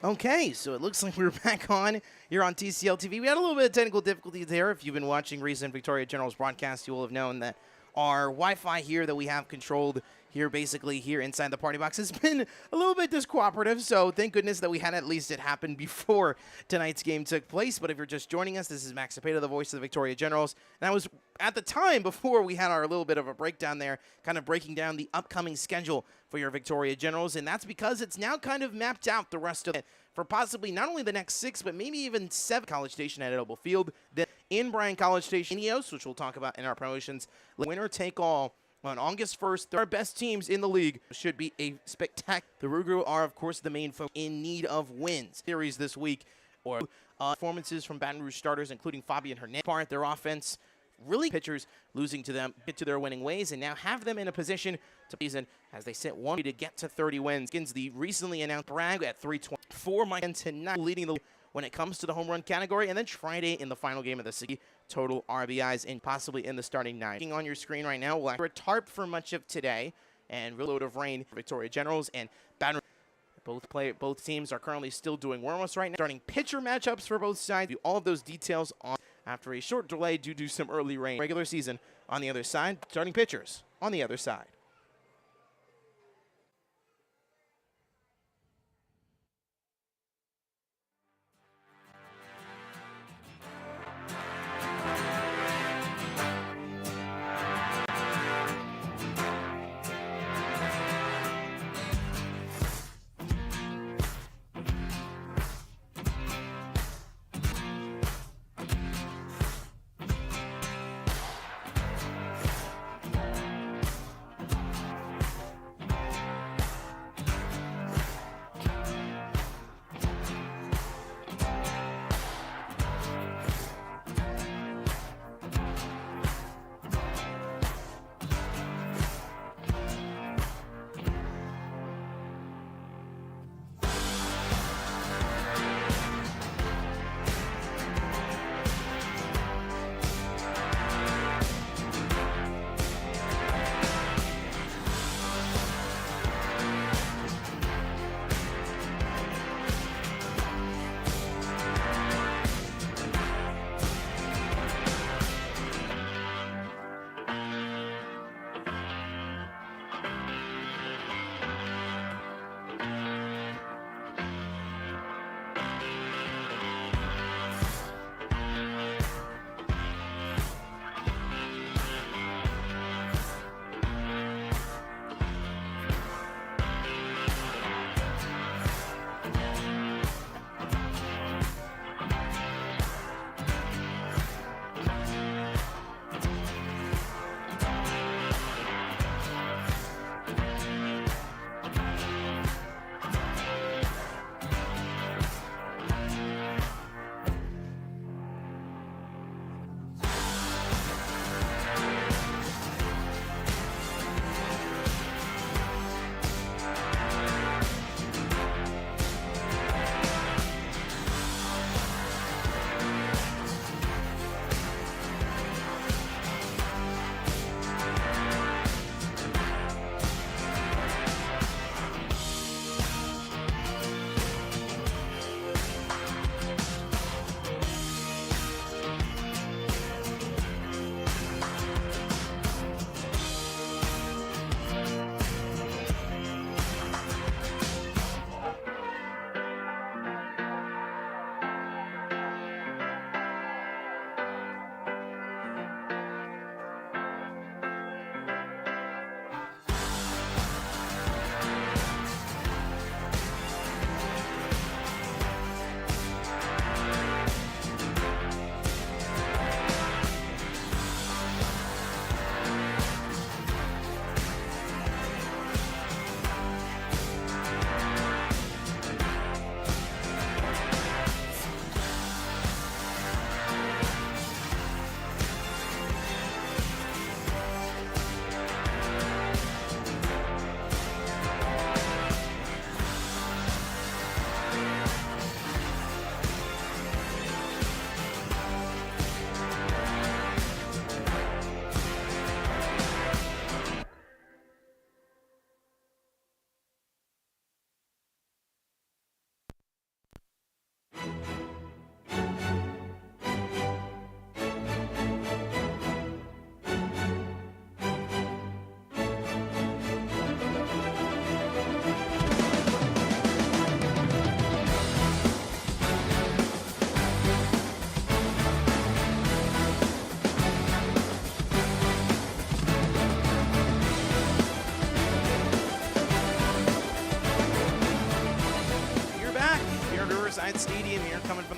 Okay, so it looks like we're back on here on TCL TV. We had a little bit of technical difficulties there. If you've been watching recent Victoria General's broadcast, you will have known that our Wi-Fi here that we have controlled here basically here inside the party box has been a little bit discooperative, so thank goodness that we had at least it happen before tonight's game took place. But if you're just joining us, this is Max Cepeda, the voice of the Victoria Generals, and I was at the time before we had our little bit of a breakdown there, kind of breaking down the upcoming schedule for your Victoria Generals, and that's because it's now kind of mapped out the rest of it for possibly not only the next 6, but maybe even 7 College Station at Edible Field, then in Bryan College Station, Ineos, which we'll talk about in our promotions, winner take all on August 1st. Our best teams in the league should be a spectacular. The Rougarou are, of course, the main focus in need of wins. Series this week, or performances from Baton Rouge starters, including Fabian Hernandez. Part their offense, really pitchers losing to them, get to their winning ways, and now have them in a position to season as they sit 1 to get to 30 wins. Against the recently announced brag at 324, Mike tonight leading the when it comes to the home run category, and then Friday in the final game of the city, total RBIs and possibly in the starting 9. Looking on your screen right now, we'll have a tarp for much of today, and real load of rain for Victoria Generals and Baton Rouge. Both teams are currently still doing warm-ups right now. Starting pitcher matchups for both sides. Do all of those details on after a short delay due to some early rain. Regular season on the other side, starting pitchers on the other side.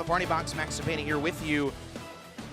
Party Box. Max Sabana here with you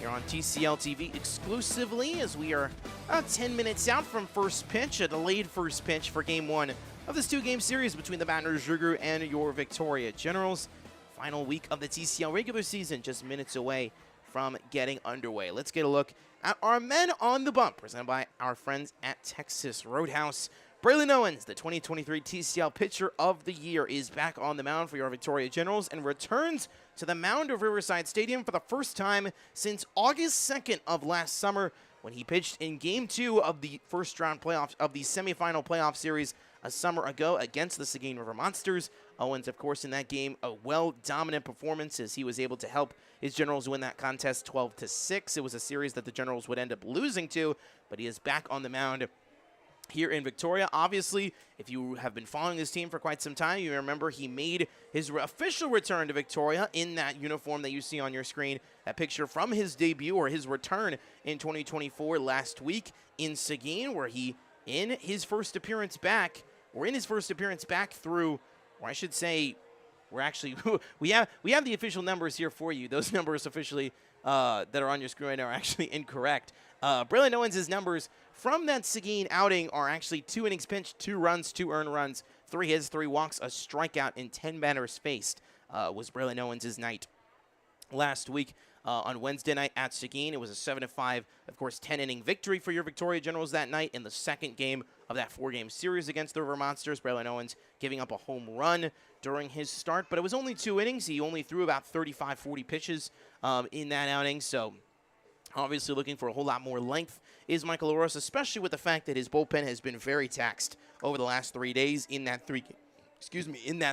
here on TCL TV exclusively as we are about 10 minutes out from first pitch, a delayed first pitch for Game 1 of this two-game series between the Baton Rouge Rougarou and your Victoria Generals. Final week of the TCL regular season, just minutes away from getting underway. Let's get a look at our men on the bump, presented by our friends at Texas Roadhouse. Braylon Owens, the 2023 TCL Pitcher of the Year, is back on the mound for your Victoria Generals and returns to the mound of Riverside Stadium for the first time since August 2nd of last summer when he pitched in Game 2 of the first-round playoffs of the semifinal playoff series a summer ago against the Seguin River Monsters. Owens, of course, in that game, a well-dominant performance as he was able to help his Generals win that contest 12-6. It was a series that the Generals would end up losing to, but he is back on the mound here in Victoria. Obviously, if you have been following this team for quite some time, you remember he made his official return to Victoria in that uniform that you see on your screen, that picture from his debut or his return in 2024 last week in Seguin, where he, in his first appearance back through, or I should say, we're actually, we have the official numbers here for you. Those numbers officially that are on your screen right now are actually incorrect. Braylon Owens' numbers from that Seguin outing are actually 2 innings pitched, 2 runs, 2 earned runs, 3 hits, 3 walks, a strikeout, and 10 batters faced was Braylon Owens' night last week. On Wednesday night at Seguin, it was a 7-5, of course, 10-inning victory for your Victoria Generals that night in the second game of that 4-game series against the River Monsters. Braylon Owens giving up a home run during his start, but it was only 2 innings. He only threw about 35, 40 pitches in that outing, so obviously looking for a whole lot more length is Michael Oroz, especially with the fact that his bullpen has been very taxed over the last 3 days in that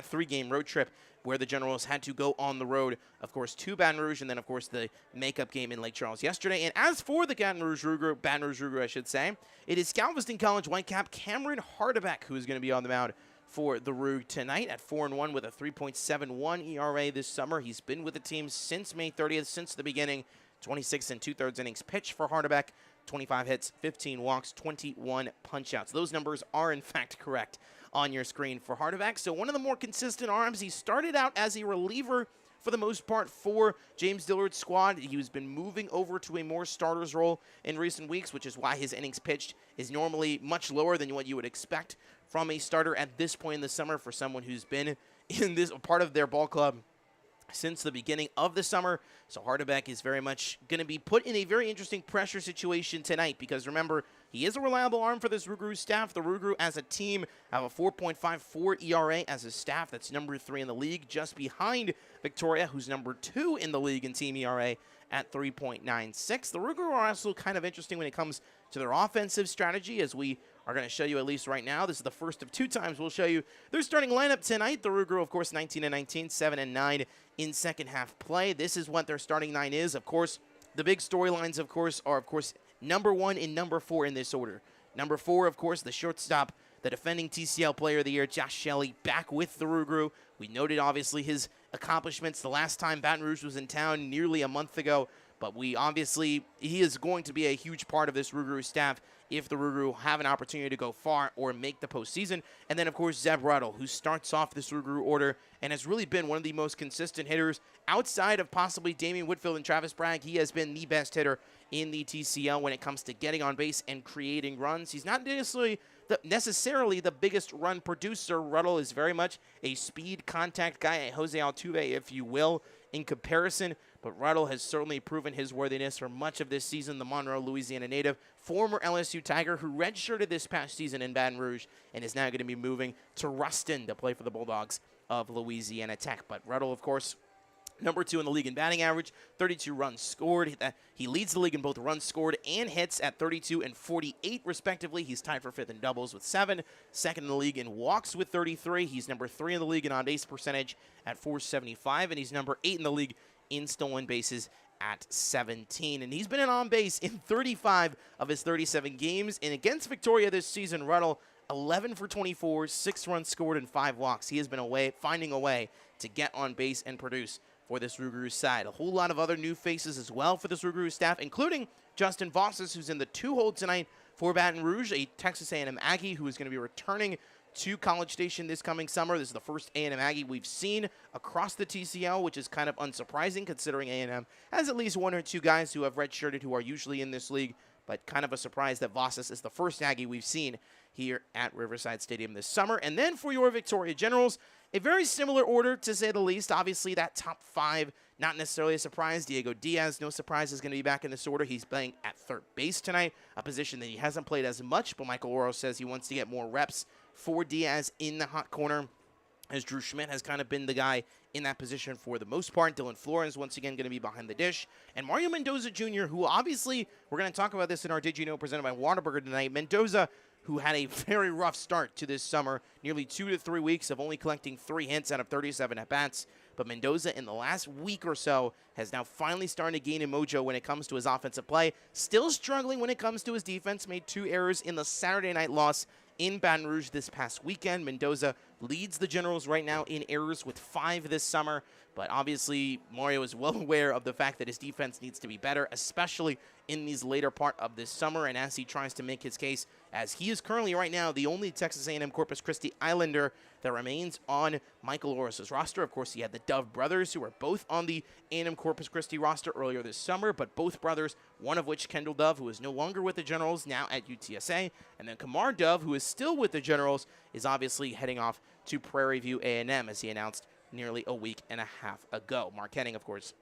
three-game road trip where the Generals had to go on the road, of course, to Baton Rouge, and then, of course, the makeup game in Lake Charles yesterday. And as for the Baton Rouge Rougarou, I should say, it is Galveston College Whitecap Cameron Hardebeck who is going to be on the mound for the Rouge tonight at 4-1 with a 3.71 ERA this summer. He's been with the team since May 30th, since the beginning. 26 2/3 innings pitched for Hardebeck, 25 hits, 15 walks, 21 punch-outs. Those numbers are, in fact, correct on your screen for Hardebeck. So one of the more consistent arms. He started out as a reliever for the most part for James Dillard's squad. He's been moving over to a more starter's role in recent weeks, which is why his innings pitched is normally much lower than what you would expect from a starter at this point in the summer for someone who's been in this part of their ball club since the beginning of the summer. So Hardebeck is very much going to be put in a very interesting pressure situation tonight because, remember, he is a reliable arm for this Rougarou staff. The Rougarou as a team have a 4.54 ERA as a staff. That's number 3 in the league, just behind Victoria, who's number 2 in the league in team ERA at 3.96. The Rougarou are also kind of interesting when it comes to their offensive strategy, as we are going to show you at least right now. This is the first of 2 times we'll show you their starting lineup tonight. The Rougarou, of course, 19-19, 7-9 in second half play. This is what their starting 9 is. Of course, the big storylines, of course, are, number 1 and number 4 in this order. Number 4, of course, the shortstop, the defending TCL Player of the Year, Josh Shelley, back with the Rougarou. We noted, obviously, his accomplishments the last time Baton Rouge was in town nearly a month ago. But he is going to be a huge part of this Rougarou staff if the Rougarou have an opportunity to go far or make the postseason. And then, of course, Zeb Ruddle, who starts off this Rougarou order and has really been one of the most consistent hitters outside of possibly Damian Whitfield and Travis Bragg. He has been the best hitter in the TCL when it comes to getting on base and creating runs. He's not necessarily the biggest run producer. Ruddle is very much a speed contact guy, a Jose Altuve, if you will, in comparison. But Ruddle has certainly proven his worthiness for much of this season. The Monroe, Louisiana native, former LSU Tiger, who redshirted this past season in Baton Rouge and is now going to be moving to Ruston to play for the Bulldogs of Louisiana Tech. But Ruddle, of course, number 2 in the league in batting average, 32 runs scored. He leads the league in both runs scored and hits at 32 and 48, respectively. He's tied for 5th in doubles with 7. Second in the league in walks with 33. He's number 3 in the league in on-base percentage at 475, and he's number 8 in the league in stolen bases at 17. And he's been on base in 35 of his 37 games. And against Victoria this season, Ruddle, 11 for 24, 6 runs scored, and 5 walks. He has been finding a way to get on base and produce for this Rougarou side. A whole lot of other new faces as well for this Rougarou staff, including Justin Vosses, who's in the 2-hole tonight for Baton Rouge, a Texas A&M Aggie who is going to be returning to College Station this coming summer. This is the first A&M Aggie we've seen across the TCL, which is kind of unsurprising considering A&M has at least one or two guys who have redshirted who are usually in this league, but kind of a surprise that Vasas is the first Aggie we've seen here at Riverside Stadium this summer. And then for your Victoria Generals, a very similar order to say the least. Obviously, that top five, not necessarily a surprise. Diego Diaz, no surprise, is going to be back in this order. He's playing at third base tonight, a position that he hasn't played as much, but Michael Oro says he wants to get more reps for Diaz in the hot corner, as Drew Schmidt has kind of been the guy in that position for the most part. Dylan Flores once again going to be behind the dish. And Mario Mendoza Jr., who obviously, we're going to talk about this in our Did You Know presented by Whataburger tonight. Mendoza, who had a very rough start to this summer, nearly 2 to 3 weeks of only collecting 3 hits out of 37 at-bats. But Mendoza, in the last week or so, has now finally started to gain a mojo when it comes to his offensive play. Still struggling when it comes to his defense. Made 2 errors in the Saturday night loss in Baton Rouge this past weekend. Mendoza leads the Generals right now in errors with 5 this summer. But obviously, Mario is well aware of the fact that his defense needs to be better, especially in these later part of this summer. And as he tries to make his case, as he is currently right now the only Texas A&M Corpus Christi Islander that remains on Michael Oros's roster. Of course, he had the Dove brothers, who are both on the A&M Corpus Christi roster earlier this summer, but both brothers, one of which, Kendall Dove, who is no longer with the Generals, now at UTSA, and then Kamar Dove, who is still with the Generals, is obviously heading off to Prairie View A&M, as he announced nearly a week and a half ago. Mark Henning, of course,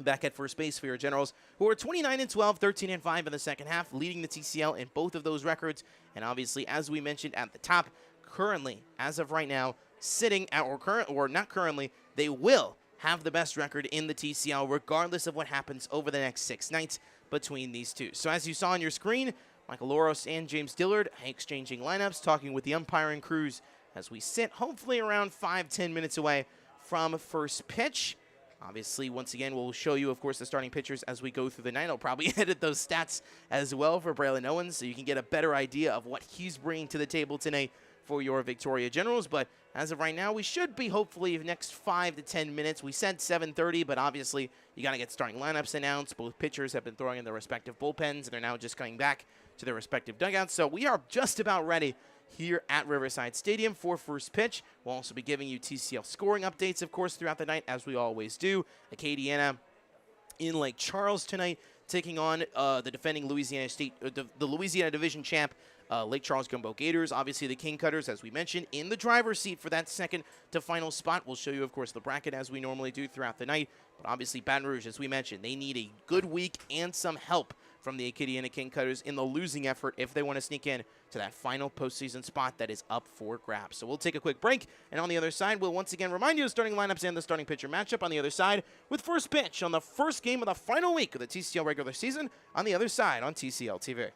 back at first base for your Generals, who are 29-12, 13-5 in the second half, leading the TCL in both of those records. And obviously, as we mentioned at the top, currently, as of right now, sitting at, or not currently, they will have the best record in the TCL, regardless of what happens over the next 6 nights between these two. So as you saw on your screen, Michael Oros and James Dillard exchanging lineups, talking with the umpiring crews as we sit hopefully around 5-10 minutes away from first pitch. Obviously, once again, we'll show you, of course, the starting pitchers as we go through the night. I'll probably edit those stats as well for Braylon Owens so you can get a better idea of what he's bringing to the table tonight for your Victoria Generals. But as of right now, we should be hopefully the next 5 to 10 minutes. We said 7:30, but obviously you got to get starting lineups announced. Both pitchers have been throwing in their respective bullpens, and they're now just coming back to their respective dugouts. So we are just about ready here at Riverside Stadium for first pitch. We'll also be giving you TCL scoring updates, of course, throughout the night, as we always do. Acadiana in Lake Charles tonight, taking on the defending Louisiana State, the Louisiana Division champ, Lake Charles Gumbo Gators. Obviously, the King Cutters, as we mentioned, in the driver's seat for that second to final spot. We'll show you, of course, the bracket as we normally do throughout the night. But obviously, Baton Rouge, as we mentioned, they need a good week and some help from the Acadiana King Cutters in the losing effort if they want to sneak in to that final postseason spot that is up for grabs. So we'll take a quick break, and on the other side, we'll once again remind you of starting lineups and the starting pitcher matchup on the other side with first pitch on the first game of the final week of the TCL regular season on the other side on TCL TV.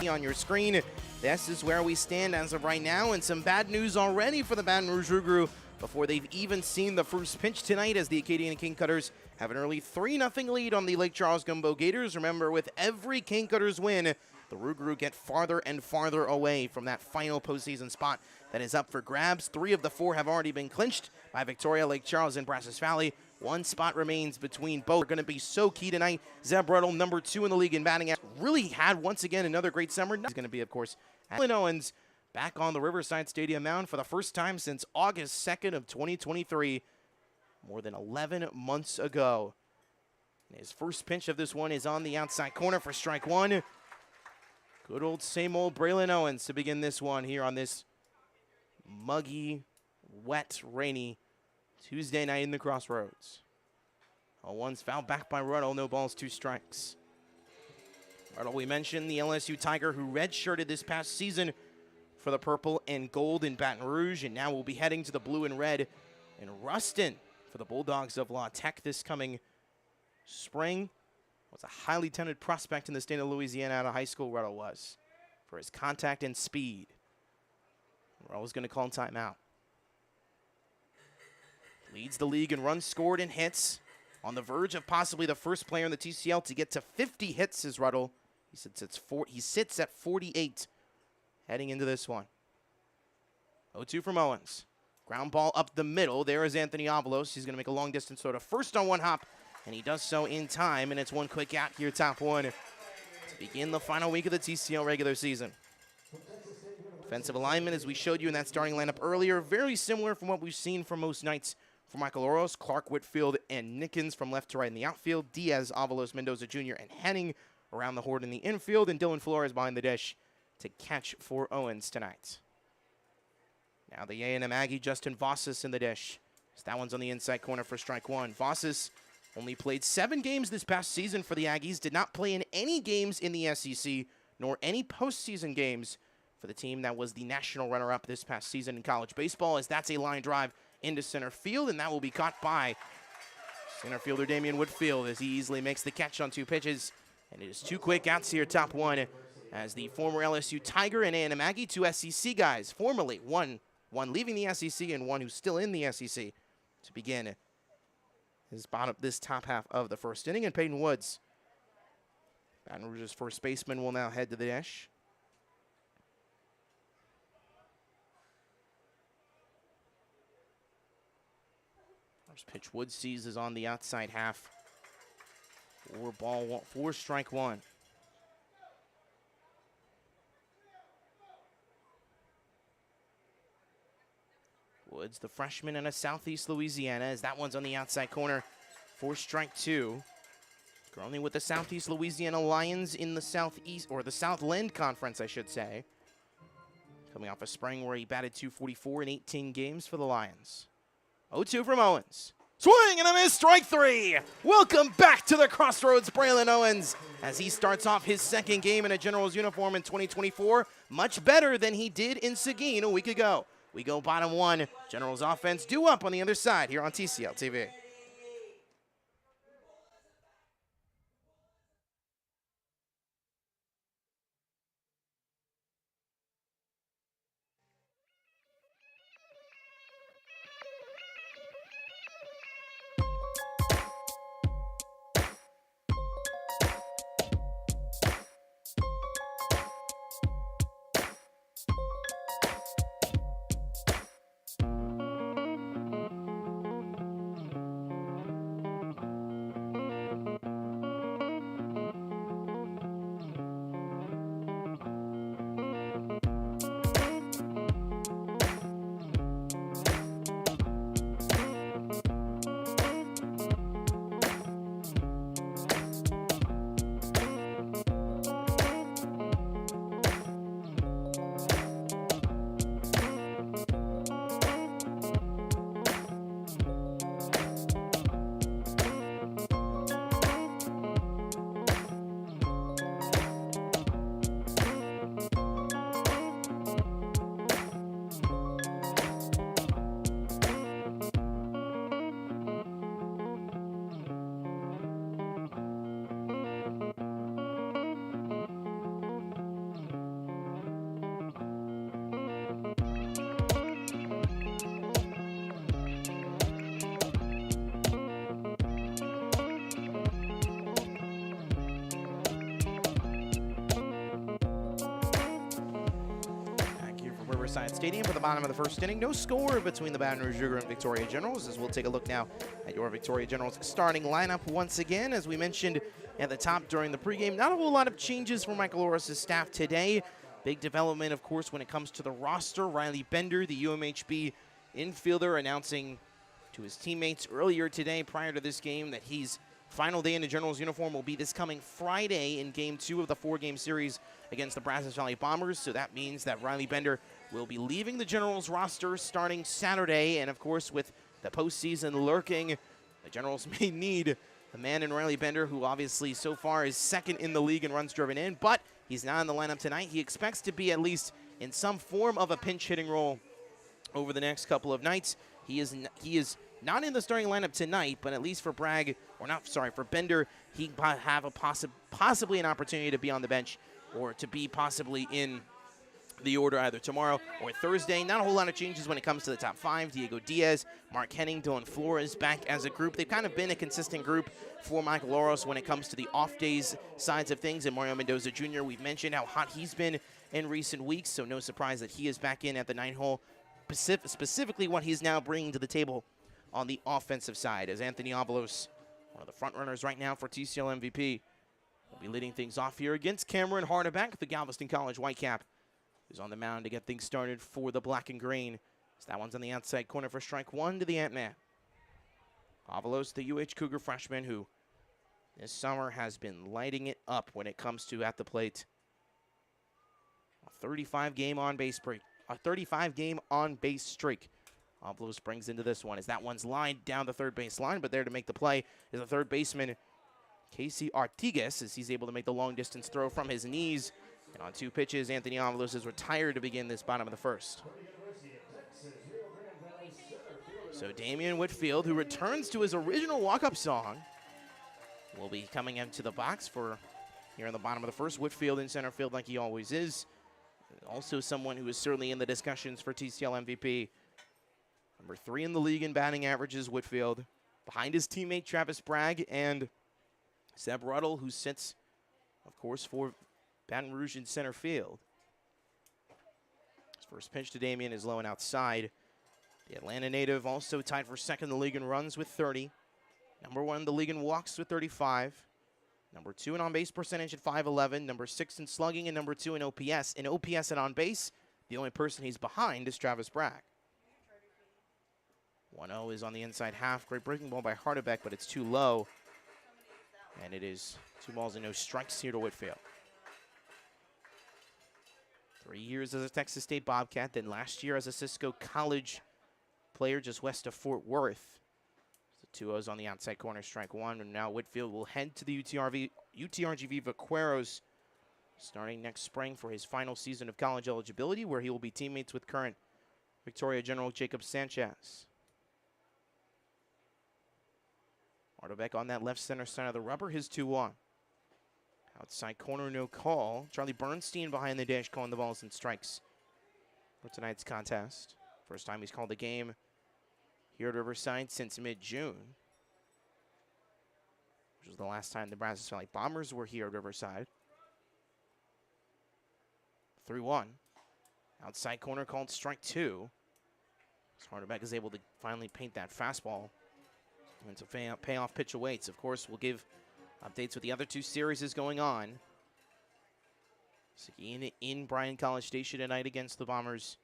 on your screen. This is where we stand as of right now, and some bad news already for the Baton Rouge Rougarou before they've even seen the first pitch tonight, as the Acadian King Cutters have an early 3-0 lead on the Lake Charles Gumbo Gators. Remember, with every King Cutters win, the Rougarou get farther and farther away from that final postseason spot that is up for grabs. 3 of the 4 have already been clinched by Victoria, Lake Charles, and Brazos Valley. 1 spot remains between both. They're going to be so key tonight. Zeb Ruddle, number 2 in the league in batting, really had once again another great summer. He's going to be, of course, Alan Owens back on the Riverside Stadium mound for the first time since August 2nd of 2023, more than 11 months ago. And his first pitch of this one is on the outside corner for strike 1. Good old same old Braylon Owens to begin this one here on this muggy, wet, rainy Tuesday night in the Crossroads. 0-1's fouled back by Ruddle. No balls, 2 strikes. Ruddle, we mentioned, the LSU Tiger who redshirted this past season for the purple and gold in Baton Rouge, and now will be heading to the blue and red in Ruston for the Bulldogs of La Tech this coming spring. Was a highly touted prospect in the state of Louisiana out of high school, Ruddle was, for his contact and speed. Ruddle's going to call timeout. Leads the league in runs scored and hits. On the verge of possibly the first player in the TCL to get to 50 hits is Ruddle. He sits at 48 heading into this one. 0-2 from Owens. Ground ball up the middle. There is Anthony Avalos. He's going to make a long distance throw to first on 1 hop, and he does so in time, and it's 1 quick out here, top 1, to begin the final week of the TCL regular season. Defensive alignment, as we showed you in that starting lineup earlier, very similar from what we've seen from most nights for Michael Oros, Clark Whitfield, and Nickens from left to right in the outfield, Diaz, Avalos, Mendoza Jr., and Henning around the horn in the infield, and Dylan Flores behind the dish to catch for Owens tonight. Now the A&M Aggie, Justin Vossas in the dish. So that one's on the inside corner for strike 1. Vossas only played 7 games this past season for the Aggies, did not play in any games in the SEC, nor any postseason games for the team that was the national runner-up this past season in college baseball, as that's a line drive into center field, and that will be caught by center fielder Damian Whitfield as he easily makes the catch on 2 pitches. And it is 2 quick outs here, top 1, as the former LSU Tiger and A&M Aggie, 2 SEC guys, formerly, one leaving the SEC and 1 who's still in the SEC, to begin this top half of the first inning. And Peyton Woods, Baton Rouge's first baseman, will now head to the dish. First pitch Woods sees is on the outside half. 4 strike 1. Woods, the freshman out of Southeast Louisiana, as that one's on the outside corner for strike 2. Currently with the Southeast Louisiana Lions in the Southeast, or the Southland Conference, I should say. Coming off a spring where he batted .244 in 18 games for the Lions. 0-2 from Owens. Swing and a miss, strike 3. Welcome back to the Crossroads, Braylon Owens, as he starts off his 2nd game in a General's uniform in 2024. Much better than he did in Seguin a week ago. We go bottom 1. General's offense due up on the other side here on TCL TV. Riverside Stadium for the bottom of the first inning. No score between the Baton Rouge Rougarou and Victoria Generals, as we'll take a look now at your Victoria Generals starting lineup once again. As we mentioned at the top during the pregame, not a whole lot of changes for Michael Oros' staff today. Big development, of course, when it comes to the roster. Riley Bender, the UMHB infielder, announcing to his teammates earlier today prior to this game that he's final day in the Generals uniform will be this coming Friday in Game 2 of the 4-game series against the Brazos Valley Bombers. So that means that Riley Bender will be leaving the Generals roster starting Saturday. And, of course, with the postseason lurking, the Generals may need the man in Riley Bender, who obviously so far is second in the league in runs driven in, but he's not in the lineup tonight. He expects to be at least in some form of a pinch-hitting role over the next couple of nights. He is not in the starting lineup tonight, but at least for for Bender, he have a possibly an opportunity to be on the bench or to be possibly in the order either tomorrow or Thursday. Not a whole lot of changes when it comes to the top 5. Diego Diaz, Mark Henning, Dylan Flores back as a group. They've kind of been a consistent group for Michael Oros when it comes to the off days sides of things. And Mario Mendoza Jr., we've mentioned how hot he's been in recent weeks, so no surprise that he is back in at the 9-hole. Specifically what he's now bringing to the table on the offensive side, as Anthony Avalos, one of the front runners right now for TCL MVP, will be leading things off here against Cameron Hardebeck, the Galveston College Whitecap, who's on the mound to get things started for the black and green. So that one's on the outside corner for strike one to the Ant-Man. Avalos, the UH Cougar freshman, who this summer has been lighting it up when it comes to at the plate. A 35-game on-base streak. Avalos brings into this one as that one's lined down the third base line, but there to make the play is the third baseman, Casey Artigas, as he's able to make the long-distance throw from his knees. And on 2 pitches, Anthony Avalos is retired to begin this bottom of the first. So Damian Whitfield, who returns to his original walk-up song, will be coming into the box for here in the bottom of the first. Whitfield in center field like he always is. Also someone who is certainly in the discussions for TCL MVP. Number 3 in the league in batting averages, Whitfield. Behind his teammate Travis Bragg and Seb Ruddle, who sits, of course, for Baton Rouge in center field. His first pitch to Damian is low and outside. The Atlanta native also tied for second in the league in runs with 30. Number 1 in the league in walks with 35. Number 2 in on-base percentage at 511. Number 6 in slugging and number 2 in OPS. In OPS and on-base, the only person he's behind is Travis Bragg. 1-0 is on the inside half. Great breaking ball by Hardebeck, but it's too low. And it is 2 balls and no strikes here to Whitfield. 3 years as a Texas State Bobcat, then last year as a Cisco College player just west of Fort Worth. So 2-0s on the outside corner, strike one. And now Whitfield will head to the UTRGV Vaqueros starting next spring for his final season of college eligibility, where he will be teammates with current Victoria General Jacob Sanchez. Hardebeck on that left center side of the rubber, his 2-1. Outside corner, no call. Charlie Bernstein behind the dish calling the balls and strikes for tonight's contest. First time he's called a game here at Riverside since mid-June, which was the last time the Brazos Valley Bombers were here at Riverside. 3-1. Outside corner called strike 2. So Hardebeck is able to finally paint that fastball. And so payoff pitch awaits. Of course, we'll give updates with the other 2 series is going on. Seguin in Bryan College Station tonight against the Bombers.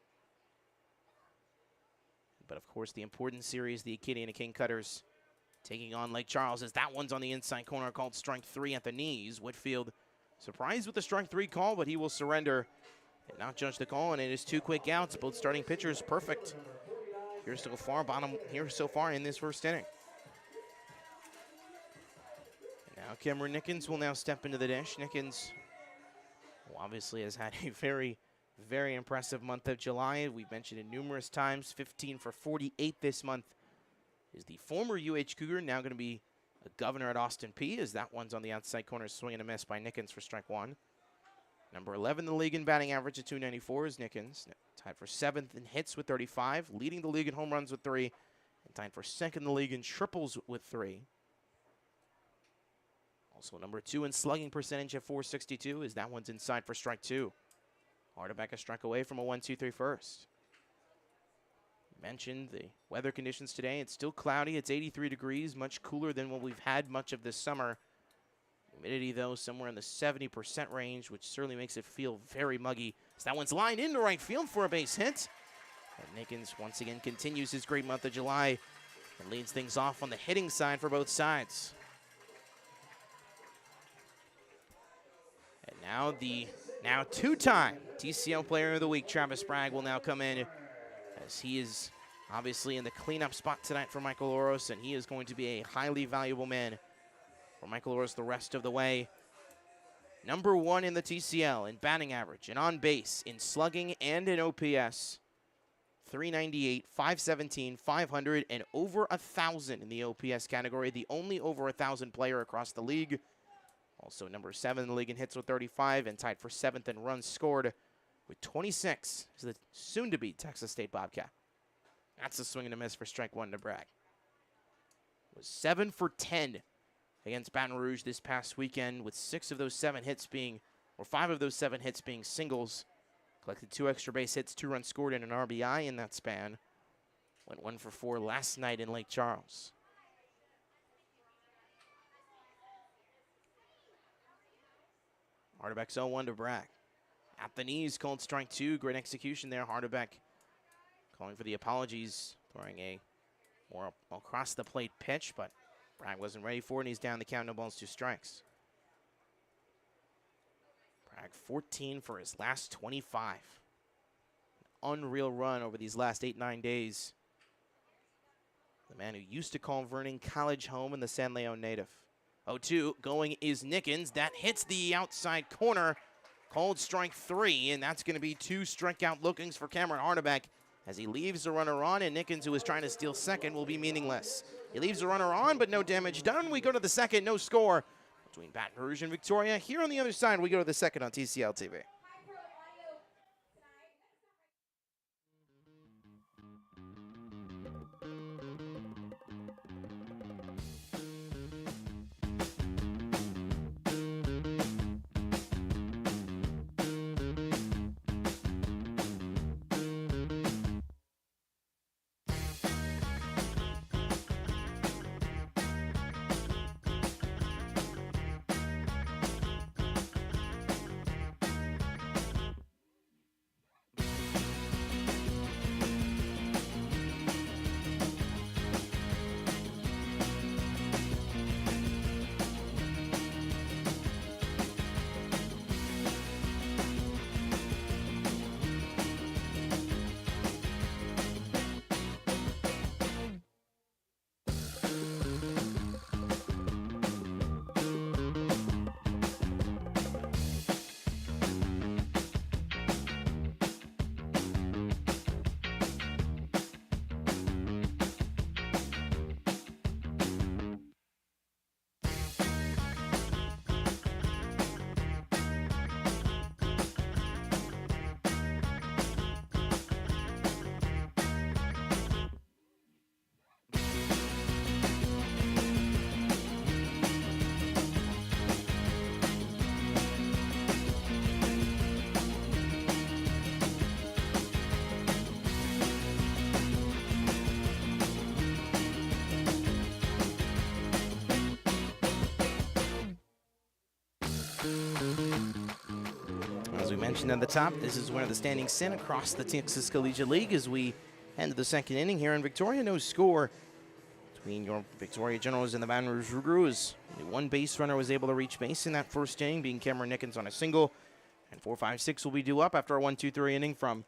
But of course, the important series, the Acadiana King Cutters taking on Lake Charles, as that one's on the inside corner called strike 3 at the knees. Whitfield surprised with the strike 3 call, but he will surrender and not judge the call. And it is 2 quick outs. Both starting pitchers perfect here so far in this first inning. Now Cameron Nickens will now step into the dish. Nickens, who obviously has had a very, very impressive month of July. We've mentioned it numerous times. 15 for 48 this month is the former UH Cougar, now going to be a Governor at Austin P, as that one's on the outside corner, swing and a miss by Nickens for strike 1. Number 11 in the league in batting average at .294 is Nickens. Tied for 7th in hits with 35, leading the league in home runs with 3, and tied for 2nd in the league in triples with 3. Also number 2 in slugging percentage at .462, as that one's inside for strike 2. Hardebeck a strike away from a 1-2-3 first. Mentioned the weather conditions today. It's still cloudy. It's 83 degrees, much cooler than what we've had much of this summer. Humidity, though, somewhere in the 70% range, which certainly makes it feel very muggy. So that one's lined into right field for a base hit. And Nickens once again continues his great month of July and leads things off on the hitting side for both sides. And now the two-time TCL Player of the Week, Travis Bragg, will now come in, as he is obviously in the cleanup spot tonight for Michael Oros, and he is going to be a highly valuable man for Michael Oros the rest of the way. Number 1 in the TCL in batting average and on base, in slugging and in OPS. 398, 517, 500, and over 1,000 in the OPS category. The only over 1,000 player across the league. Also number 7 in the league in hits with 35 and tied for 7th in runs scored with 26 is the soon-to-be Texas State Bobcat. That's a swing and a miss for strike 1 to Bragg. Was 7 for 10 against Baton Rouge this past weekend, with 5 of those 7 hits being singles. Collected 2 extra base hits, 2 runs scored, and an RBI in that span. Went 1 for 4 last night in Lake Charles. Hardebeck's 0-1 to Bragg. At the knees, called strike 2. Great execution there. Hardebeck calling for the apologies, throwing a more across the plate pitch, but Bragg wasn't ready for it, and he's down the count. No balls, 2 strikes. Bragg 14 for his last 25. An unreal run over these last 8-9 days. The man who used to call Vernon College home in the San Leon native. 0-2 going is Nickens. That hits the outside corner. Called strike 3, and that's going to be 2 strikeout lookings for Cameron Hardebeck as he leaves the runner on, and Nickens, who is trying to steal second, will be meaningless. He leaves the runner on, but no damage done. We go to the second, no score between Baton Rouge and Victoria. Here on the other side, we go to the second on TCL TV. As we mentioned at the top, this is where the standings sit across the Texas Collegiate League as we head to the second inning here in Victoria. No score between your Victoria Generals and the Baton Rouge Rougarou. One base runner was able to reach base in that first inning, being Cameron Nickens on a single. And 4-5-6 will be due up after a 1-2-3 inning from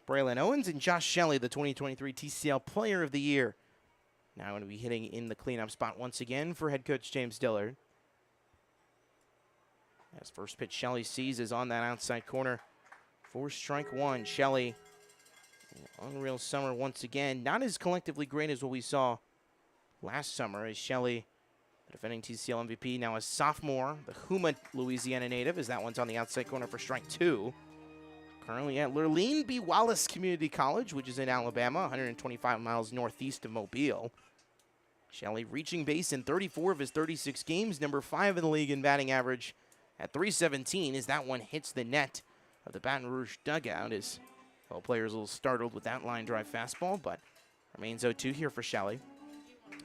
Braylon Owens and Josh Shelley, the 2023 TCL Player of the Year. Now going to be hitting in the cleanup spot once again for head coach James Dillard. As first pitch Shelley sees is on that outside corner for strike 1. Shelley, unreal summer once again. Not as collectively great as what we saw last summer, as Shelley, the defending TCL MVP, now a sophomore, the Houma, Louisiana native, as that one's on the outside corner for strike 2. Currently at Lurleen B. Wallace Community College, which is in Alabama, 125 miles northeast of Mobile. Shelley reaching base in 34 of his 36 games, number 5 in the league in batting average at .317 as that one hits the net of the Baton Rouge dugout as all players a little startled with that line drive fastball, but remains 0-2 here for Shelley.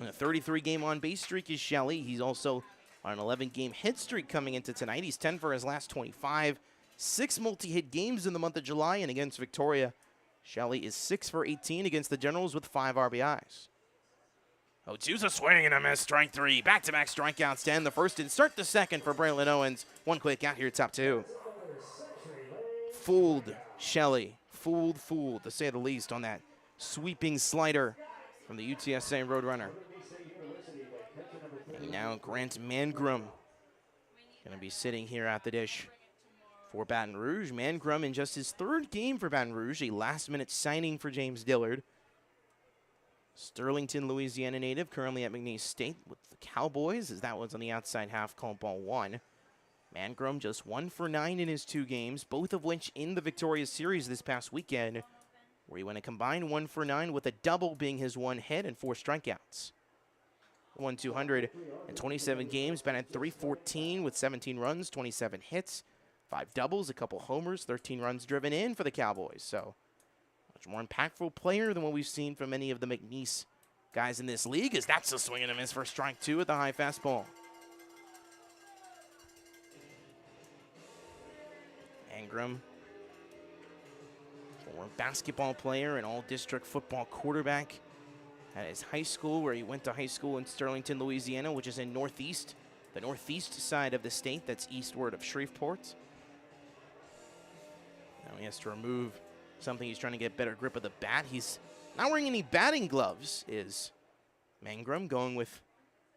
On a 33-game on-base streak is Shelley. He's also on an 11-game hit streak coming into tonight. He's 10 for his last 25. 6 multi-hit games in the month of July, and against Victoria, Shelley is 6 for 18 against the Generals with 5 RBIs. 0-2's a swing and a miss, strike 3. Back-to-back strikeouts to end the first and start the second for Braylon Owens. One quick out here, top 2. Fooled Shelley. Fooled, to say the least, on that sweeping slider from the UTSA Roadrunner. And now Grant Mangrum going to be sitting here at the dish for Baton Rouge. Mangrum in just his 3rd game for Baton Rouge, a last-minute signing for James Dillard. Sterlington, Louisiana native, currently at McNeese State with the Cowboys, as that one's on the outside half, called ball 1. Mangrum just 1 for 9 in his 2 games, both of which in the Victoria Series this past weekend, where he went a combined 1 for 9 with a double being his 1 hit and 4 strikeouts. Won 227 games, batted .314 with 17 runs, 27 hits, 5 doubles, a couple homers, 13 runs driven in for the Cowboys. So, much more impactful player than what we've seen from many of the McNeese guys in this league, as that's a swing and a miss for strike 2 at the high fastball. Mangrum, former basketball player and all-district football quarterback at his high school, where he went to high school in Sterlington, Louisiana, which is in the northeast side of the state. That's eastward of Shreveport. Now he has to remove something. He's trying to get better grip of the bat. He's not wearing any batting gloves, is Mangrum, going with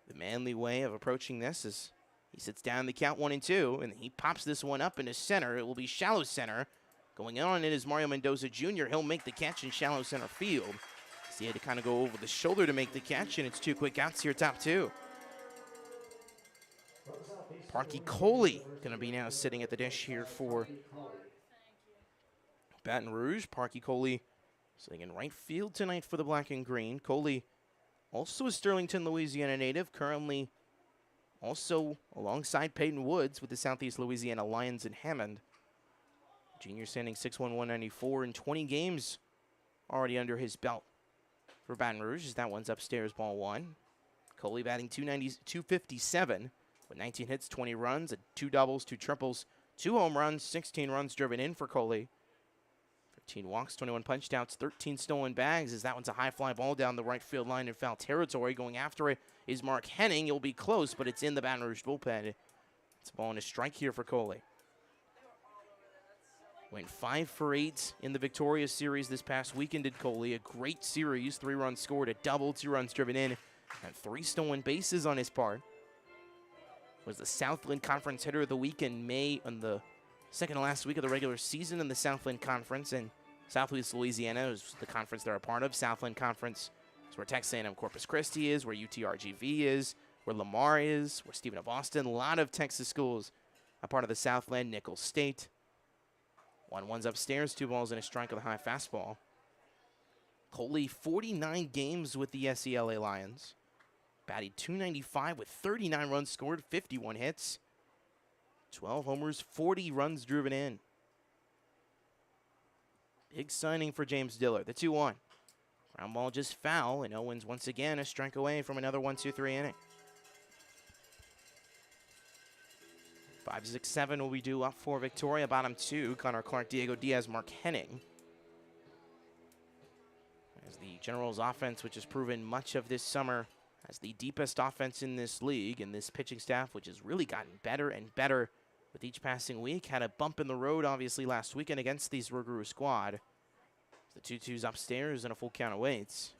the manly way of approaching this as he sits down the count 1-2, and he pops this one up into center. It will be shallow center. Going on, it is Mario Mendoza Jr. He'll make the catch in shallow center field. So he had to kind of go over the shoulder to make the catch, and it's 2 quick outs here, top 2. Parky Coley going to be now sitting at the dish here for Baton Rouge. Parky Coley sitting in right field tonight for the black and green. Coley, also a Sterlington, Louisiana native, currently also alongside Peyton Woods with the Southeast Louisiana Lions in Hammond. Junior standing 6'1", 194 in 20 games already under his belt for Baton Rouge, as that one's upstairs, ball 1. Coley batting .257 with 19 hits, 20 runs, 2 doubles, 2 triples, 2 home runs, 16 runs driven in for Coley. 13 walks, 21 punch-outs, 13 stolen bags, as that one's a high fly ball down the right field line in foul territory. Going after it is Mark Henning. It'll be close, but it's in the Baton Rouge bullpen. It's a ball and a strike here for Coley. Went 5 for 8 in the Victoria Series this past weekend, did Coley. A great series, 3 runs scored, a double, 2 runs driven in, and 3 stolen bases on his part. Was the Southland Conference Hitter of the Week in May, on the second to last week of the regular season in the Southland Conference. And Southwest Louisiana is the conference they're a part of. Southland Conference is where Texas A&M Corpus Christi is, where UTRGV is, where Lamar is, where Stephen F. Austin. A lot of Texas schools a part of the Southland. Nicholls State. 1-1's upstairs, 2 balls and a strike of the high fastball. Coley, 49 games with the SELA Lions. Batted .295 with 39 runs scored, 51 hits. 12 homers, 40 runs driven in. Big signing for James Dillard, the 2-1. Ground ball just foul, and Owens once again a strike away from another 1-2-3 inning. 5-6-7 will be due up for Victoria. Bottom 2, Connor Clark, Diego Diaz, Mark Henning. As the Generals offense, which has proven much of this summer as the deepest offense in this league, and this pitching staff, which has really gotten better and better with each passing week. Had a bump in the road, obviously, last weekend against these Rougarou squad. The 2-2's upstairs and a full count awaits.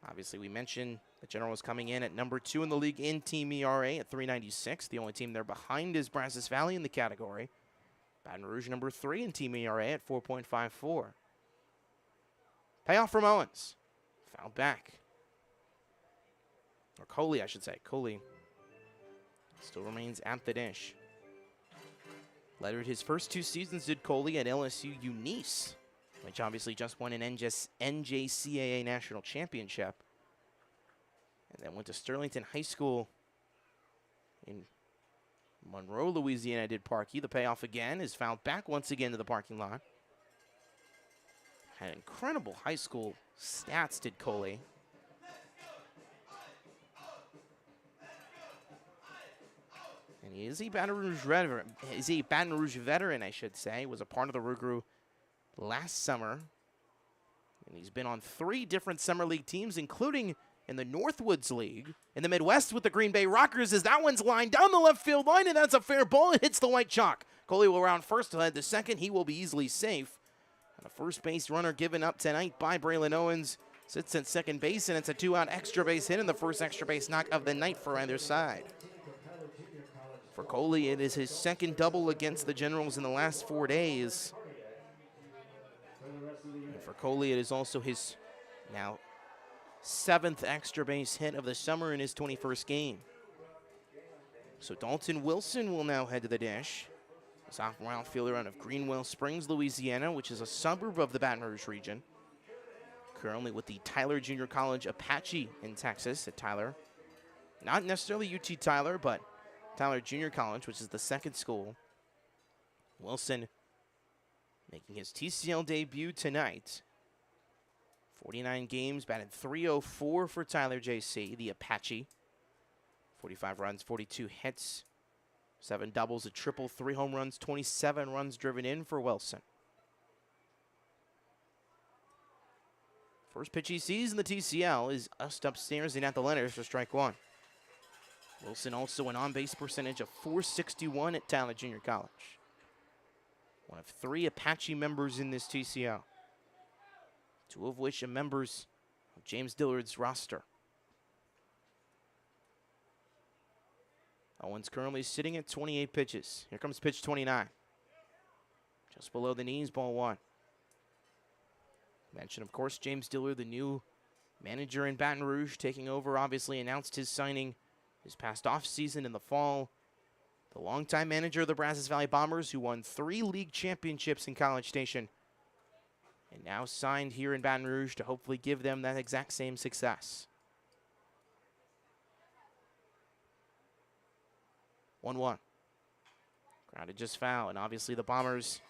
Obviously, we mentioned the Generals coming in at number 2 in the league in team ERA at 3.96. The only team they're behind is Brazos Valley in the category. Baton Rouge number 3 in team ERA at 4.54. Payoff from Owens. Fouled back. Or Coley, I should say. Coley still remains at the dish. Lettered his first 2 seasons, did Coley, at LSU Eunice, which obviously just won an NJCAA National Championship. And then went to Sterlington High School in Monroe, Louisiana did Parkey. The payoff again is fouled back once again to the parking lot. Had incredible high school stats, did Coley. And he is a Baton Rouge veteran. I should say. Was a part of the Rougarou last summer. And he's been on 3 different summer league teams, including in the Northwoods League. In the Midwest with the Green Bay Rockers, as that one's lined down the left field line, and that's a fair ball. It hits the white chalk. Coley will round first to head to second. He will be easily safe. And the first base runner given up tonight by Braylon Owens sits at second base, and it's a 2-out extra base hit and the first extra base knock of the night for either side. For Coley, it is his second double against the Generals in the last 4 days. And for Coley, it is also his now 7th extra base hit of the summer in his 21st game. So Dalton Wilson will now head to the dish. Sophomore outfielder out of Greenwell Springs, Louisiana, which is a suburb of the Baton Rouge region. Currently with the Tyler Junior College Apache in Texas at Tyler. Not necessarily UT Tyler, but Tyler Junior College, which is the second school. Wilson making his TCL debut tonight. 49 games, batted .304 for Tyler JC, the Apache. 45 runs, 42 hits, 7 doubles, a triple, 3 home runs, 27 runs driven in for Wilson. First pitch he sees in the TCL is just upstairs and at the letters for strike 1. Wilson also an on-base percentage of .461 at Tyler Junior College. One of 3 Apache members in this TCL. 2 of which are members of James Dillard's roster. Owens currently sitting at 28 pitches. Here comes pitch 29. Just below the knees, ball 1. Mentioned, of course, James Dillard, the new manager in Baton Rouge, taking over, obviously announced his signing his past offseason in the fall. The longtime manager of the Brazos Valley Bombers, who won 3 league championships in College Station, and now signed here in Baton Rouge to hopefully give them that exact same success. 1-1. Grounded just foul, and obviously the Bombers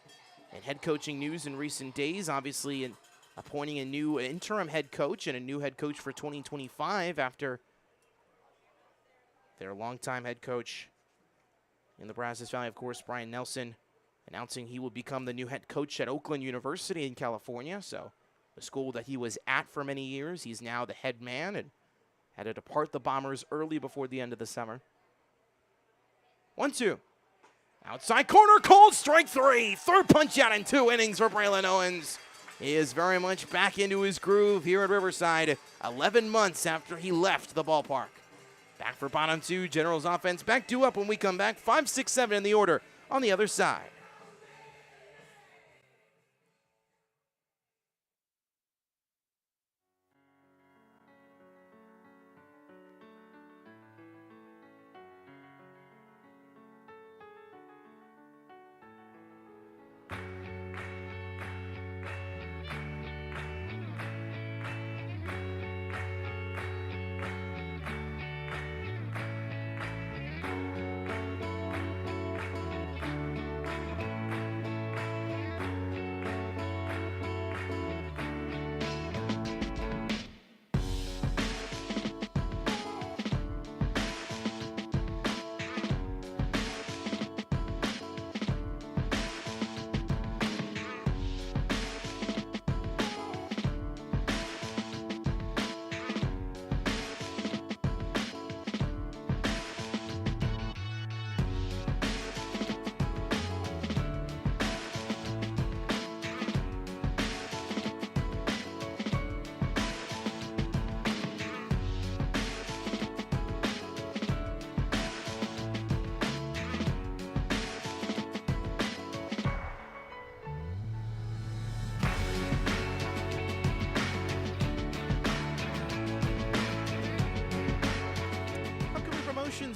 in head coaching news in recent days, obviously appointing a new interim head coach and a new head coach for 2025 after their longtime head coach in the Brazos Valley, of course, Brian Nelson, announcing he will become the new head coach at Oakland University in California. So the school that he was at for many years, he's now the head man and had to depart the Bombers early before the end of the summer. 1-2. Outside corner, called strike 3. Third punch out in 2 innings for Braylon Owens. He is very much back into his groove here at Riverside 11 months after he left the ballpark. Back for bottom 2, Generals offense back 2 up when we come back. 5, 6, 7 in the order on the other side.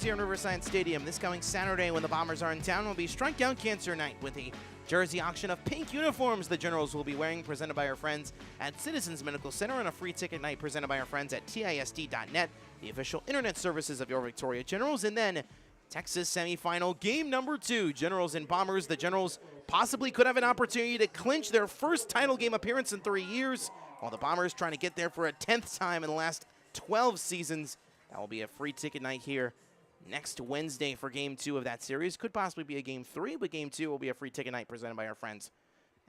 Here in Riverside Stadium this coming Saturday when the Bombers are in town will be Strike Down Cancer Night with a jersey auction of pink uniforms the Generals will be wearing, presented by our friends at Citizens Medical Center, and a free ticket night presented by our friends at TISD.net, the official internet services of your Victoria Generals. And then Texas semifinal, game number 2, Generals and Bombers. The Generals possibly could have an opportunity to clinch their first title game appearance in 3 years, while the Bombers trying to get there for a 10th time in the last 12 seasons. That will be a free ticket night here next Wednesday for game 2 of that series. Could possibly be a game 3, but game 2 will be a free ticket night presented by our friends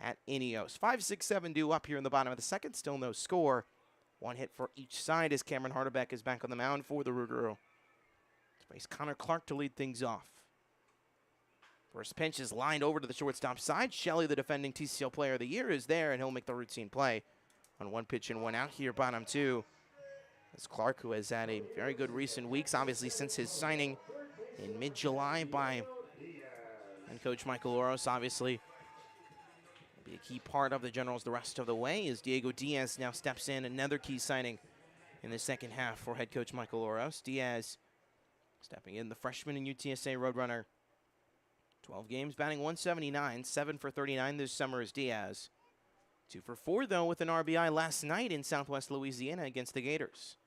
at Ineos. 5-6-7 due up here in the bottom of the second. Still no score. One hit for each side as Cameron Hardebeck is back on the mound for the Rougarou. Space Connor Clark to lead things off. First pitch is lined over to the shortstop side. Shelley, the defending TCL Player of the Year, is there, and he'll make the routine play on 1 pitch and 1 out here, bottom 2. As Clark, who has had a very good recent weeks, obviously since his signing in mid-July by head coach Michael Oros, obviously will be a key part of the Generals the rest of the way, as Diego Diaz now steps in, another key signing in the second half for head coach Michael Oros. Diaz stepping in, the freshman and UTSA Roadrunner. 12 games, batting .179, 7 for 39 this summer is Diaz. 2 for 4, though, with an RBI last night in Southwest Louisiana against the Gators.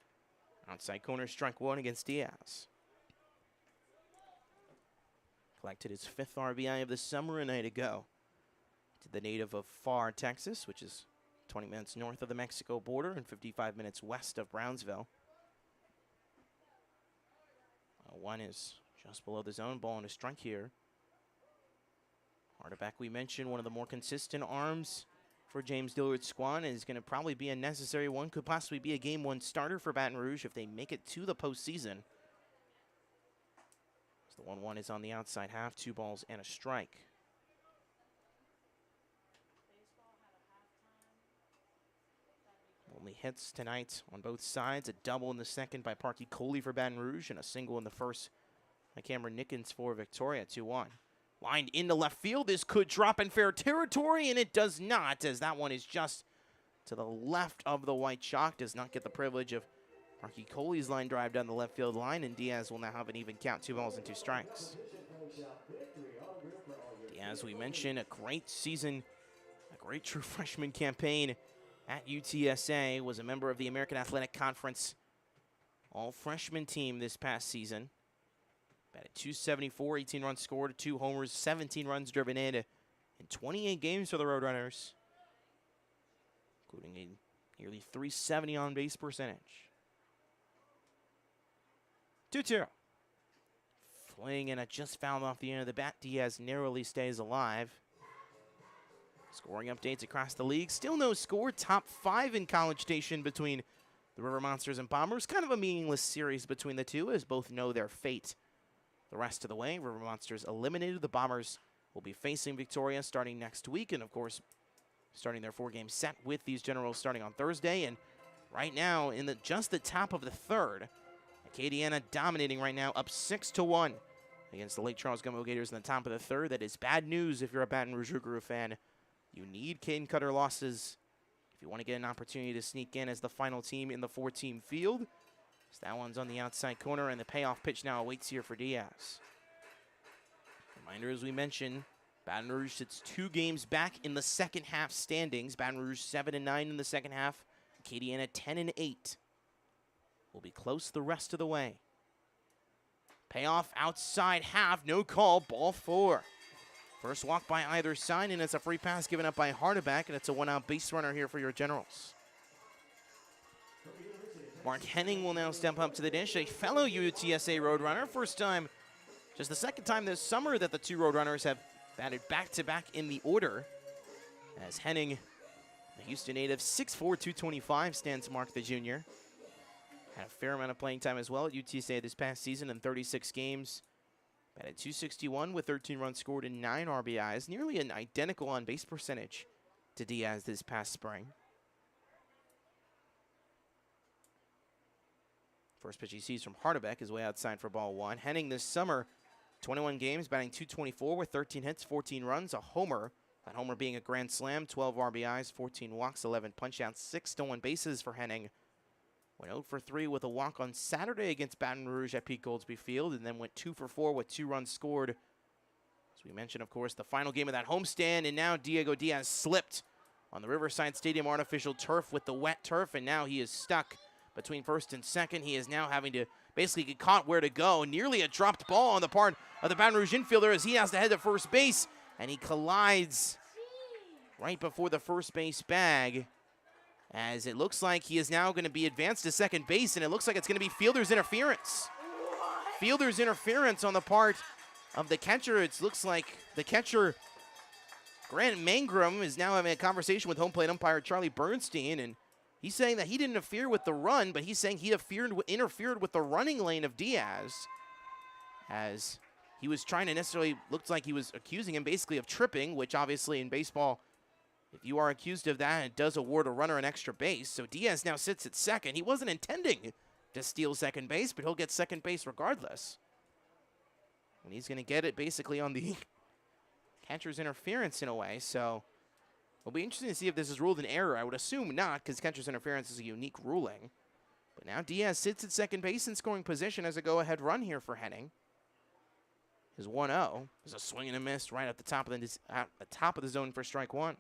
Outside corner, strike 1 against Diaz. Collected his 5th RBI of the summer a night ago to the native of Pharr, Texas, which is 20 minutes north of the Mexico border and 55 minutes west of Brownsville. 1 is just below the zone, ball and a strike here. Hardebeck, we mentioned, one of the more consistent arms for James Dillard's squad, is going to probably be a necessary one. Could possibly be a game 1 starter for Baton Rouge if they make it to the postseason. So the 1-1 is on the outside half, 2 balls and a strike. Only hits tonight on both sides. A double in the second by Parky Coley for Baton Rouge, and a single in the first by Cameron Nickens for Victoria, 2-1. Lined into left field. This could drop in fair territory, and it does not, as that one is just to the left of the white chalk. Does not get the privilege of Parky Coley's line drive down the left field line, and Diaz will now have an even count, 2 balls and 2 strikes. Diaz, we mentioned, a great season, a great true freshman campaign at UTSA, was a member of the American Athletic Conference all-freshman team this past season. Batted .274, 18 runs scored, 2 homers, 17 runs driven in 28 games for the Roadrunners, including a nearly .370 on-base percentage. 2-2. Fling, and it just fouled off the end of the bat. Diaz narrowly stays alive. Scoring updates across the league. Still no score. Top 5 in College Station between the River Monsters and Bombers. Kind of a meaningless series between the two, as both know their fate the rest of the way. River Monsters eliminated. The Bombers will be facing Victoria starting next week, and of course starting their 4-game set with these Generals starting on Thursday. And right now, in just the top of the 3rd, Acadiana dominating right now, up 6-1 against the Lake Charles Gumbo Gators in the top of the 3rd. That is bad news if you're a Baton Rouge Rougarou fan. You need Caden Cutter losses if you want to get an opportunity to sneak in as the final team in the 4-team field. So that one's on the outside corner, and the payoff pitch now awaits here for Diaz. Reminder, as we mentioned, Baton Rouge sits 2 games back in the second half standings. Baton Rouge 7-9 in the second half. Acadiana 10-8. Will be close the rest of the way. Payoff outside half, no call, ball 4. First walk by either side, and it's a free pass given up by Hardebeck, and it's a 1-out base runner here for your Generals. Mark Henning will now step up to the dish, a fellow UTSA Roadrunner. First time, just the second time this summer that the 2 Roadrunners have batted back-to-back in the order. As Henning, the Houston native, 6'4", 225, stands Mark the junior. Had a fair amount of playing time as well at UTSA this past season in 36 games. Batted .261 with 13 runs scored and 9 RBIs, nearly an identical on-base percentage to Diaz this past spring. First pitch he sees from Hardebeck is way outside for ball 1. Henning this summer, 21 games, batting .224 with 13 hits, 14 runs, a homer. That homer being a grand slam, 12 RBIs, 14 walks, 11 punch-outs, 6 stolen bases for Henning. Went 0 for 3 with a walk on Saturday against Baton Rouge at Pete Goldsby Field, and then went 2 for 4 with 2 runs scored. As we mentioned, of course, the final game of that homestand, and now Diego Diaz slipped on the Riverside Stadium artificial turf with the wet turf, and now he is stuck between first and second. He is now having to basically get caught where to go. Nearly a dropped ball on the part of the Baton Rouge infielder as he has to head to first base, and he collides right before the first base bag, as it looks like he is now going to be advanced to second base, and it looks like it's going to be fielder's interference. Fielder's interference on the part of the catcher. It looks like the catcher, Grant Mangrum, is now having a conversation with home plate umpire Charlie Bernstein, and he's saying that he didn't interfere with the run, but he's saying he interfered with the running lane of Diaz, as he was trying to necessarily, looked like he was accusing him basically of tripping, which obviously in baseball, if you are accused of that, it does award a runner an extra base. So Diaz now sits at second. He wasn't intending to steal second base, but he'll get second base regardless. And he's going to get it basically on the catcher's interference in a way. So it'll be interesting to see if this is ruled an error. I would assume not, because catcher's interference is a unique ruling. But now Diaz sits at second base in scoring position as a go-ahead run here for Henning. His 1-0. There's a swing and a miss right at the top of the zone for strike one.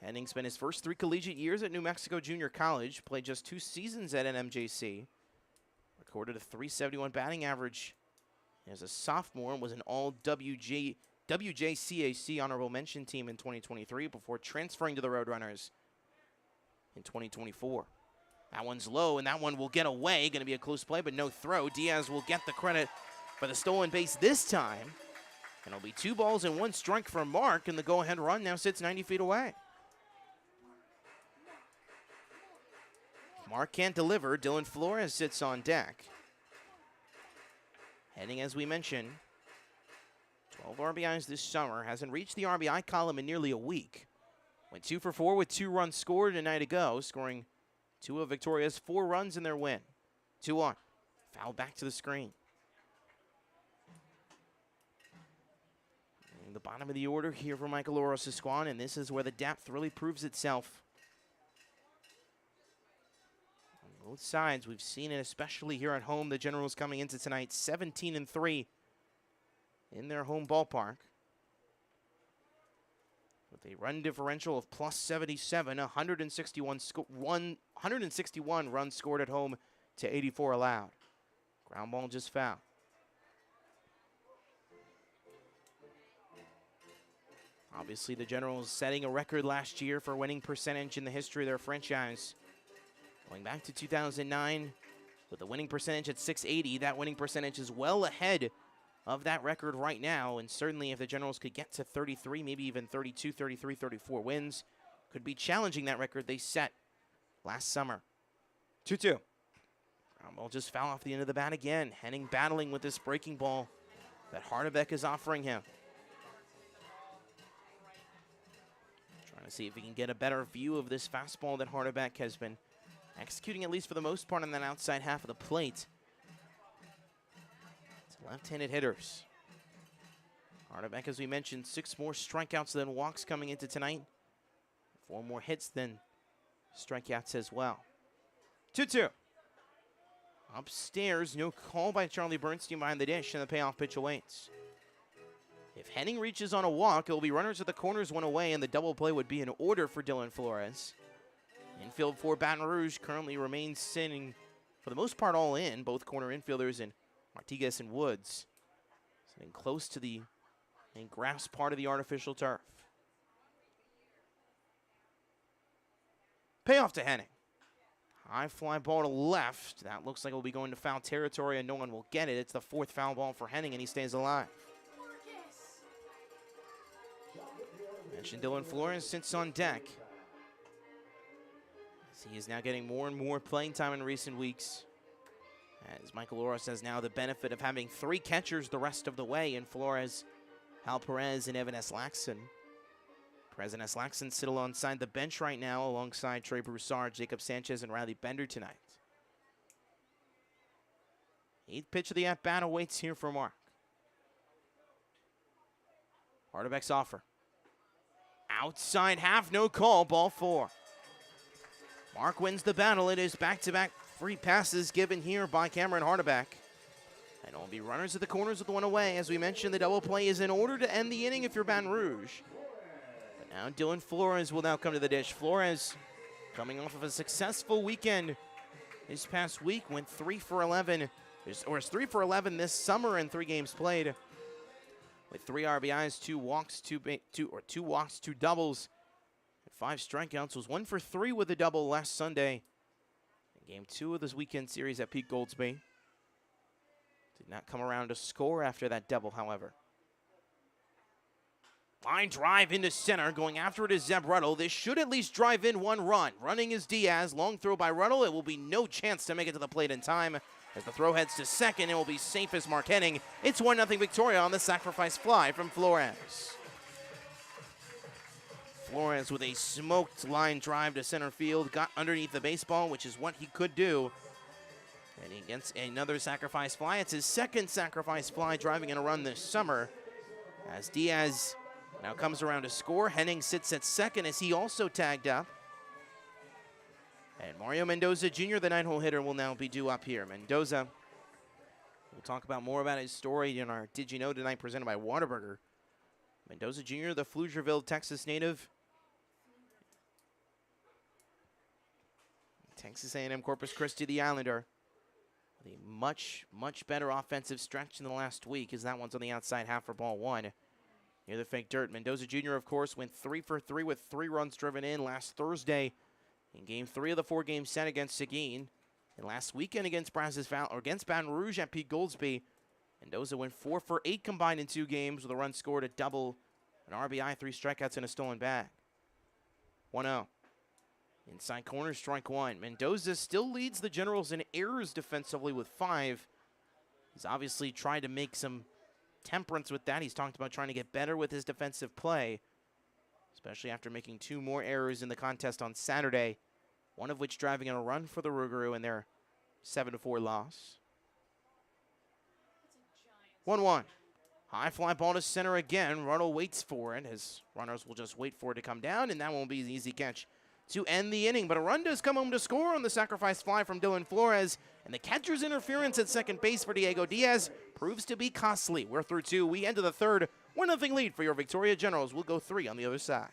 Henning spent his first 3 collegiate years at New Mexico Junior College, played just 2 seasons at NMJC, recorded a .371 batting average as a sophomore, and was an all-WJCAC honorable mention team in 2023 before transferring to the Roadrunners in 2024. That one's low, and that one will get away. Going to be a close play, but no throw. Diaz will get the credit for the stolen base this time, and it'll be 2 balls and 1 strike for Mark, and the go-ahead run now sits 90 feet away. Mark can't deliver. Dylan Flores sits on deck. Henning, as we mentioned, 12 RBIs this summer. Hasn't reached the RBI column in nearly a week. Went 2 for 4 with 2 runs scored a night ago, scoring 2 of Victoria's 4 runs in their win. 2-1. Foul back to the screen. In the bottom of the order here for Michael Oros' squad, and this is where the depth really proves itself. Both sides, we've seen it, especially here at home. The Generals coming into tonight 17-3 in their home ballpark, with a run differential of +77, 161 runs scored at home to 84 allowed. Ground ball just foul. Obviously, the Generals setting a record last year for winning percentage in the history of their franchise. Going back to 2009, with the winning percentage at .680, that winning percentage is well ahead of that record right now. And certainly if the Generals could get to 33, maybe even 32, 33, 34 wins, could be challenging that record they set last summer. 2-2. Ground ball just foul off the end of the bat again. Henning battling with this breaking ball that Hardebeck is offering him. Trying to see if he can get a better view of this fastball that Hardebeck has been executing, at least for the most part, on that outside half of the plate. It's left-handed hitters. Hardebeck, as we mentioned, 6 more strikeouts than walks coming into tonight. 4 more hits than strikeouts as well. 2-2. Upstairs, no call by Charlie Bernstein behind the dish, and the payoff pitch awaits. If Henning reaches on a walk, it will be runners at the corners, 1 away, and the double play would be in order for Dylan Flores. Infield for Baton Rouge currently remains sitting, for the most part, all in. Both corner infielders in Martinez and Woods, sitting close to the grass part of the artificial turf. Payoff to Henning. High fly ball to left. That looks like it will be going to foul territory, and no one will get it. It's the 4th foul ball for Henning, and he stays alive. Mentioned Dylan Flores sits on deck. He is now getting more and more playing time in recent weeks, as Michael Oros has now the benefit of having 3 catchers the rest of the way in Flores, Hal Perez, and Evan Eslaxon. Perez and Eslaxon sit alongside the bench right now alongside Trey Broussard, Jacob Sanchez, and Riley Bender tonight. 8th pitch of the at-bat awaits here for Mark. Hardebeck's offer. Outside half, no call, ball 4. Mark wins the battle. It is back-to-back free passes given here by Cameron Hardebeck. And it'll be runners at the corners with 1 away. As we mentioned, the double play is in order to end the inning if you're Baton Rouge. But now Dylan Flores will now come to the dish. Flores coming off of a successful weekend this past week, went 3 for 11, or is 3 for 11 this summer in 3 games played, with 3 RBIs, 2 walks, 2 doubles, and 5 strikeouts. Was 1 for 3 with a double last Sunday in Game 2 of this weekend series at Pete Goldsby. Did not come around to score after that double, however. Line drive into center, going after it is Zeb Ruddle. This should at least drive in 1 run. Running is Diaz. Long throw by Ruddle. It will be no chance to make it to the plate in time. As the throw heads to second, it will be safe as Mark Henning. It's 1-0 Victoria on the sacrifice fly from Flores. Flores with a smoked line drive to center field. Got underneath the baseball, which is what he could do. And he gets another sacrifice fly. It's his second sacrifice fly driving in a run this summer. As Diaz now comes around to score. Henning sits at second as he also tagged up. And Mario Mendoza Jr., the 9-hole hitter, will now be due up here. Mendoza, we'll talk about more about his story in our Did You Know tonight presented by Whataburger. Mendoza Jr., the Pflugerville, Texas native. Texas A&M Corpus Christi, the Islander. With a much, much better offensive stretch in the last week as that one's on the outside half for ball 1. Near the fake dirt. Mendoza Jr., of course, went 3 for 3 with 3 runs driven in last Thursday in Game 3 of the 4-game set against Seguin. And last weekend against Baton Rouge at Pete Goldsby, Mendoza went 4 for 8 combined in 2 games with a run scored, a double, an RBI, 3 strikeouts, and a stolen bag. 1-0. Inside corner, strike 1. Mendoza still leads the Generals in errors defensively with 5. He's obviously tried to make some temperance with that. He's talked about trying to get better with his defensive play, especially after making 2 more errors in the contest on Saturday, one of which driving in a run for the Rougarou in their 7-4 loss. 1-1. High fly ball to center again. Ruddle waits for it. His runners will just wait for it to come down, and that won't be an easy catch to end the inning. But a run does come home to score on the sacrifice fly from Dylan Flores, and the catcher's interference at second base for Diego Diaz proves to be costly. We're through 2. We enter the 3rd. 1-0 lead for your Victoria Generals. We'll go 3 on the other side.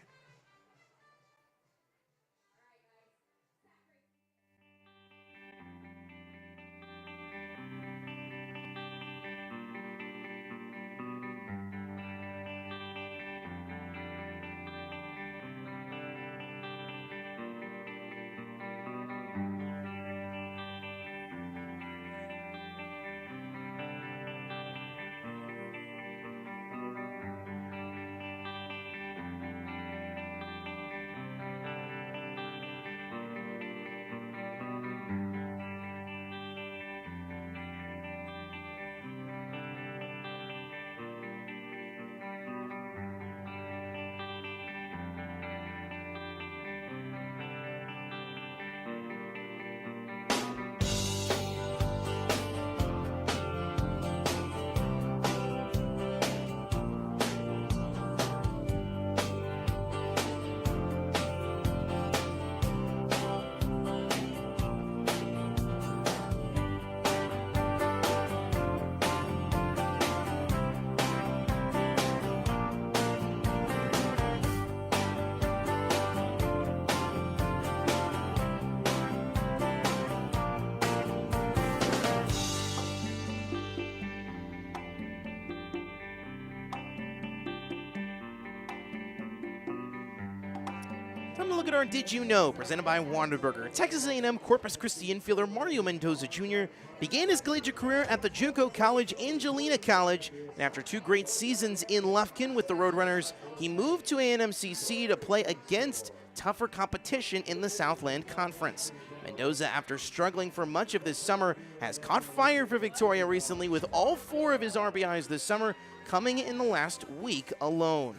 Time to look at our Did You Know, presented by Whataburger. Texas A&M Corpus Christi infielder Mario Mendoza Jr. began his collegiate career at the JUCO college Angelina College, and after 2 great seasons in Lufkin with the Roadrunners, he moved to A&M-CC to play against tougher competition in the Southland Conference. Mendoza, after struggling for much of this summer, has caught fire for Victoria recently, with all 4 of his RBIs this summer coming in the last week alone.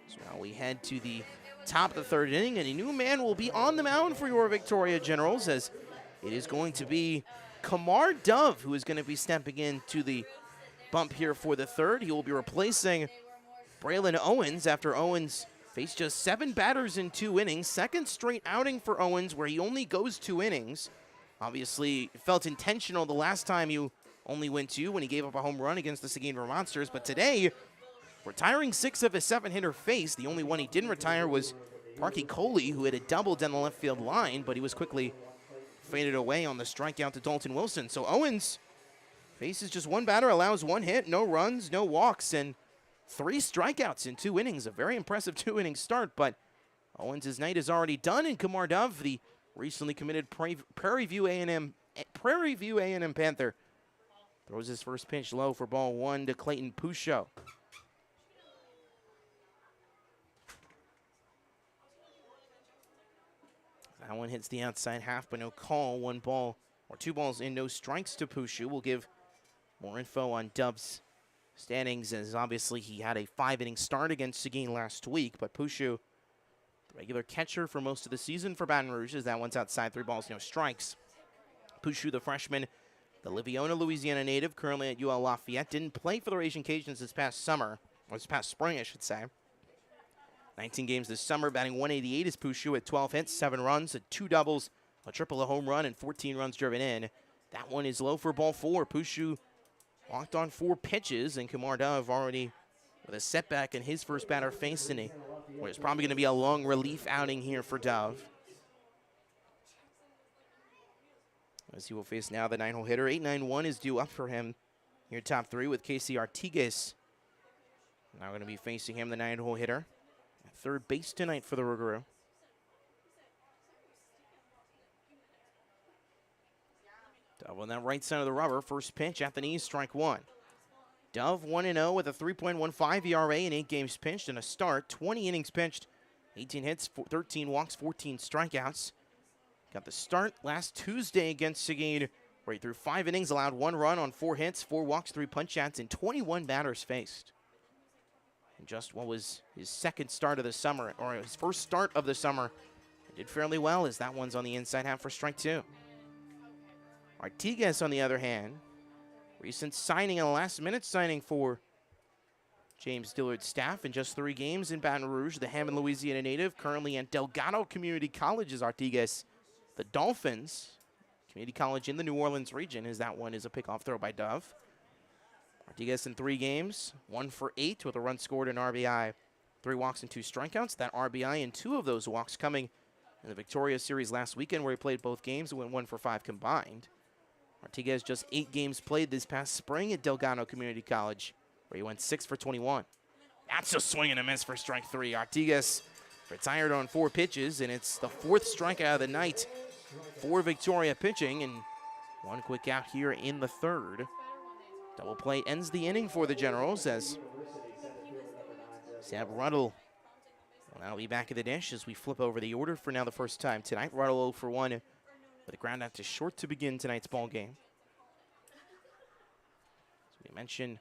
So now we head to the top of the 3rd inning, and a new man will be on the mound for your Victoria Generals, as it is going to be Kamar Dove who is going to be stepping into the bump here for the 3rd. He will be replacing Braylon Owens after Owens faced just 7 batters in 2 innings. 2nd straight outing for Owens where he only goes 2 innings. Obviously, it felt intentional the last time you only went 2 when he gave up a home run against the Seguin Monsters. But today, retiring 6 of his 7 hitter faced, the only one he didn't retire was Parky Coley, who had a double down the left field line, but he was quickly faded away on the strikeout to Dalton Wilson. So Owens faces just one batter, allows one hit, no runs, no walks, and 3 strikeouts in 2 innings. A very impressive 2-inning start, but Owens' night is already done, and Kumar Dove, the recently committed Prairie View A&M Panther, throws his first pitch low for ball 1 to Clayton Pusho. That one hits the outside half, but no call. 1 ball, or 2 balls in, no strikes to Pusho. We'll give more info on Dove's standings, as obviously he had a 5-inning start against Seguin last week, but Pusho, the regular catcher for most of the season for Baton Rouge, as that one's outside, 3 balls, no strikes. Pusho, the freshman, the Livonia, Louisiana native, currently at UL Lafayette, didn't play for the Raging Cajuns this past summer, or this past spring, I should say. 19 games this summer, batting .188 is Pusho at 12 hits, 7 runs, 2 doubles, a triple, a home run, and 14 runs driven in. That one is low for ball 4. Pusho walked on 4 pitches, and Kumar Dove already with a setback in his first batter facing where it's probably going to be a long relief outing here for Dove. As he will face now the 9-hole hitter. 8-9-1 is due up for him here, top 3, with Casey Artigas now going to be facing him, the 9-hole hitter. At third base tonight for the Rougarou. Dove on that right side of the rubber. First pitch at the knees, strike 1. Dove 1-0 with a 3.15 ERA in 8 games pitched and a start. 20 innings pitched, 18 hits, 13 walks, 14 strikeouts. Got the start last Tuesday against Seguin, where he threw 5 innings, allowed 1 run on 4 hits, 4 walks, 3 punch-outs, and 21 batters faced. And just what was his second start of the summer, or his first start of the summer, he did fairly well, as that one's on the inside half for strike 2. Artigas, on the other hand, recent signing, a last-minute signing for James Dillard's staff in just 3 games in Baton Rouge. The Hammond, Louisiana native, currently at Delgado Community College, is Artigas. The Dolphins, community college in the New Orleans region, as that one is a pickoff throw by Dove. Artigas in 3 games, 1 for 8 with a run scored and RBI, 3 walks and 2 strikeouts. That RBI and 2 of those walks coming in the Victoria Series last weekend, where he played both games and went 1 for 5 combined. Artigas just 8 games played this past spring at Delgado Community College, where he went 6 for 21. That's a swing and a miss for strike 3. Artigas retired on 4 pitches, and it's the 4th strikeout of the night for Victoria pitching, and 1 quick out here in the 3rd. Double play ends the inning for the Generals, as Sam Ruddle will now be back at the dish as we flip over the order for now the first time tonight. Ruddle 0 for 1 with a ground out to short to begin tonight's ball game. As we mentioned,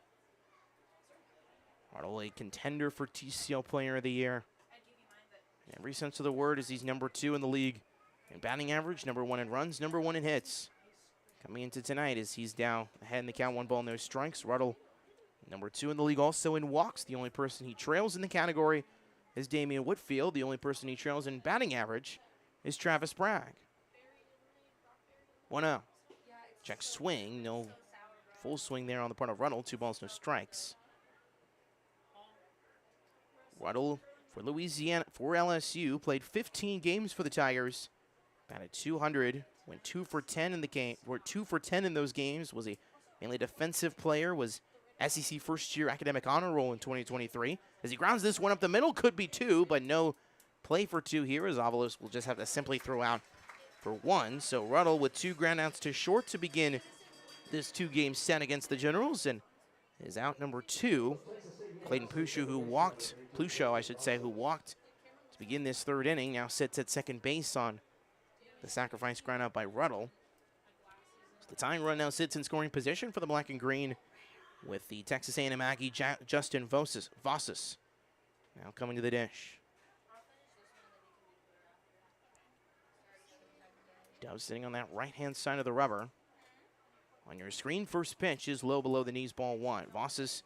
Ruddle a contender for TCL Player of the Year. In every sense of the word, as he's number 2 in the league in batting average, number 1 in runs, number 1 in hits. Coming into tonight as he's down ahead in the count, 1 ball, no strikes. Ruddle, number 2 in the league, also in walks. The only person he trails in the category is Damian Whitfield. The only person he trails in batting average is Travis Bragg. 1-0. Check swing. No full swing there on the part of Ruddle. 2 balls, no strikes. Ruddle for Louisiana, for LSU, played 15 games for the Tigers. Batted .200. Went 2 for 10 in the game, or 2 for 10 in those games. Was a mainly defensive player. Was SEC first-year academic honor roll in 2023. As he grounds this one up the middle, could be 2, but no play for 2 here, as Avalos will just have to simply throw out for 1. So Ruddle with 2 groundouts to short to begin this 2-game set against the Generals, and is out number 2. Clayton Pusho, who walked to begin this 3rd inning, now sits at second base on the sacrifice ground out by Ruddle. So the tying run now sits in scoring position for the black and green, with the Texas A&M Aggie Justin Vossas now coming to the dish. Dove sitting on that right-hand side of the rubber. On your screen, first pitch is low below the knees, ball 1. Vossas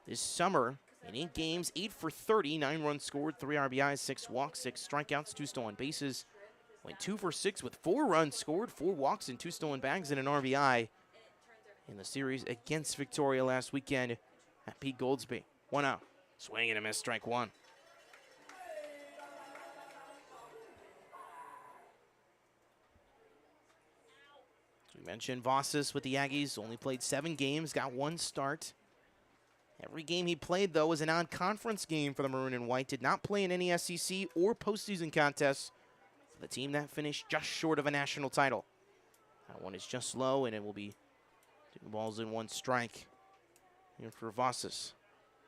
this summer in 8 games, 8 for 30, 9 runs scored, 3 RBIs, 6 walks, 6 strikeouts, 2 stolen bases. Went 2 for 6 with 4 runs scored, 4 walks, and 2 stolen bags, and an RBI in the series against Victoria last weekend at Pete Goldsby. 1-0. Swing and a miss, strike 1. As we mentioned, Vossas with the Aggies only played 7 games, got 1 start. Every game he played, though, was a non-conference game for the Maroon and White. Did not play in any SEC or postseason contests for the team that finished just short of a national title. That one is just low, and it will be 2 balls and 1 strike here for Vossas.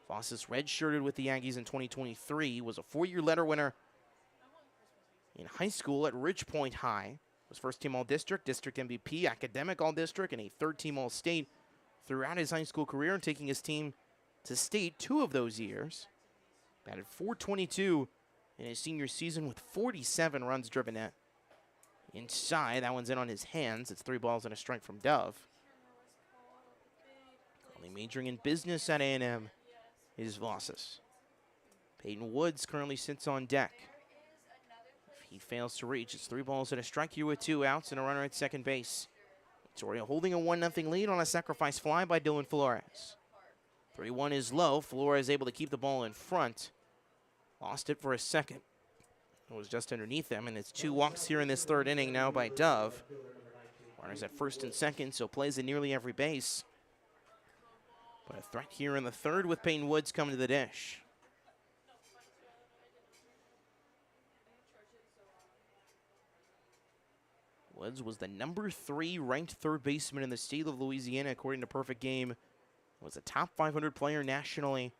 Vossas redshirted with the Aggies in 2023, was a 4-year letter winner in high school at Ridgepoint High. Was first-team All-District, District MVP, Academic All-District, and a third-team All-State throughout his high school career, and taking his team to state 2 of those years. Batted .422 in his senior season with 47 runs driven net. Inside, that one's in on his hands. It's 3 balls and a strike from Dove. Only majoring in business at A&M is Vossas. Peyton Woods currently sits on deck. If he fails to reach, it's 3 balls and a strike here with 2 outs and a runner at second base. Victoria holding a 1-0 lead on a sacrifice fly by Dylan Flores. 3-1 is low. Flores able to keep the ball in front. Lost it for a second. It was just underneath them, and it's 2 walks here in this 3rd inning now by Dove. Runners at first and second, so plays at nearly every base. But a threat here in the 3rd with Peyton Woods coming to the dish. Woods was the number 3 ranked 3rd baseman in the state of Louisiana, according to Perfect Game. Was a top 500 player nationally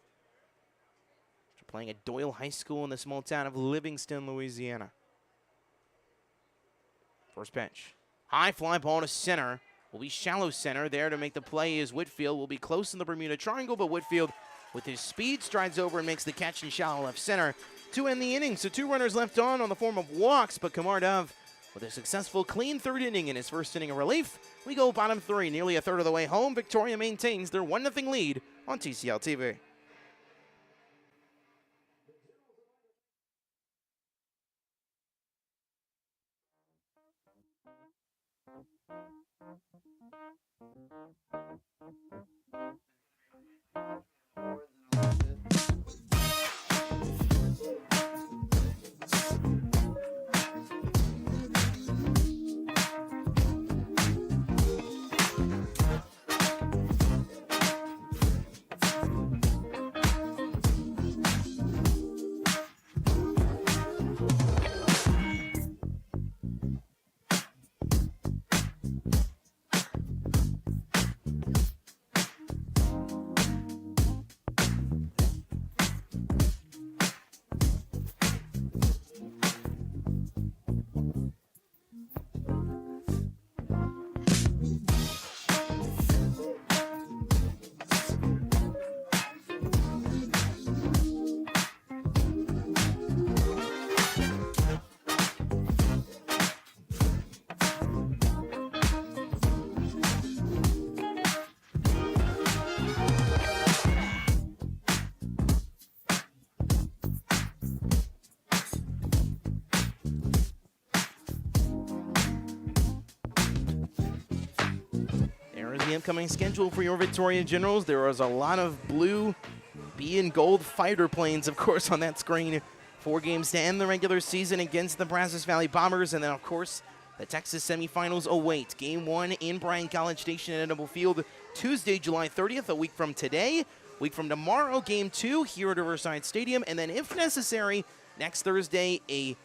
after playing at Doyle High School in the small town of Livingston, Louisiana. First pitch. High fly ball to center. Will be shallow center. There to make the play is Whitfield. Will be close in the Bermuda Triangle, but Whitfield, with his speed, strides over and makes the catch in shallow left center to end the inning. So 2 runners left on the form of walks, but Kamar Dove with a successful clean 3rd inning in his first inning of relief. We go bottom 3, nearly a third of the way home. Victoria maintains their 1-0 lead on TCL TV. The upcoming schedule for your Victoria Generals. There was a lot of blue, B and gold fighter planes, of course, on that screen. 4 games to end the regular season against the Brazos Valley Bombers, and then, of course, the Texas semifinals await. Game 1 in Bryan College Station at Edible Field, Tuesday, July 30th, a week from today. A week from tomorrow, Game 2 here at Riverside Stadium, and then, if necessary, next Thursday, a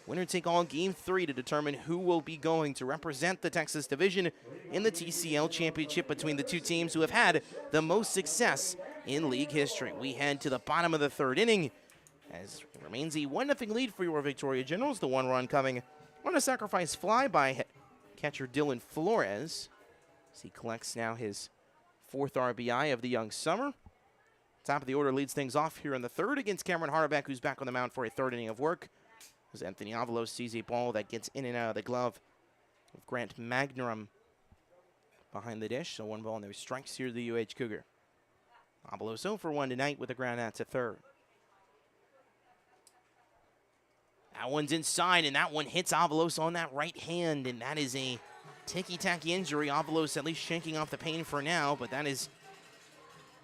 winner-take-all Game 3 to determine who will be going to represent the Texas division in the TCL championship between the 2 teams who have had the most success in league history. We head to the bottom of the 3rd inning as it remains a 1-0 lead for your Victoria Generals. The 1 run coming on a sacrifice fly by catcher Dylan Flores as he collects now his 4th RBI of the young summer. Top of the order leads things off here in the 3rd against Cameron Harbeck, who's back on the mound for a 3rd inning of work. As Anthony Avalos sees a ball that gets in and out of the glove of Grant Magnurum behind the dish. So 1 ball and no strikes here to the UH Cougar. Avalos 0 for 1 tonight with a ground out to 3rd. That one's inside, and that one hits Avalos on that right hand, and that is a ticky-tacky injury. Avalos at least shaking off the pain for now, but that is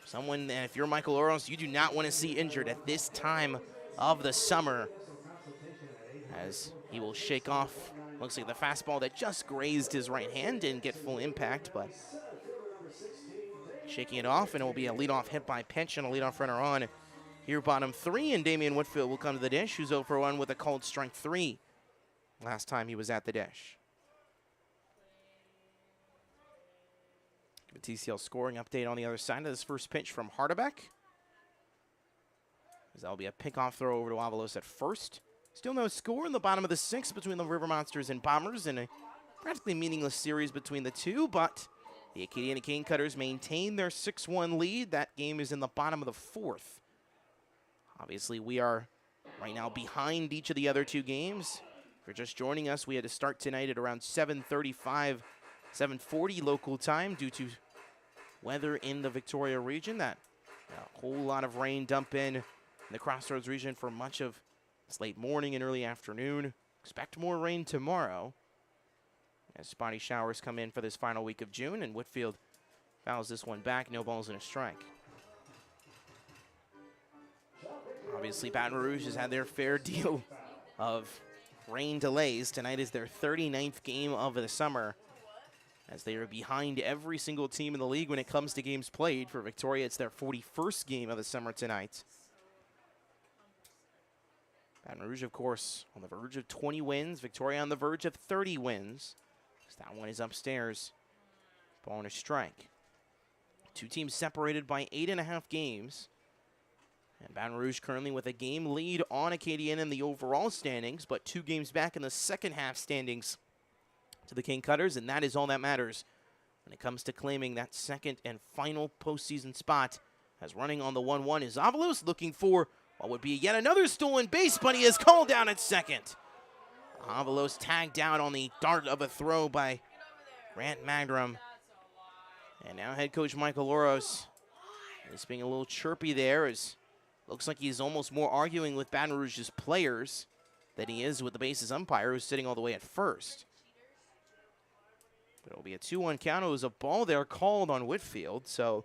someone that if you're Michael Oros, you do not want to see injured at this time of the summer, as he will shake off Looks like the fastball that just grazed his right hand didn't get full impact, but shaking it off, and it will be a leadoff hit by pitch and a leadoff runner on here, bottom 3, and Damian Whitfield will come to the dish, who's 0 for 1 with a called strike 3 last time he was at the dish. Give a TCL scoring update on the other side of this first pitch from Hardebeck. As that'll be a pickoff throw over to Avalos at first. Still no score in the bottom of the 6th between the River Monsters and Bombers, and a practically meaningless series between the two, but the Acadiana Cane Cutters maintain their 6-1 lead. That game is in the bottom of the 4th. Obviously, we are right now behind each of the other two games. If you're just joining us, we had to start tonight at around 7:35, 7:40 local time due to weather in the Victoria region. That a whole lot of rain dump in the Crossroads region for much of this late morning and early afternoon. Expect more rain tomorrow as spotty showers come in for this final week of June, and Whitfield fouls this one back. No balls and a strike. Obviously, Baton Rouge has had their fair deal of rain delays. Tonight is their 39th game of the summer, as they are behind every single team in the league when it comes to games played. For Victoria, it's their 41st game of the summer tonight. Baton Rouge, of course, on the verge of 20 wins. Victoria on the verge of 30 wins. So that one is upstairs. Ball and a strike. Two teams separated by 8.5 games. And Baton Rouge currently with a game lead on Acadiana in the overall standings, but 2 games back in the second half standings to the King Cutters, and that is all that matters when it comes to claiming that second and final postseason spot. As running on the 1-1 is Avalos, looking for what would be yet another stolen base, but he is called down at second. Avalos tagged out on the dart of a throw by Grant Magrum. And now head coach Michael Oros is being a little chirpy there, as looks like he's almost more arguing with Baton Rouge's players than he is with the bases umpire, who's sitting all the way at first. But it'll be a 2-1 count. It was a ball there called on Whitfield, so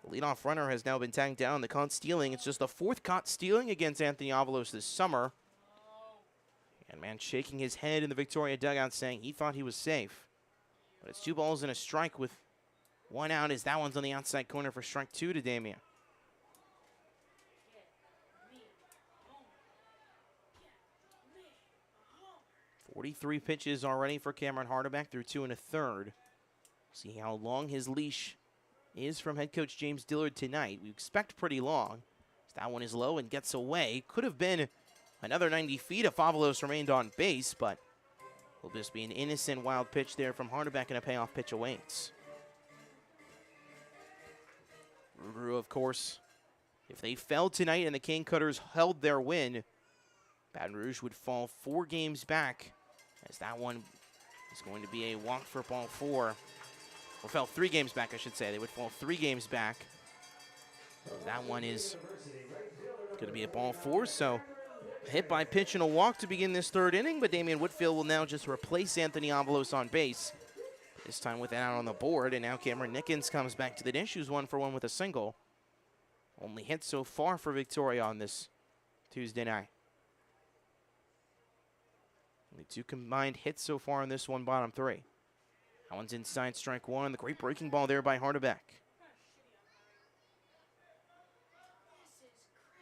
the leadoff runner has now been tagged down. The caught stealing. It's just the 4th caught stealing against Anthony Avalos this summer. And man shaking his head in the Victoria dugout saying he thought he was safe. But it's 2 balls and a strike with 1 out, as that one's on the outside corner for strike 2 to Damian. 43 pitches already for Cameron Hardebeck through 2 1/3. See how long his leash is from head coach James Dillard tonight. We expect pretty long. That one is low and gets away. Could have been another 90 feet if Avalos remained on base, but will just be an innocent wild pitch there from Hardebeck, and a payoff pitch awaits. Rougarou, of course, if they fell tonight and the Cane Cutters held their win, Baton Rouge would fall 4 games back, as that one is going to be a walk for ball 4. Or fell 3 games back, I should say. They would fall 3 games back. That one is going to be a ball 4, so hit by pitch and a walk to begin this 3rd inning, but Damian Whitfield will now just replace Anthony Avalos on base, this time with an out on the board, and now Cameron Nickens comes back to the dish, who's 1 for 1 with a single. Only hit so far for Victoria on this Tuesday night. Only 2 combined hits so far on this one, bottom 3. That one's inside strike 1. The great breaking ball there by Hardebeck.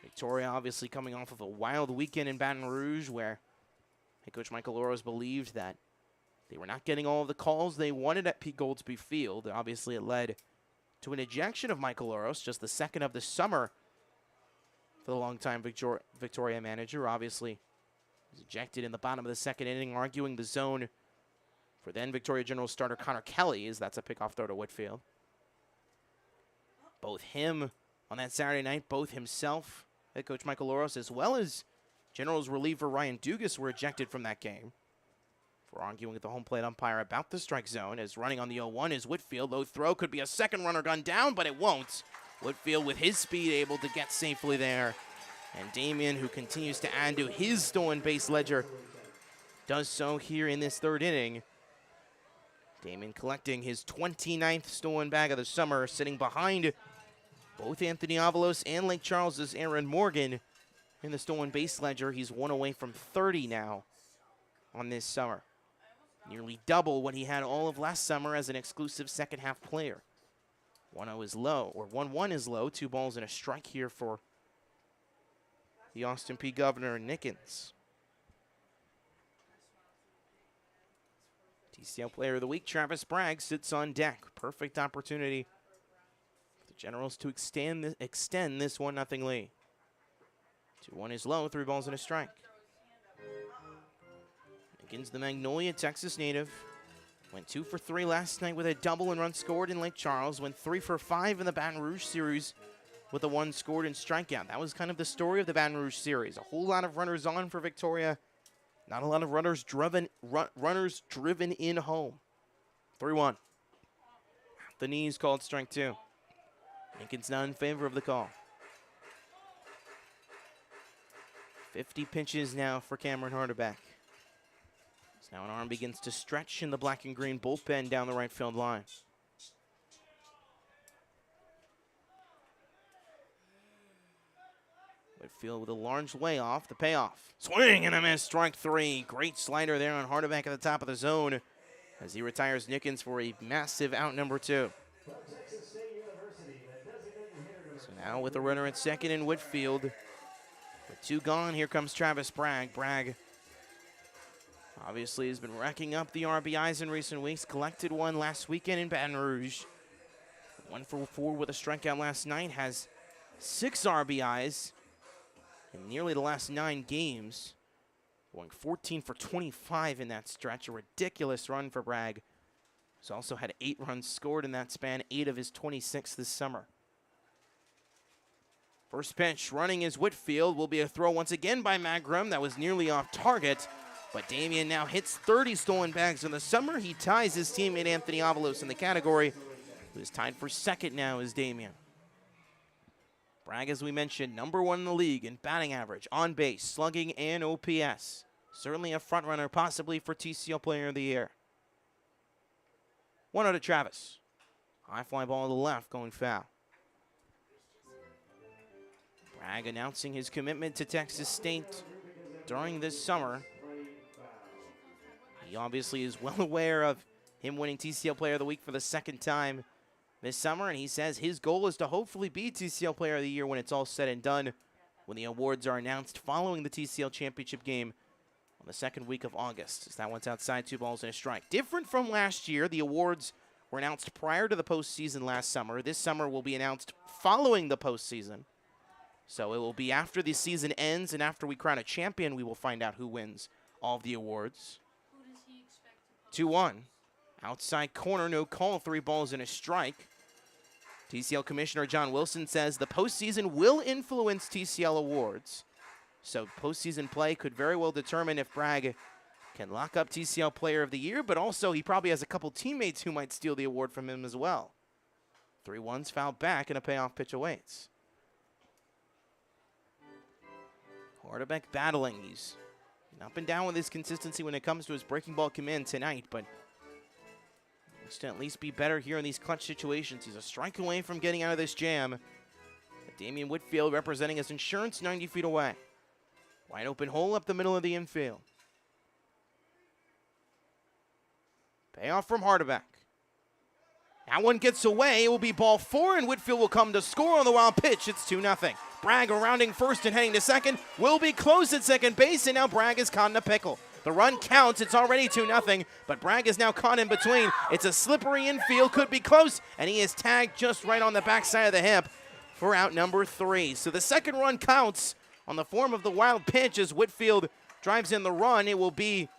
Victoria obviously coming off of a wild weekend in Baton Rouge, where head coach Michael Oros believed that they were not getting all of the calls they wanted at Pete Goldsby Field. Obviously, it led to an ejection of Michael Oros, just the 2nd of the summer for the longtime Victoria manager. Obviously, was ejected in the bottom of the 2nd inning, arguing the zone for then Victoria General starter Connor Kelly, as that's a pickoff throw to Whitfield. Both him on that Saturday night, both himself, head coach Michael Oros, as well as General's reliever Ryan Dugas were ejected from that game for arguing with the home plate umpire about the strike zone. As running on the 0-1 is Whitfield. Low throw, could be a second runner gun down, but it won't. Whitfield with his speed able to get safely there. And Damian, who continues to add to his stolen base ledger, does so here in this 3rd inning. Damian collecting his 29th stolen bag of the summer, sitting behind both Anthony Avalos and Lake Charles's Aaron Morgan in the stolen base ledger. He's 1 away from 30 now on this summer. nearly double what he had all of last summer as an exclusive second-half player. 1-0 is low, or 1-1 is low. 2 balls and a strike here for the Austin P. Governor and Nickens. TCL Player of the Week, Travis Bragg, sits on deck. Perfect opportunity for the Generals to extend this 1-0 lead. 2-1 is low, 3 balls and a strike. Nickens, the Magnolia, Texas native, went 2 for 3 last night with a double and run scored in Lake Charles. Went 3 for 5 in the Baton Rouge series with a 1 scored and strikeout. That was kind of the story of the Baton Rouge series. A whole lot of runners on for Victoria. Not a lot of runners driven in home. 3-1. The knees called strike 2. Nickens not in favor of the call. 50 pitches now for Cameron Hardebeck. Now an arm begins to stretch in the black and green bullpen down the right field line. Whitfield with a large layoff, the payoff. Swing and a miss, strike 3. Great slider there on Hardebeck at the top of the zone as he retires Nickens for a massive out number 2. So now with a runner at second in Whitfield, with 2 gone, here comes Travis Bragg. Bragg obviously has been racking up the RBIs in recent weeks. Collected 1 last weekend in Baton Rouge. 1 for 4 with a strikeout last night. Has 6 RBIs in nearly the last 9 games. Going 14 for 25 in that stretch. A ridiculous run for Bragg. He's also had 8 runs scored in that span. 8 of his 26 this summer. First pitch running is Whitfield. Will be a throw once again by Magrum. That was nearly off target. But Damian now hits 30 stolen bags in the summer. He ties his teammate Anthony Avalos in the category, who is tied for second now is Damian. Bragg, as we mentioned, number 1 in the league in batting average, on base, slugging, and OPS. Certainly a front runner, possibly for TCL Player of the Year. 1-0 to Travis. High fly ball to the left, going foul. Bragg announcing his commitment to Texas State during this summer. He obviously is well aware of him winning TCL Player of the Week for the 2nd time this summer, and he says his goal is to hopefully be TCL Player of the Year when it's all said and done, when the awards are announced following the TCL Championship game on the 2nd week of August. As that one's outside, 2 balls and a strike. Different from last year, the awards were announced prior to the postseason last summer. This summer will be announced following the postseason. So it will be after the season ends and after we crown a champion, we will find out who wins all of the awards. 2-1. Outside corner, no call, 3 balls and a strike. TCL Commissioner John Wilson says the postseason will influence TCL awards. So postseason play could very well determine if Bragg can lock up TCL Player of the Year, but also he probably has a couple teammates who might steal the award from him as well. 3-1's fouled back and a payoff pitch awaits. Hardebeck battling. He's up and down with his consistency when it comes to his breaking ball command tonight, but looks to at least be better here in these clutch situations. He's a strike away from getting out of this jam. Damian Whitfield representing his insurance 90 feet away. Wide open hole up the middle of the infield. Payoff from Hardebeck. That one gets away. It will be ball 4, and Whitfield will come to score on the wild pitch. It's 2-0. Bragg rounding first and heading to second. Will be close at second base, and now Bragg is caught in a pickle. The run counts. It's already 2-0, but Bragg is now caught in between. It's a slippery infield. Could be close, and he is tagged just right on the backside of the hip for out number 3. So the second run counts on the form of the wild pitch as Whitfield drives in the run. It will be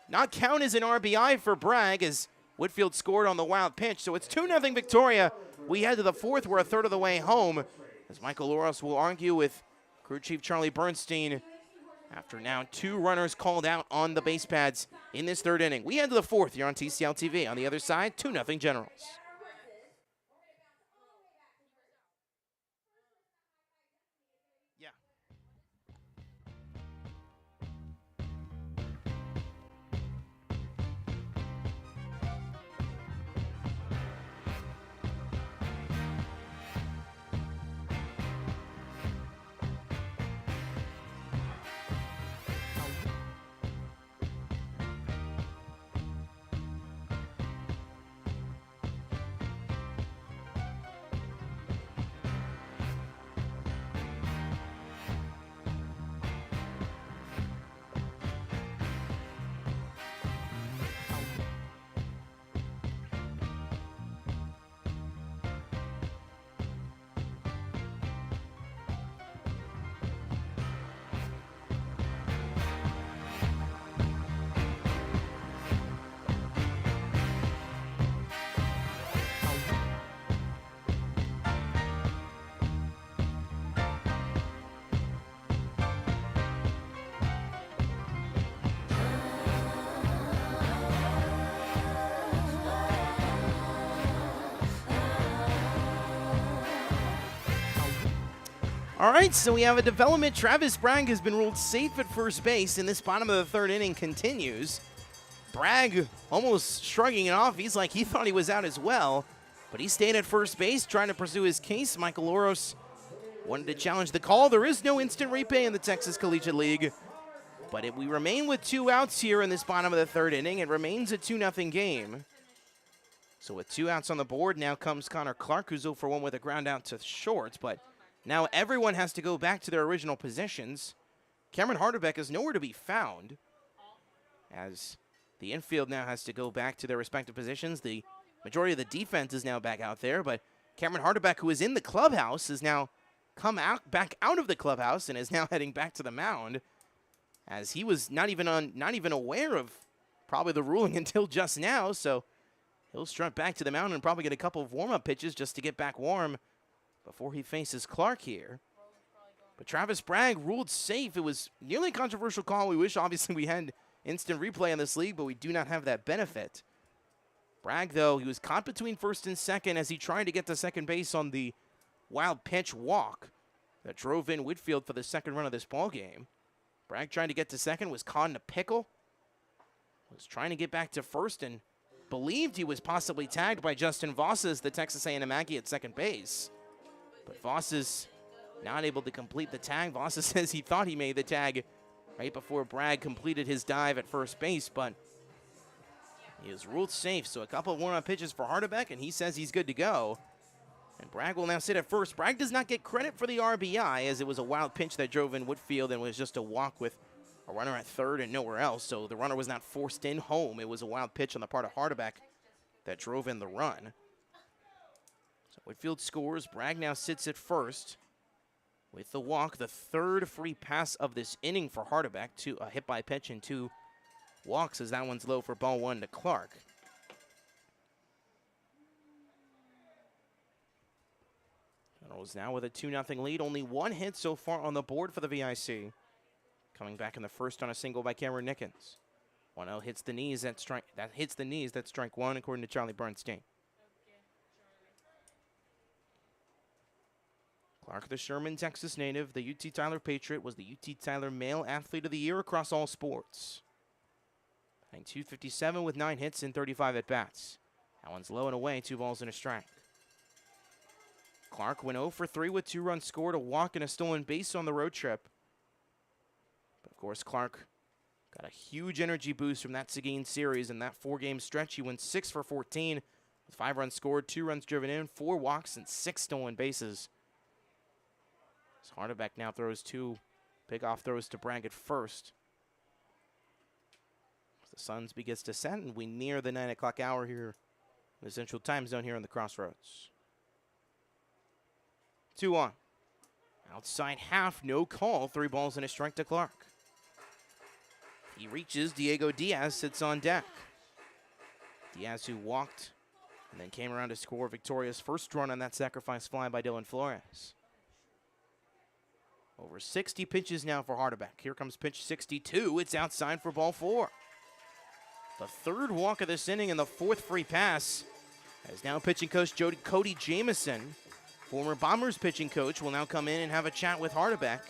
not count as an RBI for Bragg as Whitfield scored on the wild pitch. So it's 2-0 Victoria. We head to the 4th. We're a third of the way home as Michael Loros will argue with crew chief Charlie Bernstein after now 2 runners called out on the base pads in this 3rd inning. We head to the 4th here on TCL TV. On the other side, 2-0 Generals. All right, so we have a development. Travis Bragg has been ruled safe at first base, and this bottom of the third inning continues. Bragg almost shrugging it off. He's like he thought he was out as well, but he stayed at first base trying to pursue his case. Michael Oros wanted to challenge the call. There is no instant replay in the Texas Collegiate League, but we remain with 2 outs here in this bottom of the third inning. It remains a 2-0 game. So with 2 outs on the board, now comes Connor Clark, who's 0 for 1 with a ground out to short, but now everyone has to go back to their original positions. Cameron Harderbeck is nowhere to be found, as the infield now has to go back to their respective positions. The majority of the defense is now back out there, but Cameron Harderbeck, who is in the clubhouse, has now come back out of the clubhouse and is now heading back to the mound, as he was not even aware of probably the ruling until just now. So he'll strut back to the mound and probably get a couple of warm-up pitches just to get back warm before he faces Clark here. But Travis Bragg ruled safe. It was nearly a controversial call. We wish, obviously, we had instant replay in this league, but we do not have that benefit. Bragg, though, he was caught between first and second as he tried to get to second base on the wild pitch walk that drove in Whitfield for the second run of this ball game. Bragg trying to get to second, was caught in a pickle, was trying to get back to first, and believed he was possibly tagged by Justin Vossas, the Texas A&M Aggie, at second base. But Vossas not able to complete the tag. Vossas says he thought he made the tag right before Bragg completed his dive at first base, but he is ruled safe. So a couple of warm-up pitches for Harderbeck, and he says he's good to go. And Bragg will now sit at first. Bragg does not get credit for the RBI, as it was a wild pitch that drove in Whitfield and was just a walk with a runner at third and nowhere else. So the runner was not forced in home. It was a wild pitch on the part of Harderbeck that drove in the run. So Whitfield scores. Bragg now sits at first with the walk, the third free pass of this inning for Harderbeck. A hit by pitch and 2 walks, as that one's low for ball 1 to Clark. Generals now with a 2-0 lead. Only 1 hit so far on the board for the VIC. Coming back in the first on a single by Cameron Nickens. 1-0 hits the knees. That's strike 1, according to Charlie Bernstein. Clark, the Sherman, Texas native, the UT Tyler Patriot, was the UT Tyler Male Athlete of the Year across all sports. Hitting .257 with 9 hits and 35 at-bats. That one's low and away, 2 balls and a strike. Clark went 0 for 3 with 2 runs scored, a walk, and a stolen base on the road trip. But of course, Clark got a huge energy boost from that Seguin series. In that 4-game stretch, he went 6 for 14 with 5 runs scored, 2 runs driven in, 4 walks, and 6 stolen bases. So Harderbeck now throws 2 pick-off throws to Bragg at first. The Suns begins to set, and we near the 9 o'clock hour here in the Central Time Zone here on the Crossroads. 2-1. Outside half, no call. 3 balls and a strike to Clark. He reaches. Diego Diaz sits on deck. Diaz, who walked and then came around to score Victoria's first run on that sacrifice fly by Dylan Flores. Over 60 pitches now for Harderbeck. Here comes pitch 62. It's outside for ball 4. The 3rd walk of this inning and the 4th free pass, as now pitching coach Cody Jamieson, former Bombers pitching coach, will now come in and have a chat with Harderbeck,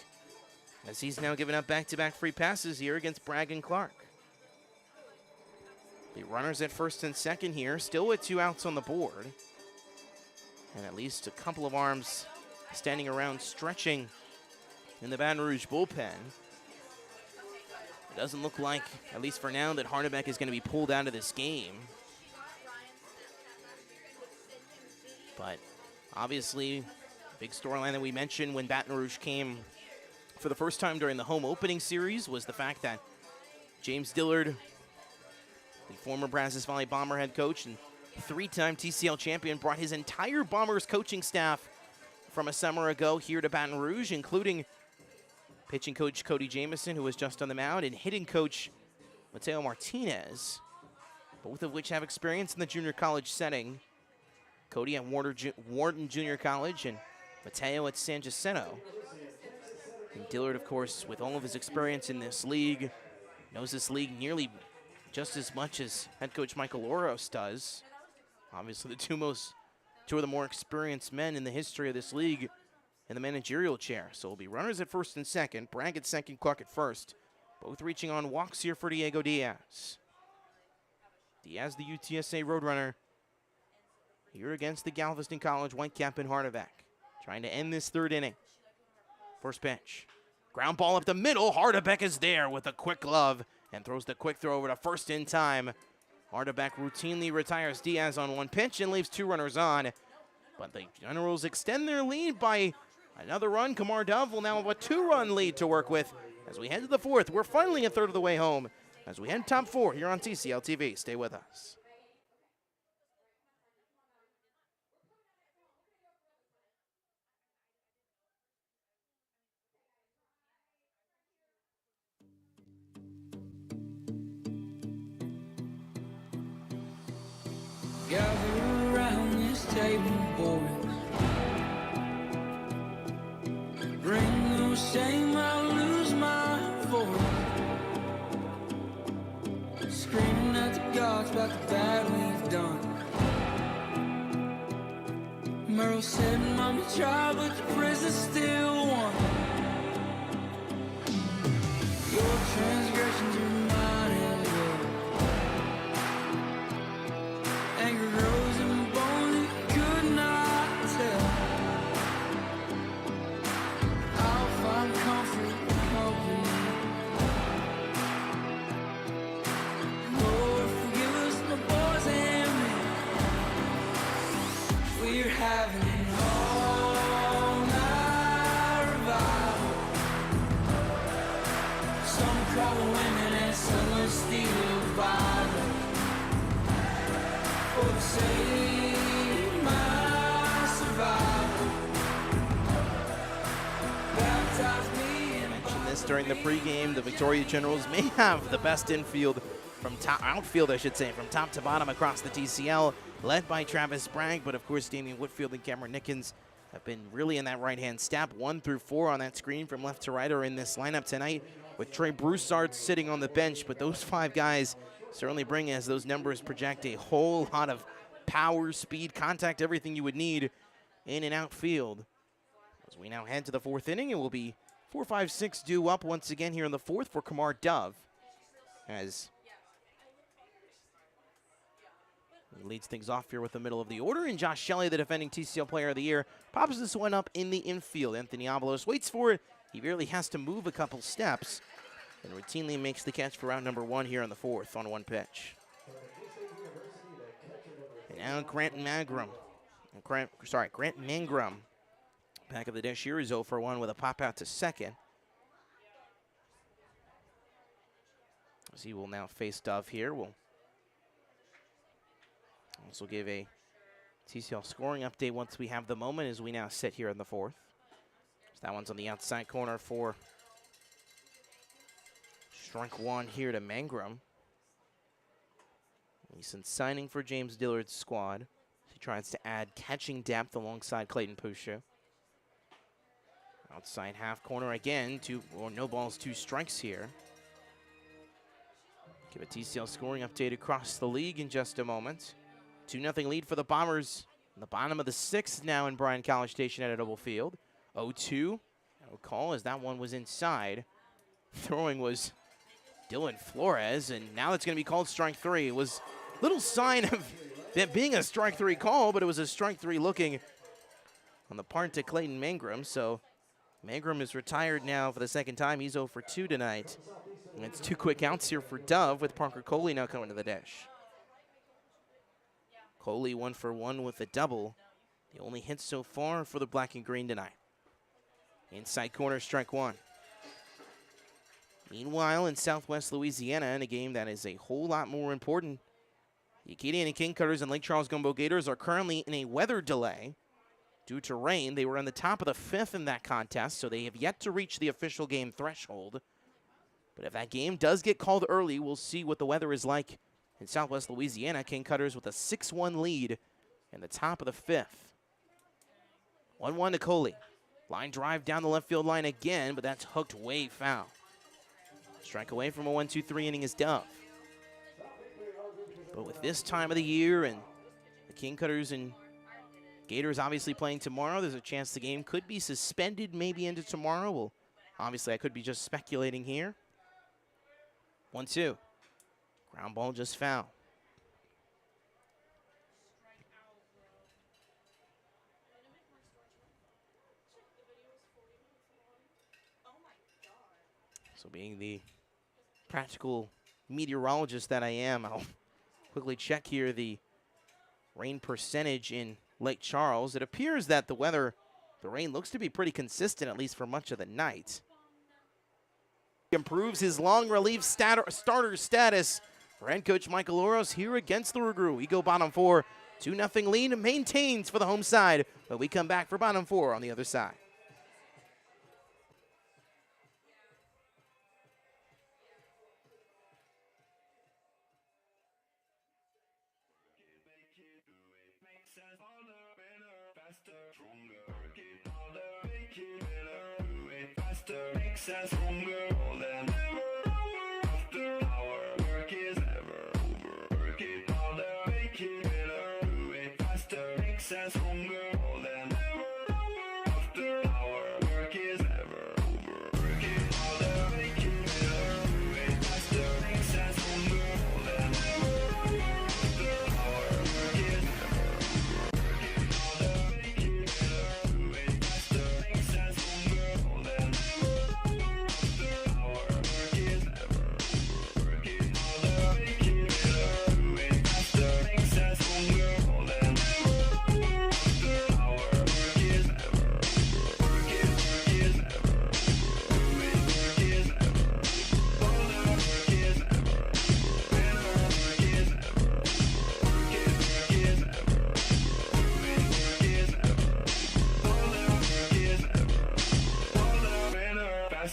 as he's now given up back-to-back free passes here against Bragg and Clark. The runners at first and second here, still with 2 outs on the board, and at least a couple of arms standing around stretching in the Baton Rouge bullpen. It doesn't look like, at least for now, that Harderbeck is going to be pulled out of this game. But obviously, big storyline that we mentioned when Baton Rouge came for the first time during the home opening series was the fact that James Dillard, the former Brazos Valley Bomber head coach and 3-time TCL champion, brought his entire Bombers coaching staff from a summer ago here to Baton Rouge, including pitching coach Cody Jamieson, who was just on the mound, and hitting coach Mateo Martinez, both of which have experience in the junior college setting. Cody at Wharton Junior College and Mateo at San Jacinto. And Dillard, of course, with all of his experience in this league, knows this league nearly just as much as head coach Michael Oros does. Obviously, two of the more experienced men in the history of this league in the managerial chair. So it'll be runners at first and second, Bragg at second, Clark at first. Both reaching on walks here for Diego Diaz. Diaz, the UTSA Roadrunner, here against the Galveston College Whitecap in Hardebeck, trying to end this third inning. First pitch. Ground ball up the middle. Hardebeck is there with a quick glove and throws the quick throw over to first in time. Hardebeck routinely retires Diaz on one pitch and leaves two runners on. But the Generals extend their lead by another run. Kamar Dove will now have a two-run lead to work with as we head to the fourth. We're finally a third of the way home as we head top four here on TCL TV. Stay with us. Gather around this table, boys. Bring no shame, I'll lose my voice. Screaming at the gods about the bad we've done. Merle said, Mommy tried, but the prison still won. Your transgressions are mine as well. Anger rose in my bones, and you could not tell. I'll find comfort and hope in you. Lord, forgive us, my boys and men. We're having an all-night revival. Some cry for women and some will steal Bible. For the sake of my survival. Baptize me in Mentioned this during the pregame. The Victoria Generals may have the best outfield from top to bottom across the TCL, led by Travis Bragg, but of course Damian Whitfield and Cameron Nickens have been really in that right-hand step. 1 through 4 on that screen from left to right are in this lineup tonight, with Trey Broussard sitting on the bench, but those 5 guys certainly bring, as those numbers project, a whole lot of power, speed, contact, everything you would need in an outfield. As we now head to the fourth inning, it will be 4, 5, 6 due up once again here in the fourth for Kamar Dove, as he leads things off here with the middle of the order, and Josh Shelley, the defending TCL Player of the Year, pops this one up in the infield. Anthony Avalos waits for it. He barely has to move a couple steps and routinely makes the catch for out number 1 here in the fourth on one pitch. And now Grant Mangrum, back of the dish here is 0 for 1 with a pop out to second. As he will now face Dove here. We'll also give a TCL scoring update once we have the moment as we now sit here in the fourth. So that one's on the outside corner for strike 1 here to Mangrum. Recent signing for James Dillard's squad. He tries to add catching depth alongside Clayton Pusha. Outside half corner again, no balls, 2 strikes here. Give a TCL scoring update across the league in just a moment. 2-0 lead for the Bombers. In the bottom of the 6th now in Bryan College Station at Edible Field. 0-2. No call as that one was inside. Throwing was Dylan Flores, and now it's going to be called strike 3. It was a little sign of that being a strike 3 call, but it was a strike 3 looking on the part to Clayton Mangrum. So Mangrum is retired now for the second time. He's 0 for 2 tonight. And it's 2 quick outs here for Dove with Parker Coley now coming to the dish. Coley 1 for 1 with a double. The only hit so far for the black and green tonight. Inside corner, strike 1. Meanwhile, in Southwest Louisiana, in a game that is a whole lot more important, the Acadiana King Cutters and Lake Charles Gumbo Gators are currently in a weather delay due to rain. They were on the top of the 5th in that contest, so they have yet to reach the official game threshold. But if that game does get called early, we'll see what the weather is like in Southwest Louisiana. King Cutters with a 6-1 lead in the top of the 5th. 1-1 to Coley. Line drive down the left field line again, but that's hooked way foul. Strike away from a 1-2-3 inning is Dove. But with this time of the year and the King Cutters in Gators obviously playing tomorrow. There's a chance the game could be suspended maybe into tomorrow. Well, obviously I could be just speculating here. 1-2. Ground ball just foul. So being the practical meteorologist that I am, I'll quickly check here the rain percentage in Lake Charles. It appears that the rain looks to be pretty consistent, at least for much of the night. Improves his long relief starter status for head coach Michael Oros here against the Rougarou. We go bottom 4, 2-0 lead, maintains for the home side, but we come back for bottom 4 on the other side. Makes us stronger, all than ever. After our work is never over. Work it harder, make it better. Do it faster, makes us stronger, all than ever. After our work is never over. Work it harder, make it better. Do it faster, makes us stronger, all than ever. After our work is never over. Work it harder, make it better. Do it faster, makes us stronger, all than ever.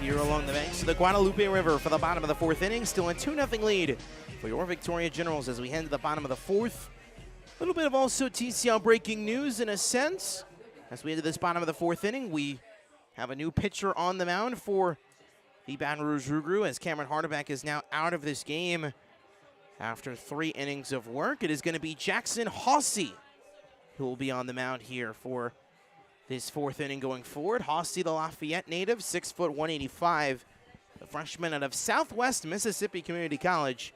Here along the banks of the Guadalupe River for the bottom of the 4th inning. Still a 2-0 lead for your Victoria Generals as we head to the bottom of the 4th. A little bit of also TCL breaking news in a sense. As we enter this bottom of the 4th inning, we have a new pitcher on the mound for the Baton Rouge Rougarou as Cameron Hardebeck is now out of this game after 3 innings of work. It is going to be Jackson Hossey who will be on the mound here for this 4th inning going forward. Hossey, the Lafayette native, 6 foot 185, a freshman out of Southwest Mississippi Community College.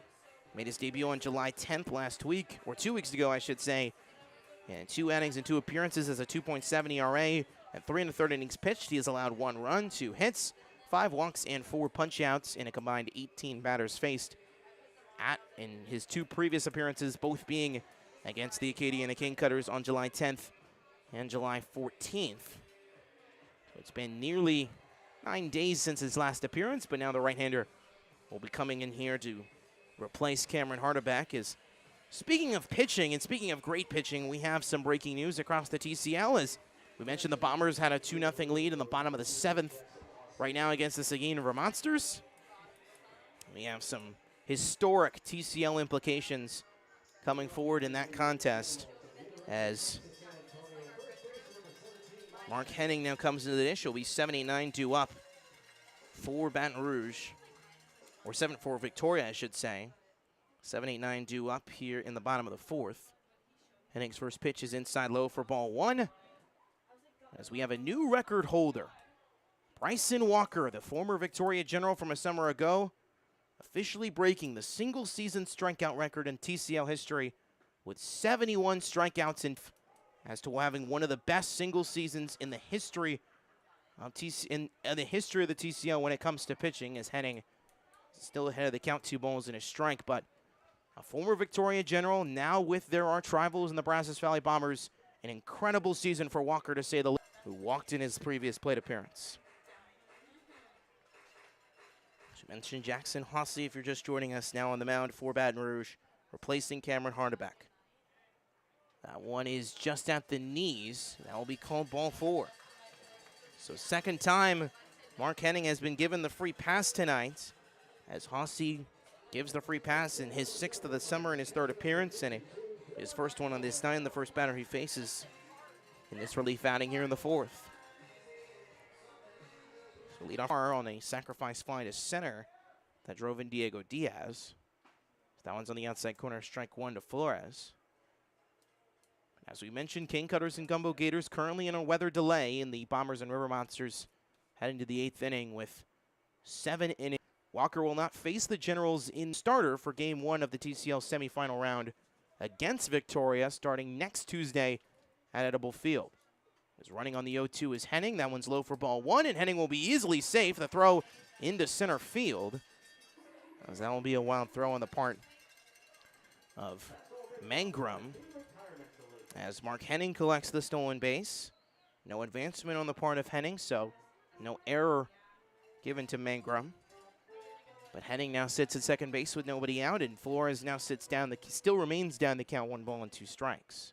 Made his debut on July 10th last week, or 2 weeks ago, I should say. And 2 innings and 2 appearances as a 2.7 ERA. At 3 1/3 innings pitched, he has allowed 1 run, 2 hits, 5 walks, and 4 punch-outs in a combined 18 batters faced. In his 2 previous appearances, both being against the Acadiana King Cutters on July 10th and July 14th. So it's been nearly 9 days since his last appearance, but now the right-hander will be coming in here to replace Cameron Hardebeck. Speaking of pitching and speaking of great pitching, we have some breaking news across the TCL. As we mentioned, the Bombers had a 2-0 lead in the bottom of the 7th right now against the Seguin River Monsters. We have some historic TCL implications coming forward in that contest as Mark Henning now comes into the dish. He'll be 7-8-9 due up for Baton Rouge, or 7-4 Victoria, I should say. 7-8-9 due up here in the bottom of the 4th. Henning's first pitch is inside low for ball 1. As we have a new record holder. Bryson Walker, the former Victoria General from a summer ago, officially breaking the single-season strikeout record in TCL history with 71 strikeouts as to having one of the best single seasons in the history of the TCL when it comes to pitching, as Henning still ahead of the count, 2 balls and a strike, but a former Victoria General now with their arch rivals in the Brazos Valley Bombers. An incredible season for Walker, to say the least, who walked in his previous plate appearance. As you mentioned, Jackson Hossey, if you're just joining us now on the mound for Baton Rouge, replacing Cameron Hardebeck. That one is just at the knees. That will be called ball 4. So second time Mark Henning has been given the free pass tonight. as Hossie gives the free pass in his 6th of the summer in his 3rd appearance, and his first one on this night, the first batter he faces in this relief outing here in the 4th. So lead off on a sacrifice fly to center that drove in Diego Diaz. That one's on the outside corner, strike 1 to Flores. As we mentioned, King Cutters and Gumbo Gators currently in a weather delay, and the Bombers and River Monsters heading to the 8th inning with 7 innings. Walker will not face the Generals in starter for Game 1 of the TCL semifinal round against Victoria starting next Tuesday at Edible Field. As running on the 0-2 is Henning. That one's low for ball 1, and Henning will be easily safe. The throw into center field, as that will be a wild throw on the part of Mangrum, as Mark Henning collects the stolen base. No advancement on the part of Henning, so no error given to Mangrum. But Henning now sits at second base with nobody out, and Flores now sits down, still remains down the count, 1 ball and 2 strikes.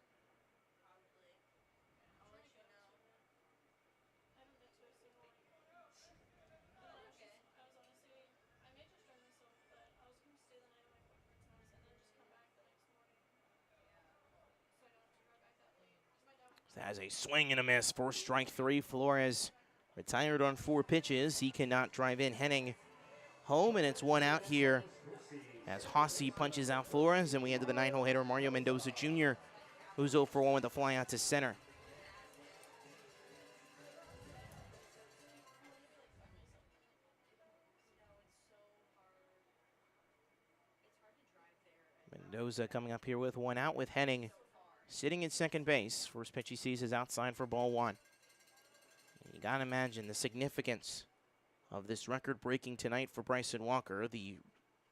That is a swing and a miss for strike 3. Flores retired on 4 pitches. He cannot drive in Henning home, and it's 1 out here as Hossie punches out Flores, and we head to the 9-hole hitter, Mario Mendoza Jr., who's 0 for 1 with a fly out to center. Mendoza coming up here with 1 out with Henning sitting at second base. First pitch he sees is outside for ball 1. You gotta imagine the significance of this record breaking tonight for Bryson Walker. The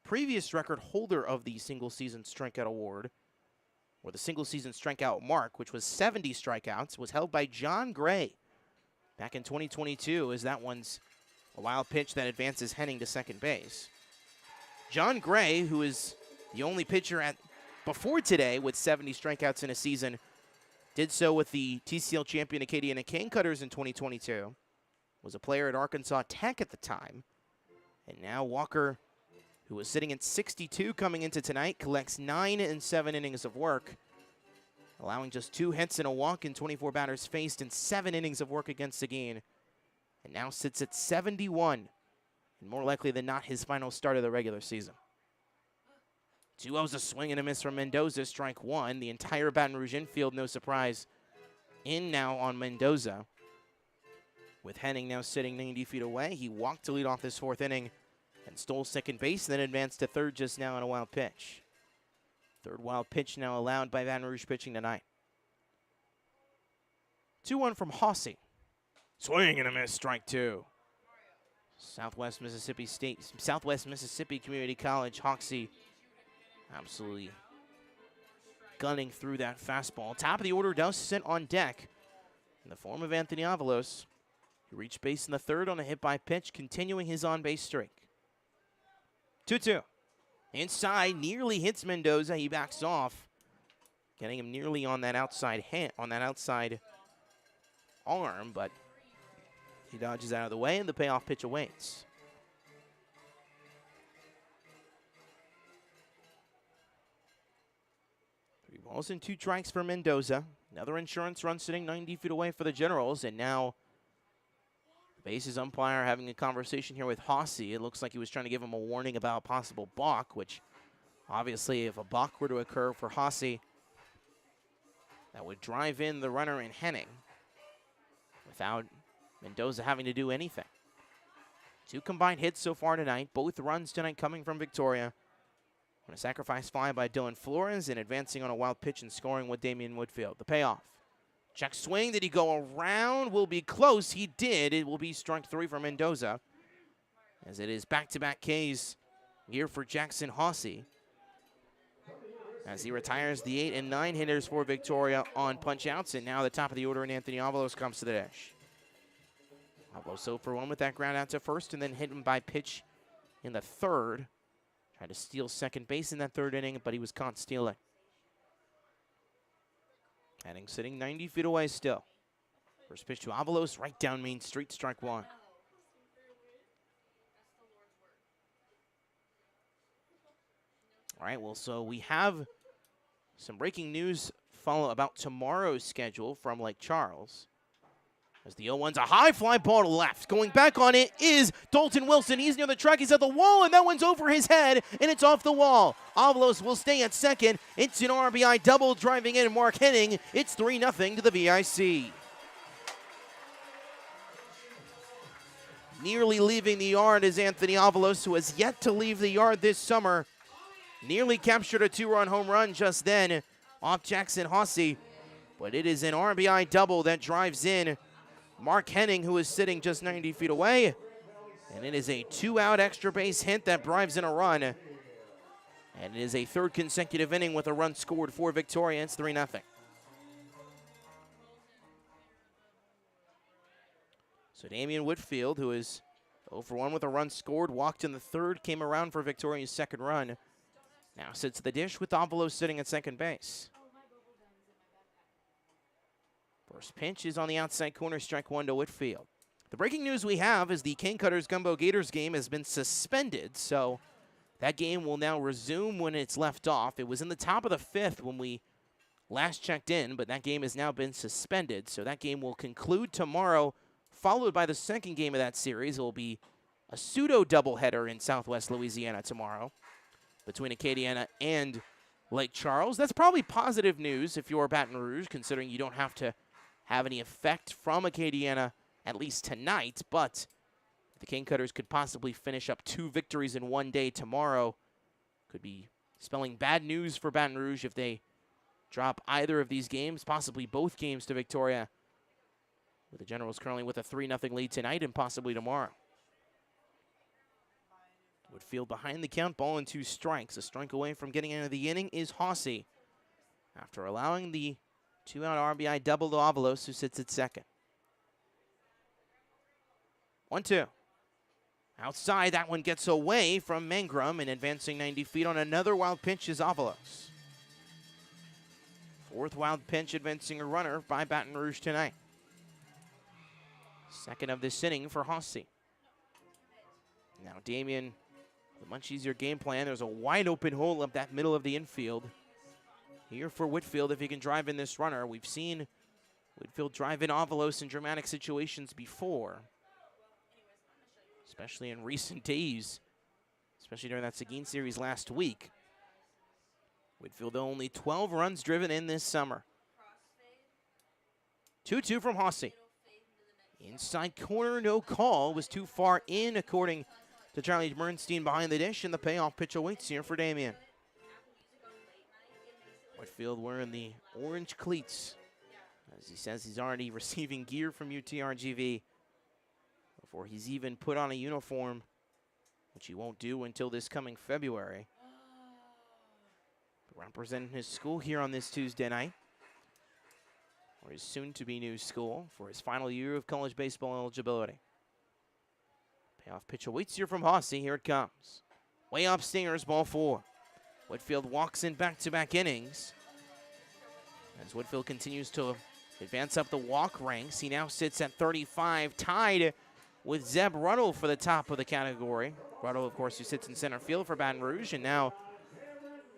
previous record holder of the single season strikeout award, or the single season strikeout mark, which was 70 strikeouts, was held by John Gray back in 2022, as that one's a wild pitch that advances Henning to second base. John Gray, who is the only pitcher before today with 70 strikeouts in a season, did so with the TCL champion Acadiana Cane Cutters in 2022. Was a player at Arkansas Tech at the time. And now Walker, who was sitting at 62 coming into tonight, collects 9 and 7 innings of work, allowing just 2 hits and a walk in 24 batters faced and 7 innings of work against Seguin. And now sits at 71, and more likely than not his final start of the regular season. 2-0's a swing and a miss from Mendoza, strike 1. The entire Baton Rouge infield, no surprise, in now on Mendoza. With Henning now sitting 90 feet away, he walked to lead off this 4th inning and stole second base, then advanced to third just now on a wild pitch. 3rd wild pitch now allowed by Baton Rouge pitching tonight. 2-1 from Hossie. Swing and a miss, strike 2. Southwest Mississippi Community College, Hoxie absolutely gunning through that fastball. Top of the order does sit on deck in the form of Anthony Avalos. He reached base in the 3rd on a hit by pitch, continuing his on-base streak. 2-2. Inside, nearly hits Mendoza. He backs off, getting him nearly on that outside arm, but he dodges out of the way, and the payoff pitch awaits. Balls and 2 strikes for Mendoza. Another insurance run sitting 90 feet away for the Generals. And now the bases umpire having a conversation here with Hossie. It looks like he was trying to give him a warning about a possible balk, which obviously if a balk were to occur for Hossie, that would drive in the runner in Henning without Mendoza having to do anything. 2 combined hits so far tonight. Both runs tonight coming from Victoria. On a sacrifice fly by Dylan Flores, and advancing on a wild pitch and scoring with Damian Woodfield. The payoff. Check swing. Did he go around? Will be close. He did. It will be strike 3 for Mendoza, as it is back-to-back Ks here for Jackson Hossie, as he retires the 8 and 9 hitters for Victoria on punch-outs. And now the top of the order, and Anthony Avalos comes to the dish. Avalos 0 for 1 with that ground out to first, and then hit him by pitch in the 3rd. Tried to steal second base in that 3rd inning, but he was caught stealing. Henning sitting 90 feet away still. First pitch to Avalos, right down Main Street, strike 1. All right, well, so we have some breaking news follow about tomorrow's schedule from Lake Charles. As the 0-1's a high fly ball to left. Going back on it is Dalton Wilson. He's near the track. He's at the wall, and that one's over his head, and it's off the wall. Avalos will stay at second. It's an RBI double driving in Mark Henning. It's 3-0 to the VIC. Nearly leaving the yard is Anthony Avalos, who has yet to leave the yard this summer. Nearly captured a 2-run home run just then off Jackson Hossey. But it is an RBI double that drives in Mark Henning, who is sitting just 90 feet away. And it is a 2-out extra base hit that drives in a run. And it is a third consecutive inning with a run scored for Victoria. It's 3-0. So Damian Whitfield, who is 0 for 1 with a run scored, walked in the third, came around for Victoria's second run. Now sits the dish with Avalos sitting at second base. First pitch is on the outside corner, strike one to Whitfield. The breaking news we have is the King Cutters Gumbo Gators game has been suspended, so that game will now resume when it's left off. It was in the top of the fifth when we last checked in, but that game has now been suspended, so that game will conclude tomorrow, followed by the second game of that series. It will be a pseudo doubleheader in Southwest Louisiana tomorrow between Acadiana and Lake Charles. That's probably positive news if you're Baton Rouge, considering you don't have to have any effect from Acadiana, at least tonight, but the King Cutters could possibly finish up 2 victories in one day tomorrow. Could be spelling bad news for Baton Rouge if they drop either of these games, possibly both games to Victoria, with the Generals currently with a 3-0 lead tonight and possibly tomorrow. Whitfield behind the count, ball and 2 strikes. A strike away from getting into the inning is Hossey, after allowing the 2-out RBI double to Avalos, who sits at second. 1-2. Outside, that one gets away from Mangrum, and advancing 90 feet on another wild pitch is Avalos. Fourth wild pitch advancing a runner by Baton Rouge tonight. Second of this inning for Hossey. Now Damian, with a much easier game plan. There's a wide open hole up that middle of the infield. Here for Whitfield, if he can drive in this runner. We've seen Whitfield drive in Avalos in dramatic situations before, especially in recent days, especially during that Seguin series last week. Whitfield only 12 runs driven in this summer. 2-2 from Hossey. Inside corner, no call. Was too far in, according to Charlie Bernstein behind the dish, and the payoff pitch awaits here for Damian. Whitfield wearing the orange cleats. As he says, he's already receiving gear from UTRGV before he's even put on a uniform, which he won't do until this coming February. Representing his school here on this Tuesday night, or his soon-to-be new school, for his final year of college baseball eligibility. Payoff pitch awaits here from Hossey. Here it comes. Way up Stingers, ball 4. Whitfield walks in back-to-back innings. As Whitfield continues to advance up the walk ranks, he now sits at 35, tied with Zeb Ruddle for the top of the category. Ruddle, of course, who sits in center field for Baton Rouge, and now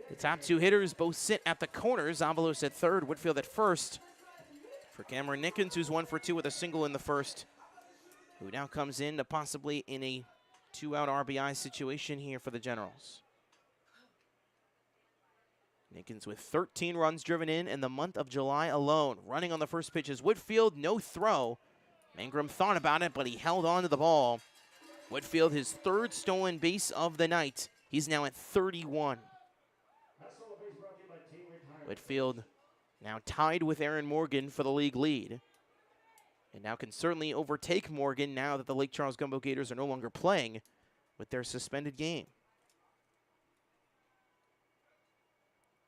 the top 2 hitters both sit at the corners. Avalos at third, Whitfield at first. For Cameron Nickens, who's 1 for 2 with a single in the first, who now comes in to possibly in a 2-out RBI situation here for the Generals. Nickens with 13 runs driven in the month of July alone. Running on the first pitch is Whitfield, no throw. Mangrum thought about it, but he held on to the ball. Whitfield, his 3rd stolen base of the night. He's now at 31. Whitfield now tied with Aaron Morgan for the league lead, and now can certainly overtake Morgan now that the Lake Charles Gumbo Gators are no longer playing with their suspended game.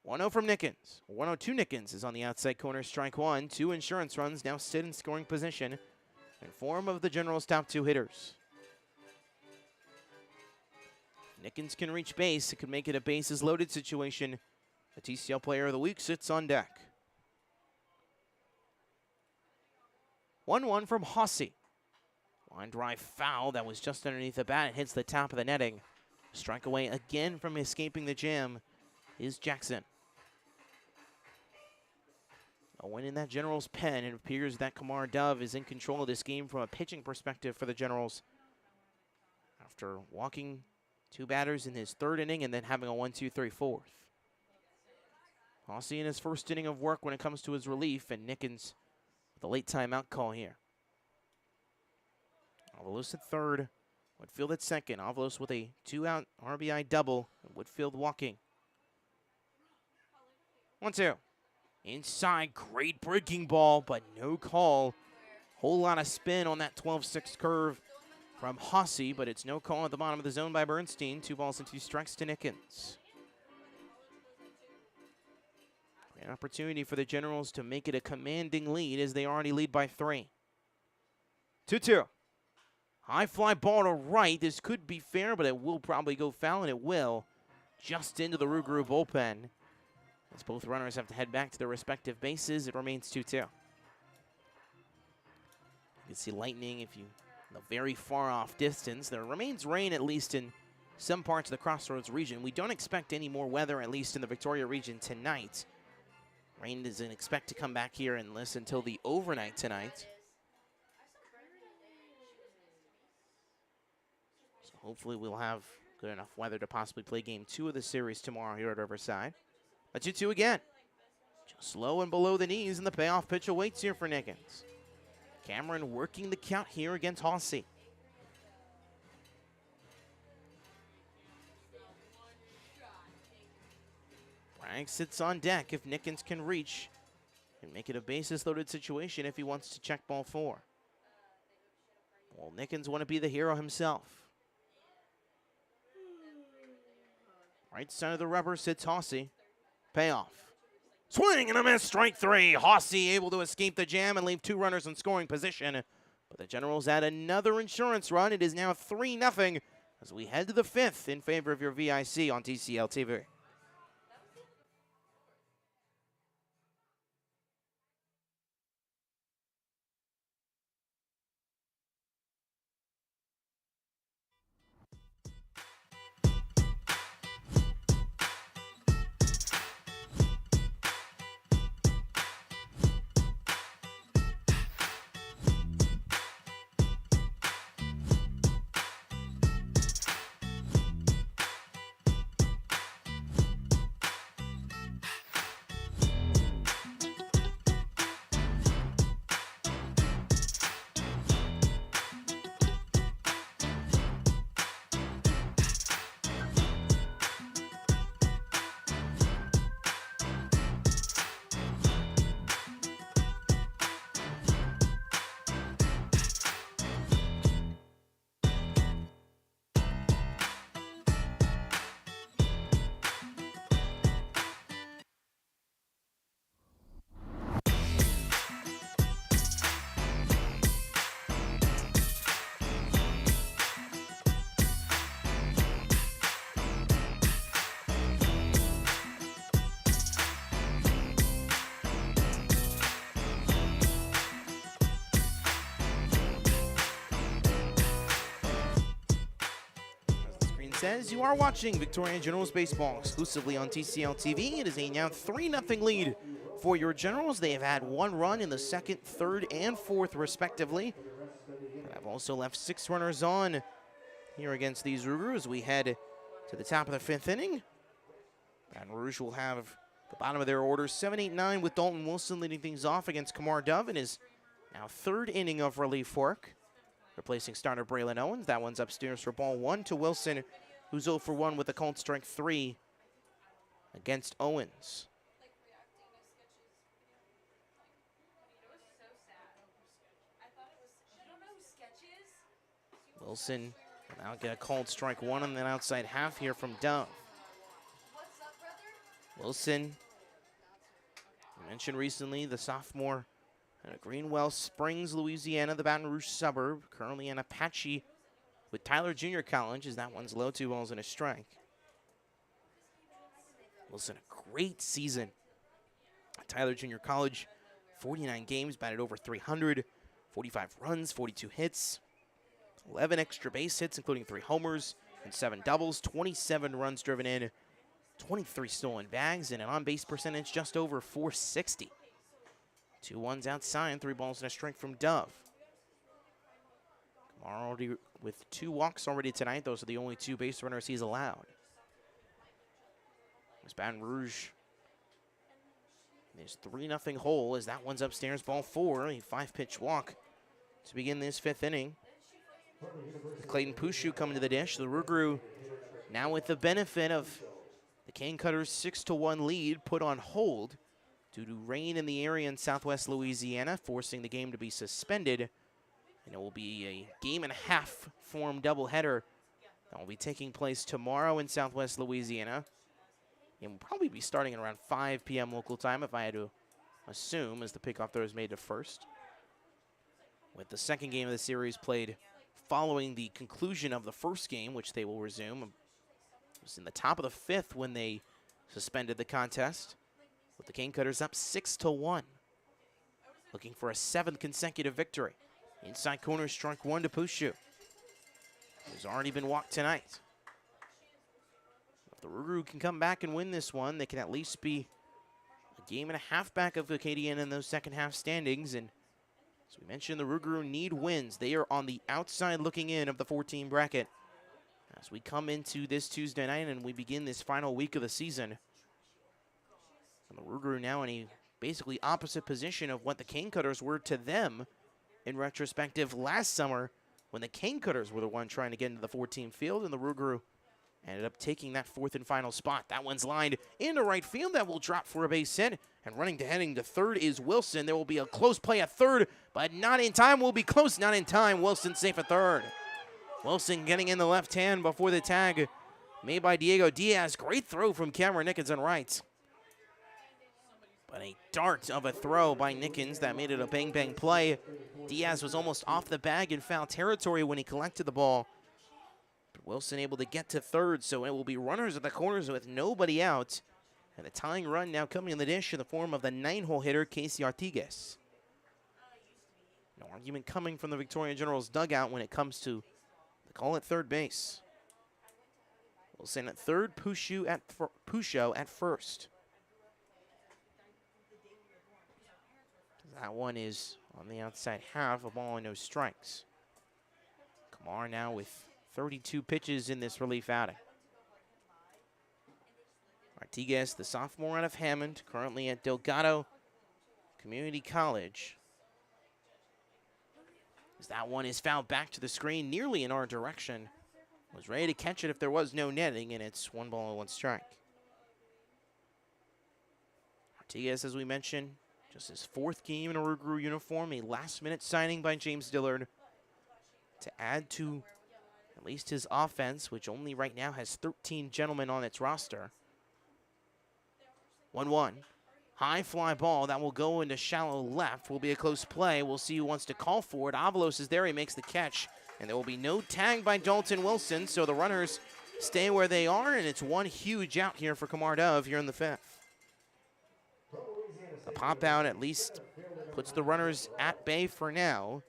1-0 from Nickens. 1-0 Nickens is on the outside corner, strike 1. 2 insurance runs now sit in scoring position in form of the Generals' top 2 hitters. Nickens can reach base. It could make it a bases loaded situation. The TCL Player of the Week sits on deck. 1-1 from Hossey. Line drive foul that was just underneath the bat. It hits the top of the netting. Strike away again from escaping the jam is Jackson. Owen in that Generals pen. It appears that Kamar Dove is in control of this game from a pitching perspective for the Generals. After walking 2 batters in his 3rd inning and then having a 1-2-3 4th. Hossie in his 1st inning of work when it comes to his relief, and Nickens with a late timeout call here. Avalos at 3rd, Whitfield at 2nd. Avalos with a 2-out RBI double, and Whitfield walking. 1-2. Inside, great breaking ball, but no call. Whole lot of spin on that 12-6 curve from Hossie, but it's no call at the bottom of the zone by Bernstein. 2 balls and 2 strikes to Nickens. An opportunity for the Generals to make it a commanding lead as they already lead by 3. 2-2. High fly ball to right. This could be fair, but it will probably go foul, and it will. Just into the Rougarou bullpen. As both runners have to head back to their respective bases, it remains 2-2. You can see lightning if you in a very far off distance. There remains rain, at least in some parts of the Crossroads region. We don't expect any more weather, at least in the Victoria region tonight. Rain doesn't expect to come back here unless until the overnight tonight. So hopefully we'll have good enough weather to possibly play game 2 of the series tomorrow here at Riverside. A 2-2 again. Just low and below the knees, and the payoff pitch awaits here for Nickens. Cameron working the count here against Hossie. Bragg sits on deck if Nickens can reach and make it a bases-loaded situation if he wants to check ball 4. Well, Nickens want to be the hero himself. Right side of the rubber sits Hossie. Payoff. Swing and a miss, strike 3. Hossie able to escape the jam and leave 2 runners in scoring position. But the Generals add another insurance run. It is now 3-0 as we head to the 5th in favor of your VIC on TCL TV. Says you are watching Victoria Generals Baseball exclusively on TCL TV. It is a now 3-0 lead for your Generals. They have had 1 run in the 2nd, 3rd, and 4th, respectively. And I've also left 6 runners on here against these Rougarou as we head to the top of the 5th inning. Baton Rouge will have the bottom of their order 7-8-9 with Dalton Wilson leading things off against Kamar Dove in his now 3rd inning of relief work. Replacing starter Braylon Owens. That one's upstairs for ball 1 to Wilson, who's 0 for 1 with a called strike 3 against Owens. Wilson will now get a called strike 1 on that outside half here from Dove. Wilson, I mentioned recently, the sophomore out of Greenwell Springs, Louisiana, the Baton Rouge suburb, currently in Apache with Tyler Junior College, as that one's low, 2 balls and a strike. Wilson, a great season at Tyler Junior College, 49 games, batted over 300, 45 runs, 42 hits, 11 extra base hits, including 3 homers and 7 doubles, 27 runs driven in, 23 stolen bags, and an on-base percentage just over 460. 2 ones outside, 3 balls and a strike from Dove. Kamara already with 2 walks already tonight. Those are the only 2 base runners he's allowed. As Baton Rouge is 3-0 hole as that one's upstairs, ball 4, a 5-pitch walk to begin this 5th inning. Clayton Pushu coming to the dish. The Rougarou now with the benefit of the Cane Cutters' 6-1 lead put on hold due to rain in the area in southwest Louisiana, forcing the game to be suspended. And it will be a game-and-a-half form doubleheader that will be taking place tomorrow in southwest Louisiana. And will probably be starting at around 5 p.m. local time, if I had to assume, as the pickoff throw is made to first. With the second game of the series played following the conclusion of the first game, which they will resume. It was in the top of the 5th when they suspended the contest, with the Cane Cutters up 6-1, looking for a 7th consecutive victory. Inside corner, strike 1 to Pushu, who's already been walked tonight. If the Rougarou can come back and win this one, they can at least be a game and a half back of Acadian in those second half standings. And as we mentioned, the Rougarou need wins. They are on the outside looking in of the 14 bracket as we come into this Tuesday night and we begin this final week of the season. And the Rougarou now in a basically opposite position of what the Cane Cutters were to them in retrospective last summer, when the Cane Cutters were the one trying to get into the 14 field, and the Rougarou ended up taking that 4th and final spot. That one's lined into right field. That will drop for a base hit. And heading to third is Wilson. There will be a close play at third, but not in time. Will be close, not in time. Wilson safe at third. Wilson getting in the left hand before the tag made by Diego Diaz. Great throw from Cameron Nickens on right. But a dart of a throw by Nickens that made it a bang-bang play. Diaz was almost off the bag in foul territory when he collected the ball. But Wilson able to get to third, so it will be runners at the corners with nobody out. And a tying run now coming in the dish in the form of the 9-hole hitter, Casey Artigues. No argument coming from the Victoria Generals dugout when it comes to the call at third base. Wilson at third, Pusho at first. That one is on the outside half, a ball and no strikes. Kamar now with 32 pitches in this relief outing. Artigues, the sophomore out of Hammond, currently at Delgado Community College. As that one is fouled back to the screen, nearly in our direction. Was ready to catch it if there was no netting, and it's 1 ball and 1 strike. Artigues, as we mentioned, just his 4th game in a Rougarou uniform, a last-minute signing by James Dillard to add to at least his offense, which only right now has 13 gentlemen on its roster. 1-1. High fly ball that will go into shallow left. Will be a close play. We'll see who wants to call for it. Avalos is there. He makes the catch. And there will be no tag by Dalton Wilson, so the runners stay where they are, and it's one huge out here for Kamar Dove here in the 5th. The pop out at least puts the runners at bay for now.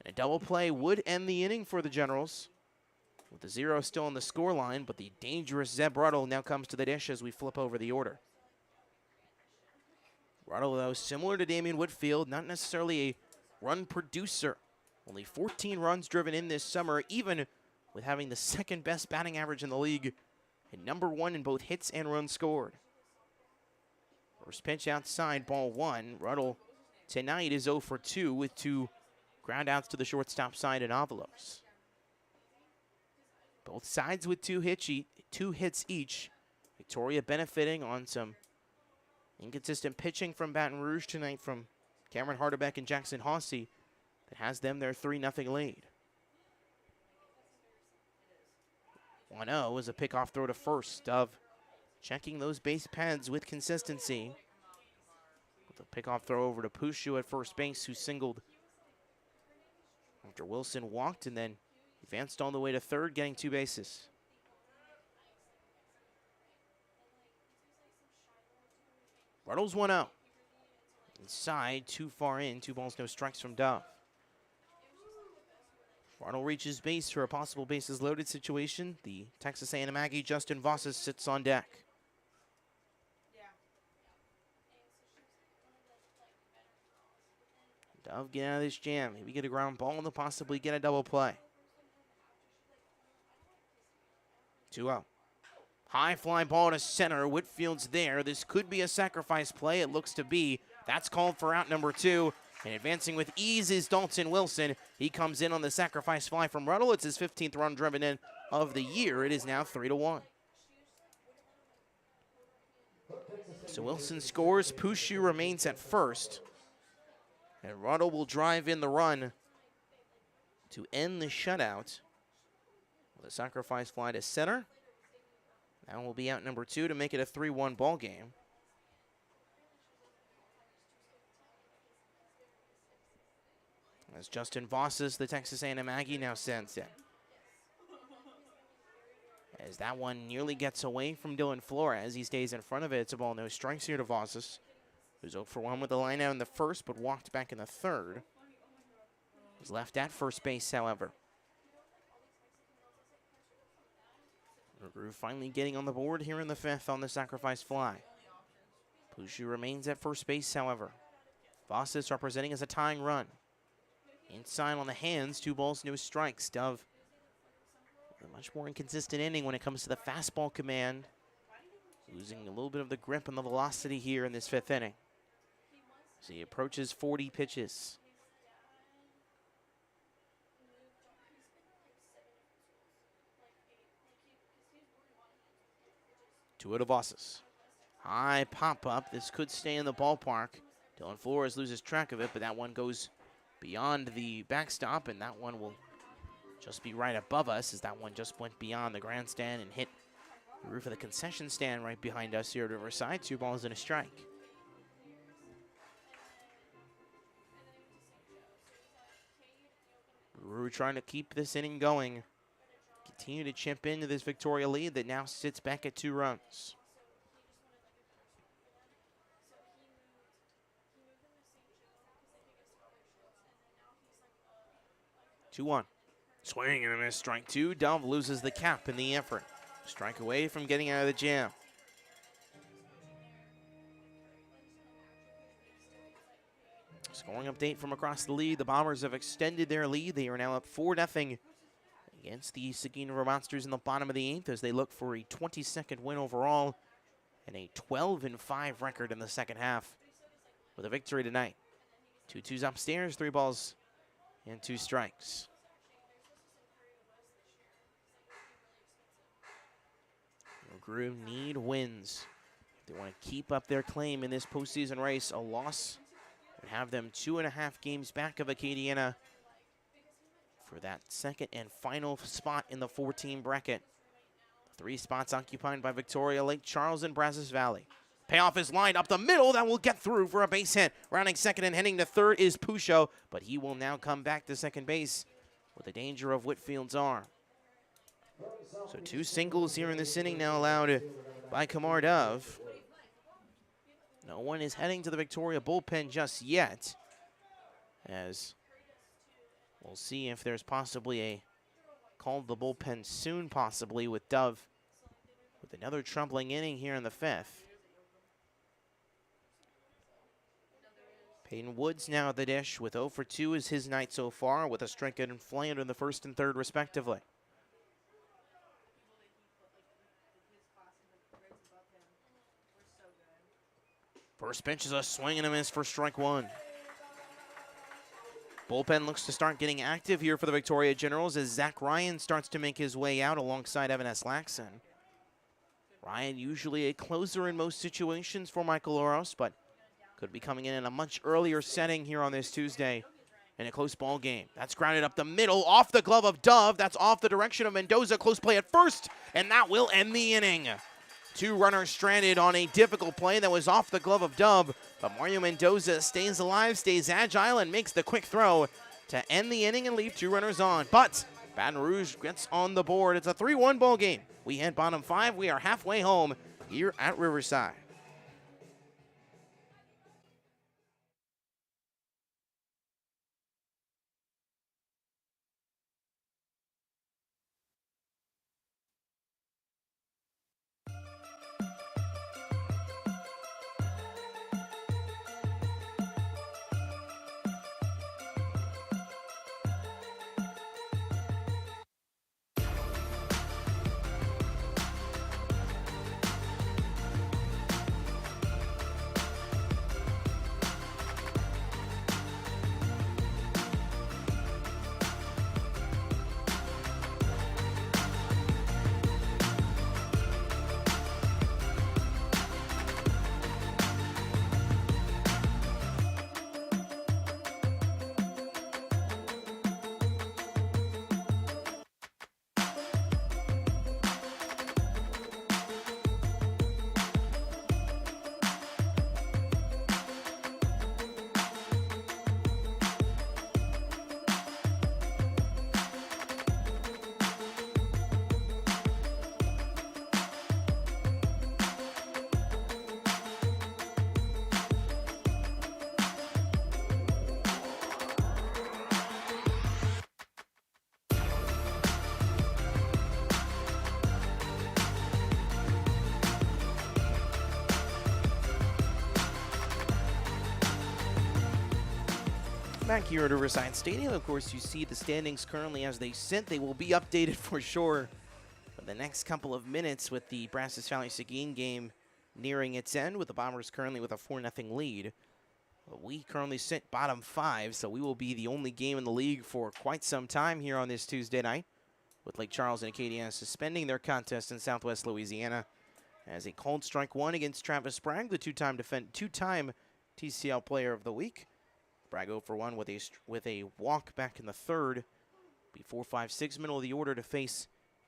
And a double play would end the inning for the Generals, with the 0 still on the scoreline, but the dangerous Zeb Ruddle now comes to the dish as we flip over the order. Ruddle, though, similar to Damian Whitfield, not necessarily a run producer. Only 14 runs driven in this summer, even with having the 2nd best batting average in the league and number 1 in both hits and runs scored. First pitch outside, ball 1. Ruddle tonight is 0 for 2 with 2 ground outs to the shortstop side and Avalos. Both sides with 2 hits each. Victoria benefiting on some inconsistent pitching from Baton Rouge tonight from Cameron Hardebeck and Jackson Hossie that has them their 3-0 lead. 1-0 is a pickoff throw to first. Dove checking those base pads with consistency. With a pickoff throw over to Pushu at first base, who singled after Wilson walked and then advanced all the way to third, getting 2 bases. Ruddle's 1-0. Inside, too far in, 2 balls, no strikes from Dove. Ruddle reaches base for a possible bases loaded situation. The Texas A&M Aggie Justin Vosses sits on deck. Dove, get out of this jam. Maybe get a ground ball and possibly get a double play. 2-0. High fly ball to center. Whitfield's there. This could be a sacrifice play. It looks to be. That's called for out number 2. And advancing with ease is Dalton Wilson. He comes in on the sacrifice fly from Ruddle. It's his 15th run driven in of the year. It is now 3-1. So Wilson scores. Pushu remains at first. And Ruddle will drive in the run to end the shutout. With a sacrifice fly to center. That will be out number 2 to make it a 3-1 ball game. As Justin Vossas, the Texas A&M Aggie, now sends in. As that one nearly gets away from Dylan Flores, he stays in front of it. It's a ball, no strikes here to Vossas, who's 0 for 1 with the line out in the first, but walked back in the third. He's left at first base, however. Rougarou finally getting on the board here in the 5th on the sacrifice fly. Pushu remains at first base, however. Vossas representing as a tying run. Inside on the hands, 2 balls, no strikes. Dove, a much more inconsistent inning when it comes to the fastball command. Losing a little bit of the grip and the velocity here in this 5th inning. As he approaches 40 pitches. 2-0 to Vossas. High pop-up. This could stay in the ballpark. Dylan Flores loses track of it, but that one goes beyond the backstop, and that one will just be right above us, as that one just went beyond the grandstand and hit the roof of the concession stand right behind us here at Riverside. 2 balls and a strike. Rougarou trying to keep this inning going. Continue to chip into this Victoria lead that now sits back at 2 runs. 2-1. Swing and a miss, strike 2. Dove loses the cap in the effort. Strike away from getting out of the jam. Scoring update from across the lead. The Bombers have extended their lead. They are now up 4-0 against the Seguin River Monsters in the bottom of the 8th as they look for a 22nd win overall and a 12-5 record in the second half with a victory tonight. 2-2's upstairs, 3 balls and 2 strikes. Rougarou need wins. If they want to keep up their claim in this postseason race, a loss would have them 2.5 games back of Acadiana for that second and final spot in the 4-team bracket. 3 spots occupied by Victoria, Lake Charles, and Brazos Valley. Payoff is lined up the middle. That will get through for a base hit. Rounding second and heading to third is Pusho, but he will now come back to second base with the danger of Whitfield's arm. So 2 singles here in this inning now allowed by Kamar Dove. No one is heading to the Victoria bullpen just yet, as we'll see if there's possibly a call to the bullpen soon, possibly with Dove with another troubling inning here in the 5th. Peyton Woods now at the dish with 0 for 2 is his night so far, with a strikeout and flamed in the 1st and 3rd respectively. First pitch is a swing and a miss for strike 1. Bullpen looks to start getting active here for the Victoria Generals as Zach Ryan starts to make his way out alongside Evan S. Laxon. Ryan usually a closer in most situations for Michael Oros, but could be coming in a much earlier setting here on this Tuesday in a close ball game. That's grounded up the middle, off the glove of Dove. That's off the direction of Mendoza. Close play at first, and that will end the inning. 2 runners stranded on a difficult play that was off the glove of Dove, but Mario Mendoza stays alive, stays agile, and makes the quick throw to end the inning and leave 2 runners on. But Baton Rouge gets on the board. It's a 3-1 ball game. We hit bottom 5. We are halfway home here at Riverside. Back here at Riverside Stadium, of course, you see the standings currently as they sit. They will be updated for sure for the next couple of minutes with the Brazos Valley Seguin game nearing its end, with the Bombers currently with a 4-0 lead. But we currently sit bottom 5, so we will be the only game in the league for quite some time here on this Tuesday night, with Lake Charles and Acadia suspending their contest in Southwest Louisiana as a called strike one against Travis Bragg, the two-time TCL Player of the Week. Bragg 0 for 1 with a walk back in the third. Before 5-6 middle of the order to face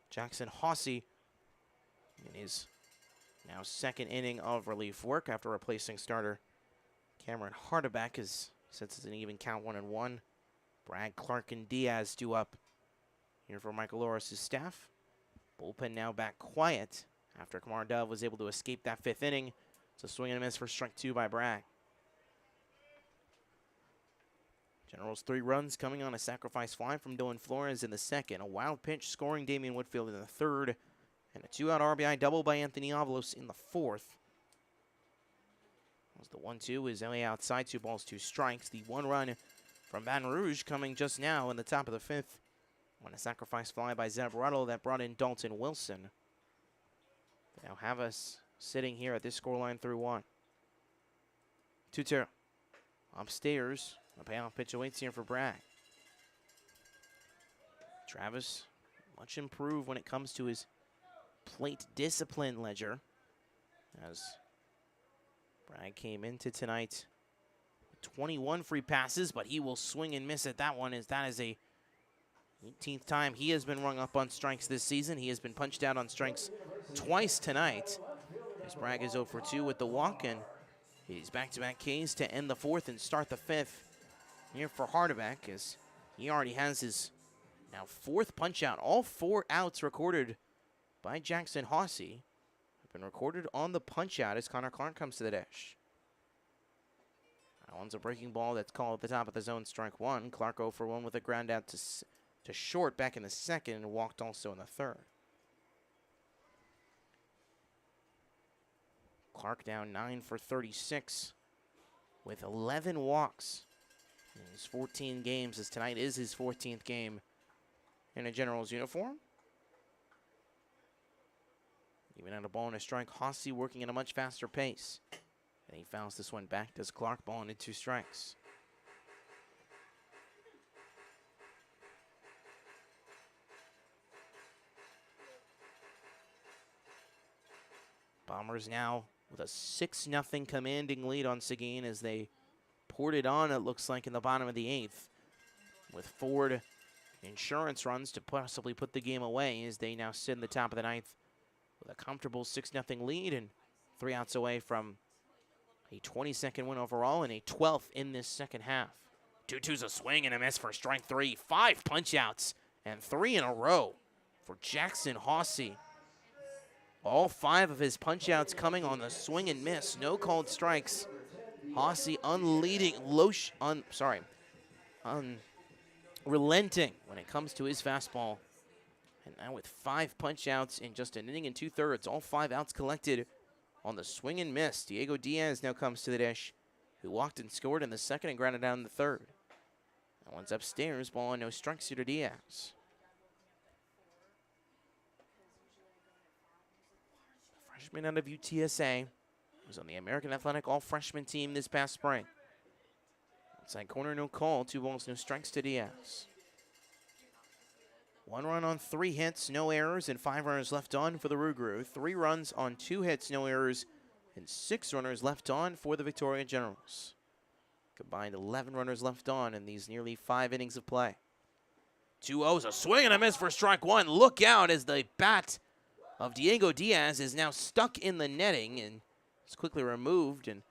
Jackson Hossey in his now second inning of relief work after replacing starter Cameron Hardeback, as since it's an even count 1-1. Bragg, Clark, and Diaz due up here for Michael Loris' staff. Bullpen now back quiet after Kamar Dove was able to escape that fifth inning. It's a swing and a miss for strike 2 by Bragg. Generals 3 runs coming on a sacrifice fly from Dylan Flores in the second. A wild pitch scoring Damian Whitfield in the third. And a 2-out RBI double by Anthony Avalos in the fourth. As the 1-2 is LA outside, 2 balls, 2 strikes. The 1 run from Baton Rouge coming just now in the top of the fifth on a sacrifice fly by Zeb Ruddle that brought in Dalton Wilson. They now have us sitting here at this scoreline through 1. 2-2. Upstairs. A payoff pitch awaits here for Bragg. Travis, much improved when it comes to his plate discipline ledger, as Bragg came into tonight with 21 free passes, but he will swing and miss at that one, as that is a 18th time he has been rung up on strikes this season. He has been punched out on strikes twice tonight, as Bragg is 0 for 2 with the walk, and he's back-to-back Ks to end the fourth and start the fifth here for Hardeback, as he already has his now 4th punch-out. All 4 outs recorded by Jackson Hossey have been recorded on the punch-out as Connor Clark comes to the dish. That one's a breaking ball that's called at the top of the zone, strike 1. Clark 0 for 1 with a ground out to short back in the second, and walked also in the third. Clark down 9 for 36 with 11 walks in his 14 games, as tonight is his 14th game in a Generals uniform. Even at a ball and a strike, Hossey working at a much faster pace. And he fouls this one back, does Clark, ball into 2 strikes. Bombers now with a 6-0 commanding lead on Seguin as they poured it on, it looks like, in the bottom of the 8th, with Ford insurance runs to possibly put the game away, as they now sit in the top of the 9th with a comfortable 6-0 lead and 3 outs away from a 22nd win overall and a 12th in this second half. 2-2's a swing and a miss for strike 3. 5 punch-outs and 3 in a row for Jackson Hossey. All 5 of his punch-outs coming on the swing and miss. No called strikes. Hossey unrelenting when it comes to his fastball. And now with 5 punch-outs in just an inning and 2/3, all 5 outs collected on the swing and miss. Diego Diaz now comes to the dish, who walked and scored in the second and grounded down in the third. That one's upstairs, ball and no strikes here to Diaz. The freshman out of UTSA was on the American Athletic All-Freshman team this past spring. Outside corner, no call. 2 balls, no strikes to Diaz. 1 run on 3 hits, no errors, and 5 runners left on for the Rougarou. 3 runs on 2 hits, no errors, and 6 runners left on for the Victoria Generals. Combined 11 runners left on in these nearly 5 innings of play. 2-0's a swing and a miss for strike 1. Look out, as the bat of Diego Diaz is now stuck in the netting, and it's quickly removed, and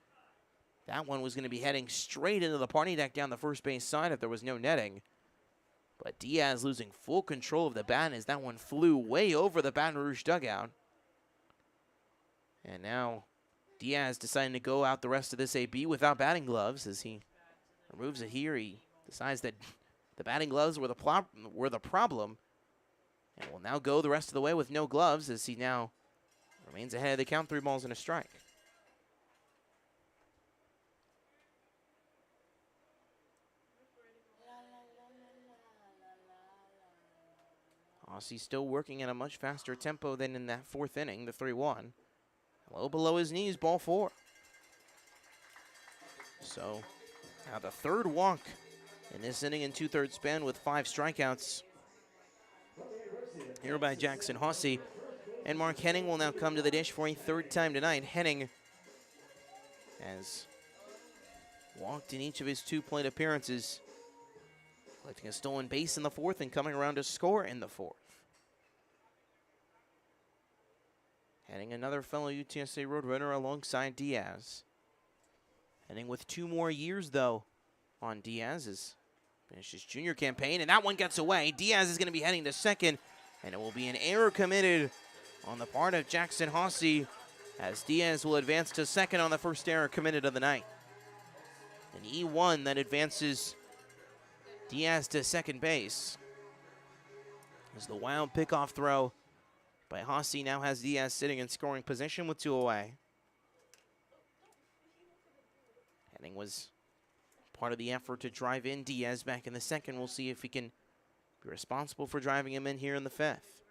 that one was going to be heading straight into the party deck down the first base side if there was no netting. But Diaz losing full control of the bat as that one flew way over the Baton Rouge dugout. And now Diaz deciding to go out the rest of this AB without batting gloves. As he removes it here, he decides that the batting gloves were the problem. And will now go the rest of the way with no gloves, as he now remains ahead of the count, 3 balls and a strike. Hossie still working at a much faster tempo than in that fourth inning, the 3-1. Low below his knees, ball 4. So now the third walk in this inning and 2/3 span with 5 strikeouts here by Jackson Hossie. And Mark Henning will now come to the dish for a 3rd time tonight. Henning has walked in each of his 2 plate appearances, collecting a stolen base in the 4th and coming around to score in the 4th. Henning, another fellow UTSA Roadrunner alongside Diaz. Henning with 2 more years, though, on Diaz's. Finished his junior campaign, and that one gets away. Diaz is going to be heading to second, and it will be an error committed on the part of Jackson Hossie, as Diaz will advance to second on the first error committed of the night. An E1 that advances Diaz to second base. As the wild pickoff throw by Hossie now has Diaz sitting in scoring position with 2 away. Henning was part of the effort to drive in Diaz back in the second. We'll see if he can be responsible for driving him in here in the 5th.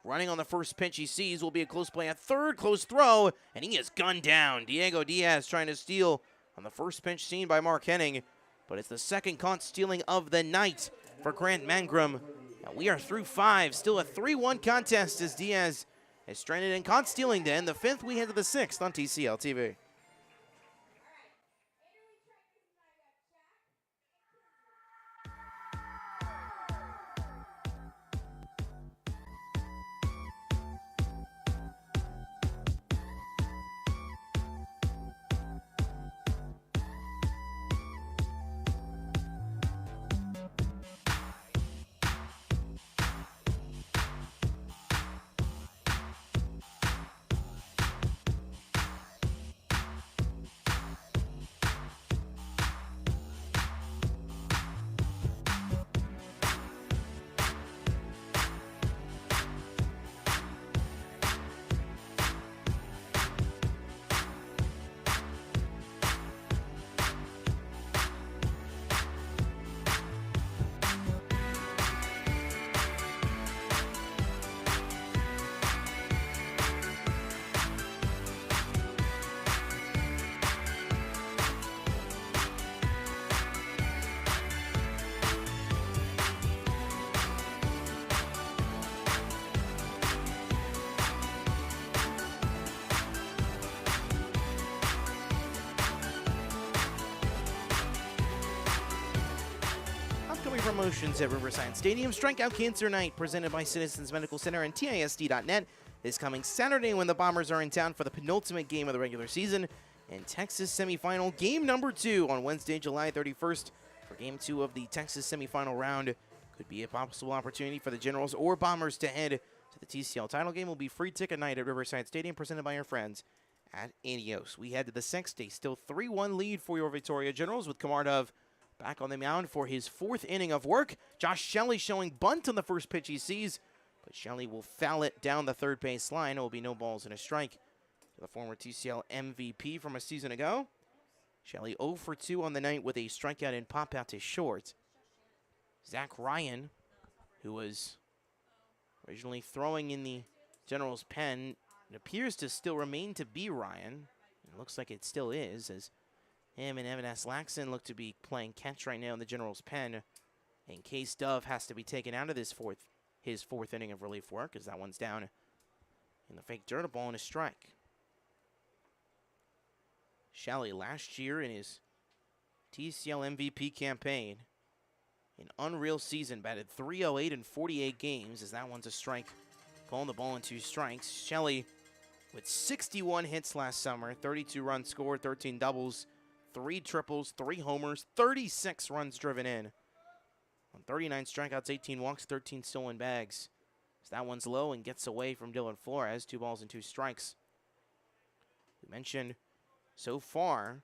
Running on the first pitch he sees will be a close play at third, close throw, and he is gunned down. Diego Diaz trying to steal on the first pitch seen by Mark Henning, but it's the second caught stealing of the night for Grant Mangrum. Now we are through 5, still a 3-1 contest as Diaz is stranded and caught stealing to end the 5th. We head to the 6th on TCL TV. Promotions at Riverside Stadium. Strikeout Cancer Night presented by Citizens Medical Center and TISD.net is coming Saturday when the Bombers are in town for the penultimate game of the regular season and Texas semifinal game number 2 on Wednesday, July 31st for game 2 of the Texas semifinal round. Could be a possible opportunity for the Generals or Bombers to head to the TCL title game. Will be free ticket night at Riverside Stadium presented by our friends at Adios. We head to the 6th day, still 3-1 lead for your Victoria Generals with Kamar Dove back on the mound for his 4th inning of work. Josh Shelley showing bunt on the first pitch he sees, but Shelley will foul it down the third base line. It will be no balls and a strike to the former TCL MVP from a season ago. Shelley 0 for 2 on the night with a strikeout and pop out to short. Zach Ryan, who was originally throwing in the Generals' pen, it appears to still remain to be Ryan. It looks like it still is, as him and Evan S. Laxon look to be playing catch right now in the Generals' pen, in case Dove has to be taken out of his 4th inning of relief work, as that one's down in the fake dirt, a ball and a strike. Shelley last year in his TCL MVP campaign, an unreal season, batted .308 in 48 games, as that one's a strike, pulling the ball in 2 strikes. Shelley with 61 hits last summer, 32 runs scored, 13 doubles, 3 triples, 3 homers, 36 runs driven in. On 39 strikeouts, 18 walks, 13 stolen bags. So that one's low and gets away from Dylan Flores. 2 balls and 2 strikes. We mentioned so far,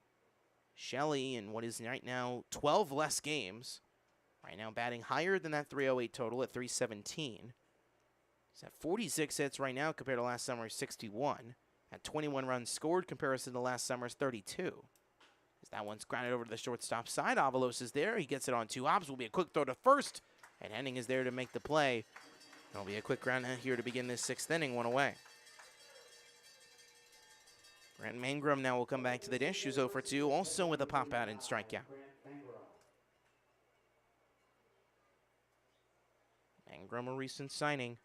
Shelley in what is right now 12 less games. Right now batting higher than that .308 total at .317. He's at 46 hits right now compared to last summer's 61. At 21 runs scored comparison to last summer's 32. As that one's grounded over to the shortstop side. Avalos is there. He gets it on 2 hops. Will be a quick throw to first. And Henning is there to make the play It'll be a quick round here to begin this 6th inning, 1 away. Grant Mangrum now will come back to the dish, who's 0 for 2, also with a pop out and strikeout. Mangrum, a recent signing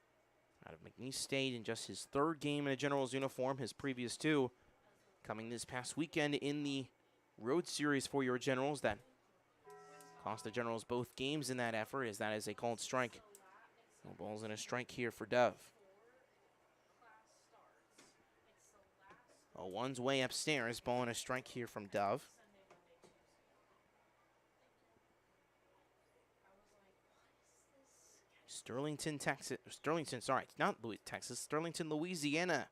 out of McNeese State in just his 3rd game in a Generals uniform, his previous 2 coming this past weekend in the road series for your Generals that cost the Generals both games in that effort, as that is a called strike. No balls and a strike here for Dove. A one's way upstairs, ball and a strike here from Dove. Sterlington, Louisiana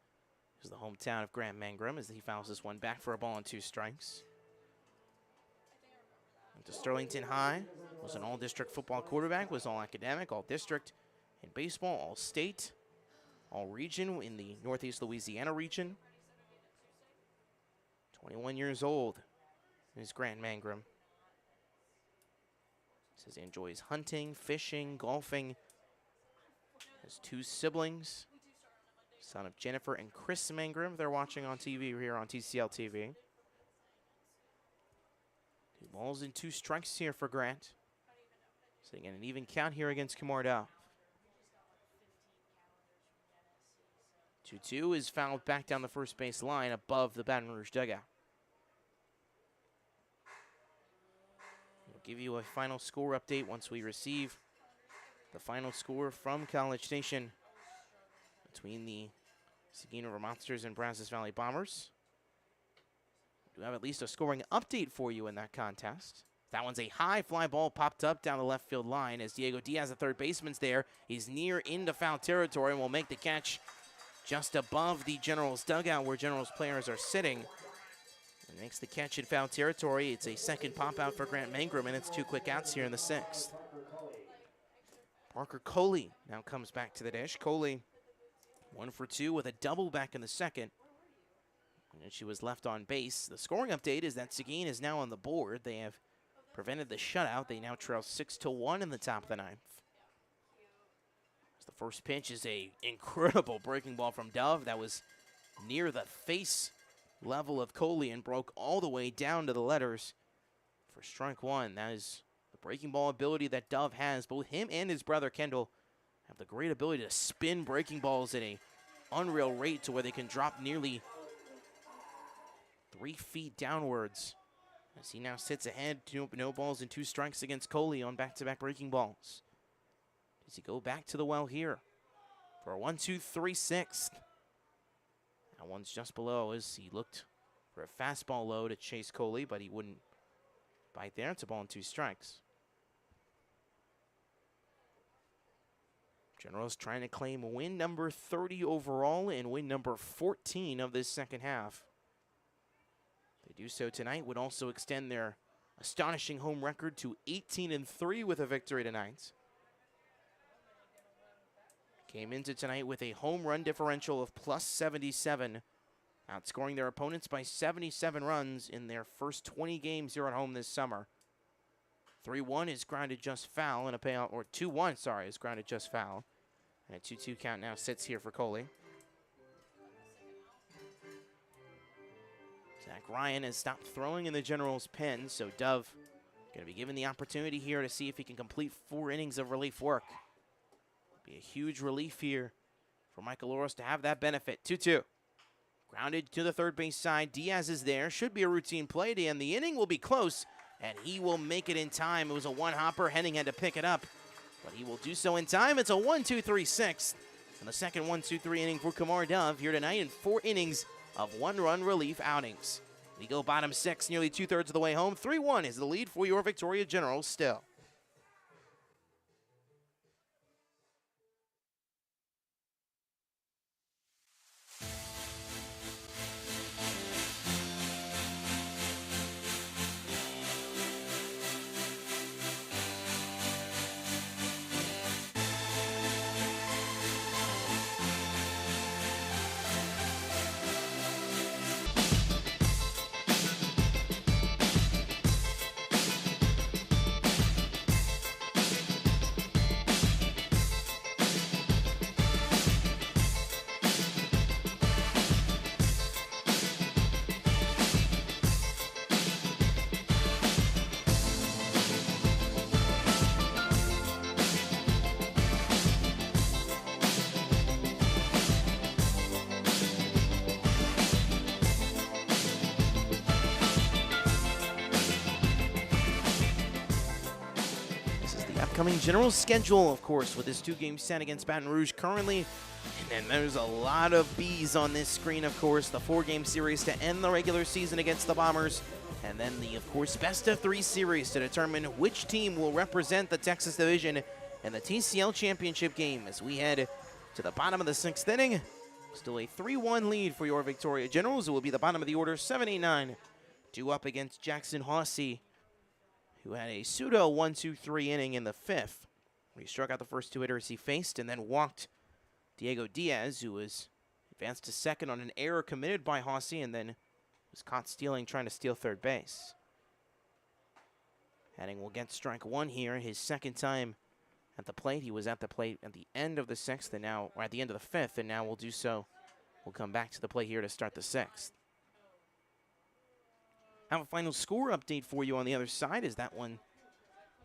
is the hometown of Grant Mangrum as he fouls this one back for a ball and 2 strikes. Went to Sterlington High, was an all-district football quarterback, was all-academic, all-district in baseball, all-state, all-region in the Northeast Louisiana region. 21 years old is Grant Mangrum. Says he enjoys hunting, fishing, golfing. Has 2 siblings, son of Jennifer and Chris Mangrum. They're watching on TV here on TCL TV. 2 balls and 2 strikes here for Grant. Sitting in an even count here against Kamar Dove. 2-2 is fouled back down the first base line above the Baton Rouge dugout. We'll give you a final score update once we receive the final score from College Station between the Seguin River Monsters and Brazos Valley Bombers. We do have at least a scoring update for you in that contest. That one's a high fly ball popped up down the left field line as Diego Diaz, the third baseman's there. He's near into foul territory and will make the catch just above the Generals dugout where Generals players are sitting. And makes the catch in foul territory. It's a second pop out for Grant Mangrum, and it's 2 quick outs here in the 6th. Parker Coley now comes back to the dish. Coley 1 for 2 with a double back in the 2nd. And she was left on base. The scoring update is that Seguin is now on the board. They have prevented the shutout. They now trail 6-1 in the top of the 9th. The first pitch is a incredible breaking ball from Dove that was near the face level of Coley and broke all the way down to the letters for strike 1. That is the breaking ball ability that Dove has. Both him and his brother Kendall have the great ability to spin breaking balls at a unreal rate to where they can drop nearly 3 feet downwards. As he now sits ahead, no balls and 2 strikes against Coley on back-to-back breaking balls. Does he go back to the well here for a 1-2-3 6th? That one's just below as he looked for a fastball low to chase Coley, but he wouldn't bite there. It's a ball and 2 strikes. Generals trying to claim win number 30 overall and win number 14 of this second half. If they do so tonight, would also extend their astonishing home record to 18-3 with a victory tonight. Came into tonight with a home run differential of plus 77, outscoring their opponents by 77 runs in their first 20 games here at home this summer. 3-1 is grounded just foul and a payout, or 2-1, sorry, is grounded just foul. And a 2-2 count now sits here for Coley. Zach Ryan has stopped throwing in the Generals' pen, so Dove going to be given the opportunity here to see if he can complete 4 innings of relief work. Be a huge relief here for Michael Oros to have that benefit. 2-2. Grounded to the third base side. Diaz is there. Should be a routine play to end the inning. Will be close, and he will make it in time. It was a one-hopper. Henning had to pick it up, but he will do so in time. It's a 1-2-3 6th. And the second 1-2-3 inning for Kamar Dove here tonight in 4 innings of 1-run relief outings. We go bottom 6, nearly 2/3 of the way home. 3-1 is the lead for your Victoria Generals still. upcoming Generals schedule, of course, with this 2-game set against Baton Rouge currently. And then there's a lot of Bs on this screen, of course. The 4-game series to end the regular season against the Bombers. And then the, of course, best-of-3 series to determine which team will represent the Texas Division in the TCL Championship game as we head to the bottom of the 6th inning. Still a 3-1 lead for your Victoria Generals. It will be the bottom of the order, 7-8-9. 2 up against Jackson Hossey, who had a pseudo 1-2-3 inning in the 5th. He struck out the first 2 hitters he faced and then walked Diego Diaz, who was advanced to second on an error committed by Hossey and then was caught trying to steal third base. Henning will get strike 1 here, his second time at the plate. He was at the plate at the end of the 6th and now, or at the end of the 5th, and now will do so. We'll come back to the plate here to start the 6th. I have a final score update for you on the other side as that one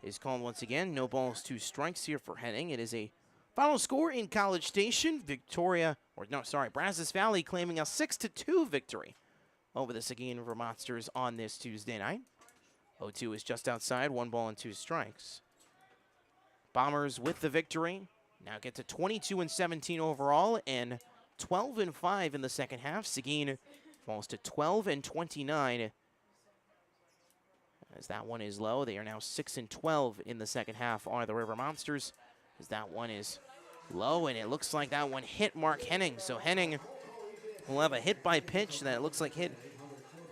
is called once again. No balls, 2 strikes here for Henning. It is a final score in College Station. Brazos Valley claiming a 6-2 victory over the Seguin River Monsters on this Tuesday night. 0-2 is just outside, 1 ball and 2 strikes. Bombers with the victory now get to 22-17 overall and 12-5 in the second half. Seguin falls to 12-29. As that one is low, they are now 6-12 in the second half are the River Monsters. As that one is low, and it looks like that one hit Mark Henning. So Henning will have a hit by pitch that looks like hit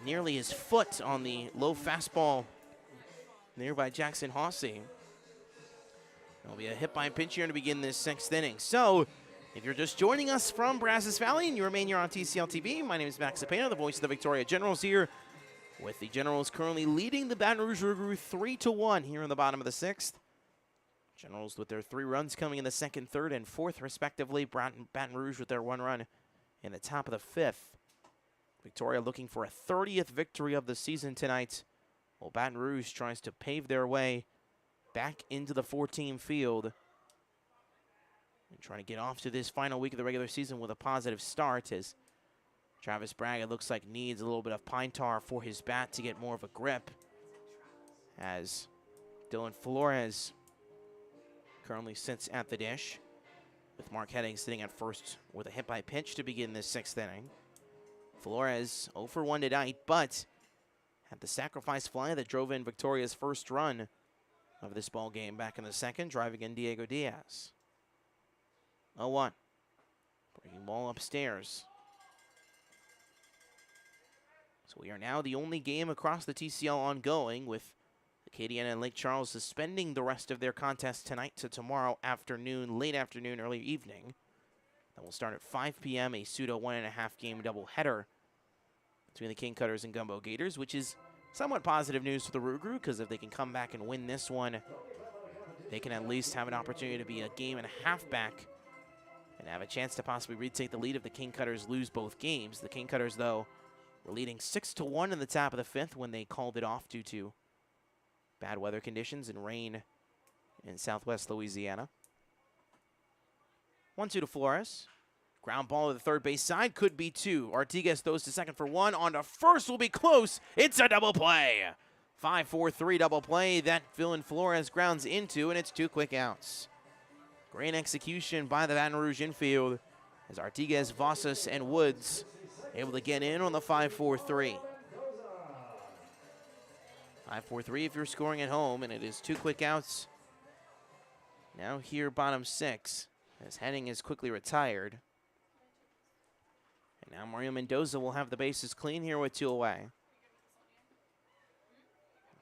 nearly his foot on the low fastball there by Jackson Hossey. There'll be a hit by pitch here to begin this 6th inning. So if you're just joining us from Brazos Valley and you remain here on TCL TV, my name is Max Cepeda, the voice of the Victoria Generals here, with the Generals currently leading the Baton Rouge Rougarou 3-1 here in the bottom of the 6th. Generals with their 3 runs coming in the 2nd, 3rd, and 4th, respectively. Baton Rouge with their 1 run in the top of the 5th. Victoria looking for a 30th victory of the season tonight, while Baton Rouge tries to pave their way back into the 4-team field and trying to get off to this final week of the regular season with a positive start, as Travis Bragg, it looks like, needs a little bit of pine tar for his bat to get more of a grip, as Dylan Flores currently sits at the dish, with Mark Henning sitting at first with a hit by pitch to begin this 6th inning. Flores 0 for 1 tonight, but had the sacrifice fly that drove in Victoria's first run of this ball game back in the 2nd, driving in Diego Diaz. 0-1. Breaking ball upstairs. So we are now the only game across the TCL ongoing, with Acadiana and Lake Charles suspending the rest of their contest tonight to tomorrow afternoon, late afternoon, early evening. That will start at 5 p.m., a pseudo 1.5 game doubleheader between the King Cutters and Gumbo Gators, which is somewhat positive news for the Rougarou, because if they can come back and win this one, they can at least have an opportunity to be a game and a half back and have a chance to possibly retake the lead if the King Cutters lose both games. The King Cutters, though, were leading 6-1 in the top of the 5th when they called it off due to bad weather conditions and rain in southwest Louisiana. 1-2 to Flores. Ground ball to the third base side, could be 2. Artiguez throws to second for 1. On to first will be close. It's a double play. 5-4-3 double play that Dylan Flores grounds into, and it's 2 quick outs. Great execution by the Baton Rouge infield as Artiguez, Vossas, and Woods able to get in on the 5-4-3. 5-4-3 if you're scoring at home, and it is 2 quick outs. Now here, bottom 6, as Henning is quickly retired. And now Mario Mendoza will have the bases clean here with 2 away.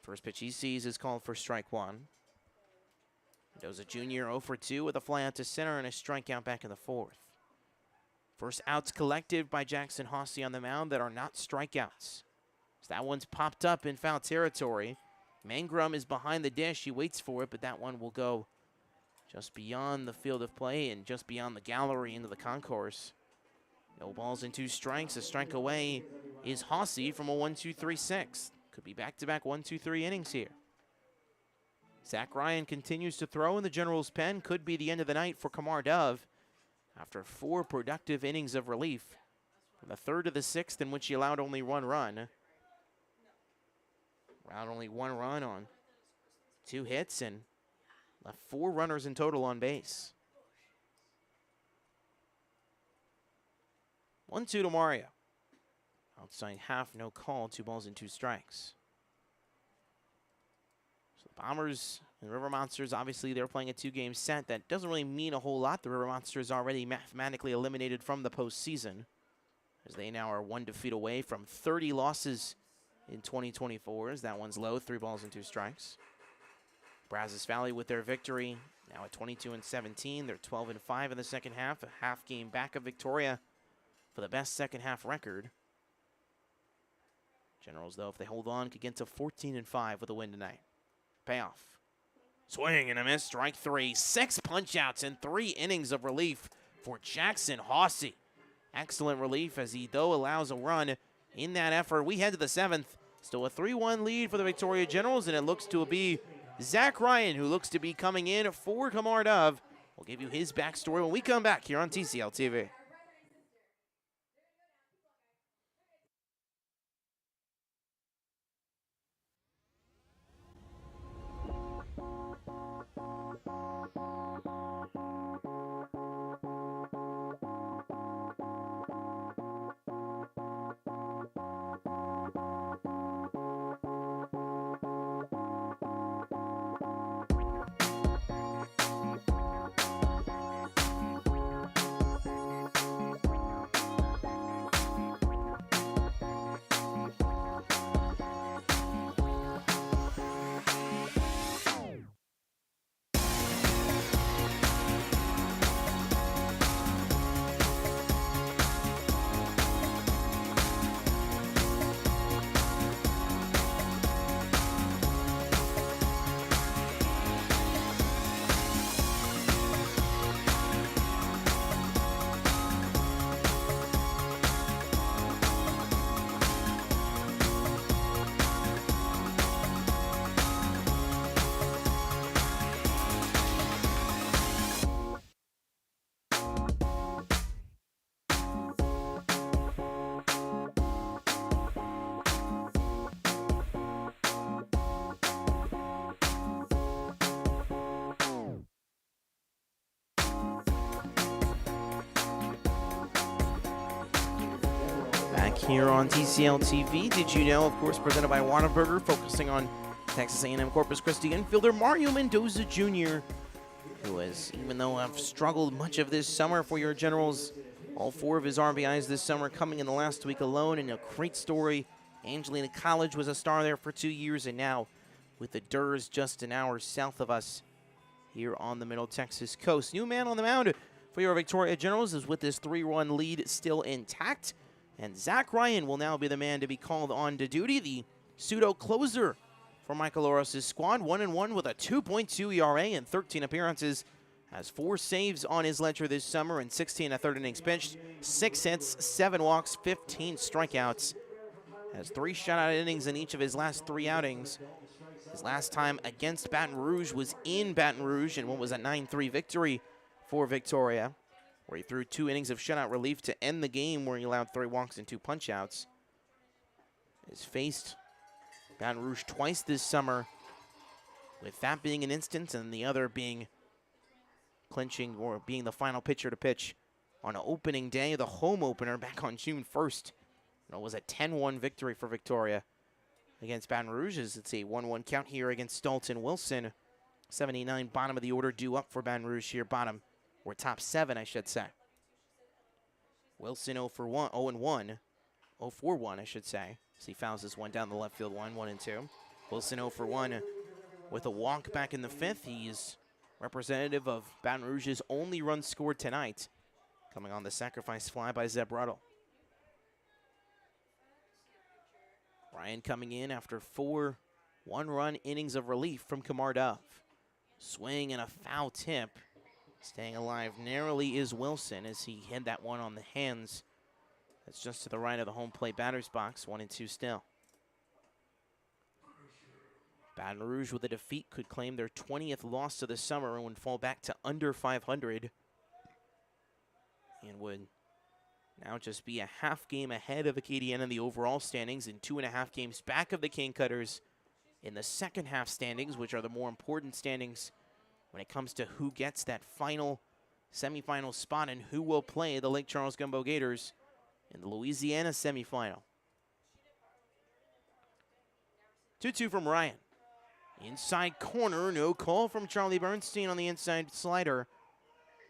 First pitch he sees is called for strike 1. Mendoza Jr. 0 for 2 with a fly out to center and a strikeout back in the 4th. First outs collected by Jackson Hossey on the mound that are not strikeouts. So that one's popped up in foul territory. Mangrum is behind the dish. He waits for it, but that one will go just beyond the field of play and just beyond the gallery into the concourse. No balls and 2 strikes. A strike away is Hossey from a 1-2-3-6. Could be back-to-back 1-2-3 innings here. Zach Ryan continues to throw in the General's pen. Could be the end of the night for Kamar Dove after 4 productive innings of relief. From the 3rd to the 6th, in which he allowed only 1 run. Allowed only 1 run on 2 hits and Left 4 runners in total on base. 1-2 to Mario. Outside half, no call, 2 balls and 2 strikes. So the Bombers and River Monsters, obviously they're playing a 2-game set. That doesn't really mean a whole lot. The River Monsters already mathematically eliminated from the postseason, as they now are 1 defeat away from 30 losses in 2024, as that one's low, 3 balls and 2 strikes. Brazos Valley with their victory, now at 22-17. They're 12-5 in the second half, a half game back of Victoria for the best second half record. Generals, though, if they hold on, could get to 14-5 with a win tonight. Payoff. Swing and a miss, strike 3. 6 punch-outs and 3 innings of relief for Jackson Hawsey. Excellent relief as he, though, allows a run in that effort. We head to the 7th. Still a 3-1 lead for the Victoria Generals, and it looks to be Zach Ryan, who looks to be coming in for Kamar Dove. We'll give you his backstory when we come back here on TCL TV. Back here on TCL TV, did you know, of course, presented by Whataburger, focusing on Texas A&M Corpus Christi infielder Mario Mendoza Jr., who has, even though have struggled much of this summer for your Generals, all 4 of his RBIs this summer coming in the last week alone, and a great story. Angelina College was a star there for 2 years, and now with the Durs just an hour south of us here on the Middle Texas coast. New man on the mound for your Victoria Generals is with this 3-1 lead still intact. And Zach Ryan will now be the man to be called on to duty, the pseudo closer for Michael Oros' squad. 1-1 with a 2.2 ERA in 13 appearances. Has 4 saves on his ledger this summer and 16 1/3 innings pitched. 6 hits, 7 walks, 15 strikeouts. Has 3 shutout innings in each of his last 3 outings. His last time against Baton Rouge was in Baton Rouge in what was a 9-3 victory for Victoria, where he threw 2 innings of shutout relief to end the game, where he allowed 3 walks and 2 punch-outs. Has faced Baton Rouge twice this summer, with that being an instance and the other being clinching or being the final pitcher to pitch on opening day, the home opener back on June 1st. It was a 10-1 victory for Victoria against Baton Rouge. It's a 1-1 count here against Dalton Wilson. 79, bottom of the order, due up for Baton Rouge here, bottom. Or top 7, I should say. Wilson 0-1, 0-4-1, I should say. So he fouls this one down the left field, 1-2. Wilson 0-1 with a walk back in the 5th. He's representative of Baton Rouge's only run scored tonight, coming on the sacrifice fly by Zeb Ruddle. Ryan coming in after 4 one-run innings of relief from Kamar Dove. Swing and a foul tip. Staying alive narrowly is Wilson as he hit that one on the hands. That's just to the right of the home plate batter's box, 1-2 still. Baton Rouge with a defeat could claim their 20th loss of the summer and would fall back to under 500. And would now just be a half game ahead of Acadiana in the overall standings and 2.5 games back of the Cane Cutters in the second half standings, which are the more important standings when it comes to who gets that final semifinal spot and who will play the Lake Charles Gumbo Gators in the Louisiana semifinal. 2-2 from Ryan. Inside corner, no call from Charlie Bernstein on the inside slider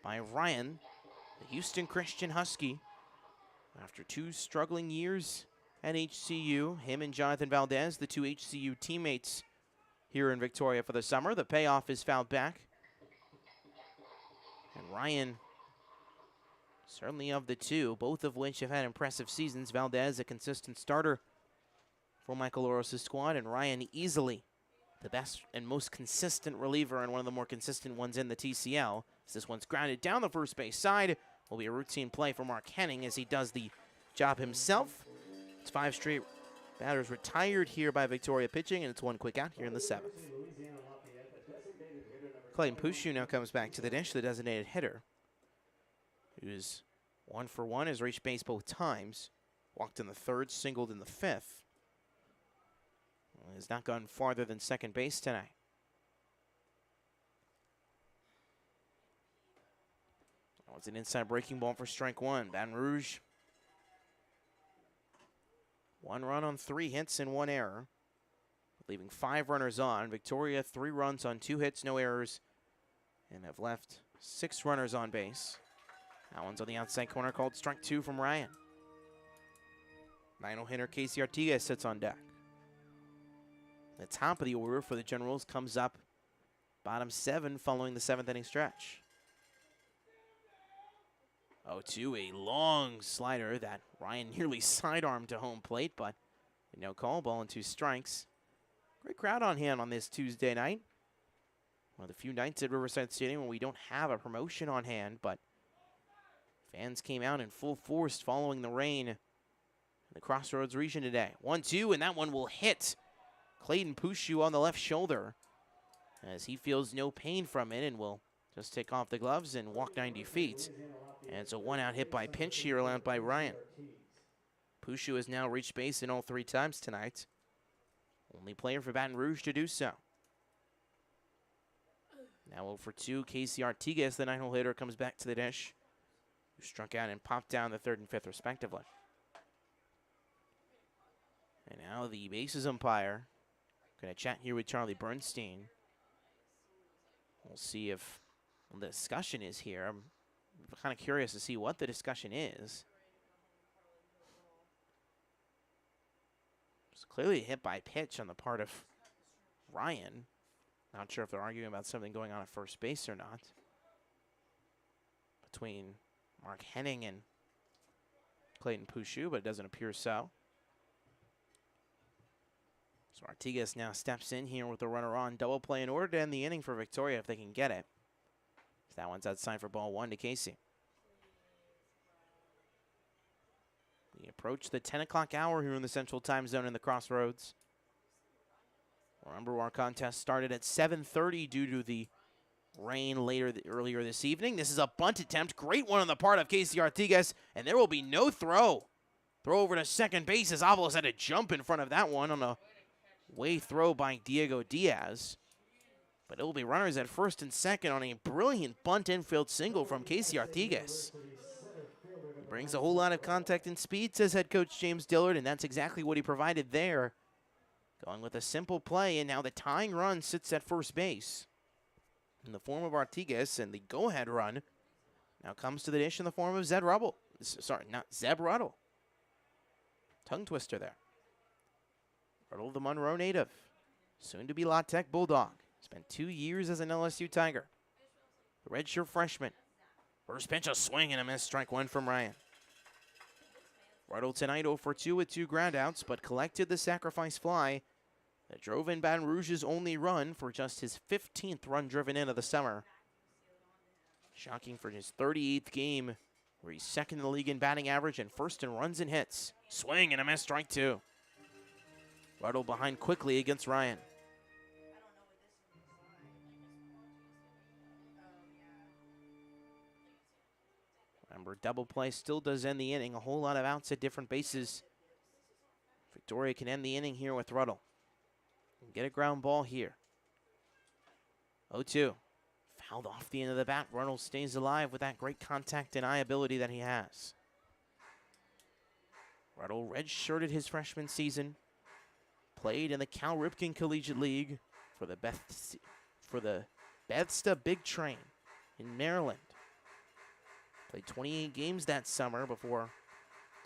by Ryan, the Houston Christian Husky. After 2 struggling years at HCU, him and Jonathan Valdez, the 2 HCU teammates here in Victoria for the summer. The payoff is fouled back. And Ryan, certainly of the 2, both of which have had impressive seasons. Valdez, a consistent starter for Michael Oros' squad, and Ryan easily the best and most consistent reliever and one of the more consistent ones in the TCL. As this one's grounded down the first base side. Will be a routine play for Mark Henning as he does the job himself. It's 5 straight batters retired here by Victoria pitching, and it's 1 quick out here in the 7th. Clayton Pushu now comes back to the dish, the designated hitter, who's 1 for 1, has reached base both times, walked in the 3rd, singled in the 5th. Has not gone farther than second base tonight. That was an inside breaking ball for strike 1. Baton Rouge, 1 run on 3 hits and 1 error, leaving 5 runners on. Victoria, 3 runs on 2 hits, no errors, and have left 6 runners on base. That one's on the outside corner, called strike 2 from Ryan. 9-0 hitter Casey Artigas sits on deck. The top of the order for the Generals comes up bottom 7 following the 7th inning stretch. 0-2, a long slider that Ryan nearly sidearmed to home plate, but no call, ball and 2 strikes. Great crowd on hand on this Tuesday night. One of the few nights at Riverside Stadium when we don't have a promotion on hand, but fans came out in full force following the rain in the Crossroads region today. 1-2, and that one will hit Clayton Pushu on the left shoulder as he feels no pain from it and will just take off the gloves and walk 90 feet. And it's a 1-out hit by pinch here allowed by Ryan. Pushu has now reached base in all 3 times tonight. Only player for Baton Rouge to do so. Now 0 for 2, Casey Artigas, the 9-hole hitter, comes back to the dish, who struck out and popped down the 3rd and 5th respectively. And now the bases umpire going to chat here with Charlie Bernstein. We'll see if the discussion is here. I'm kind of curious to see what the discussion is. It's clearly a hit by pitch on the part of Ryan. Not sure if they're arguing about something going on at first base or not, between Mark Henning and Clayton Pushu, but it doesn't appear so. So Artigas now steps in here with the runner on. Double play in order to end the inning for Victoria if they can get it. That one's outside for ball 1 to Casey. We approach the 10 o'clock hour here in the Central Time Zone in the Crossroads. Remember, our contest started at 7:30 due to the rain earlier this evening. This is a bunt attempt. Great one on the part of Casey Artigas, and there will be no throw. Throw over to second base as Avalos had to jump in front of that one on a way throw by Diego Diaz. But it will be runners at first and second on a brilliant bunt infield single from Casey Artigas. Brings a whole lot of contact and speed, says head coach James Dillard, and that's exactly what he provided there. Going with a simple play, and now the tying run sits at first base in the form of Artigas, and the go-ahead run now comes to the dish in the form of Zeb Ruddle. Sorry, not Zeb Ruddle. Tongue twister there. Ruddle, the Monroe native, soon to be La Tech Bulldog. Spent 2 years as an LSU Tiger. The redshirt freshman. First pitch, a swing and a miss. Strike 1 from Ryan. Ruddle tonight 0 for 2 with 2 groundouts, but collected the sacrifice fly that drove in Baton Rouge's only run for just his 15th run driven in of the summer. Shocking for his 38th game, where he's second in the league in batting average and first in runs and hits. Swing and a miss. Strike 2. Ruddle behind quickly against Ryan. Remember, double play still does end the inning. A whole lot of outs at different bases. Victoria can end the inning here with Ruddle. Get a ground ball here. 0-2. Fouled off the end of the bat. Reynolds stays alive with that great contact and eye ability that he has. Reynolds redshirted his freshman season. Played in the Cal Ripken Collegiate League for the Bethesda Big Train in Maryland. Played 28 games that summer before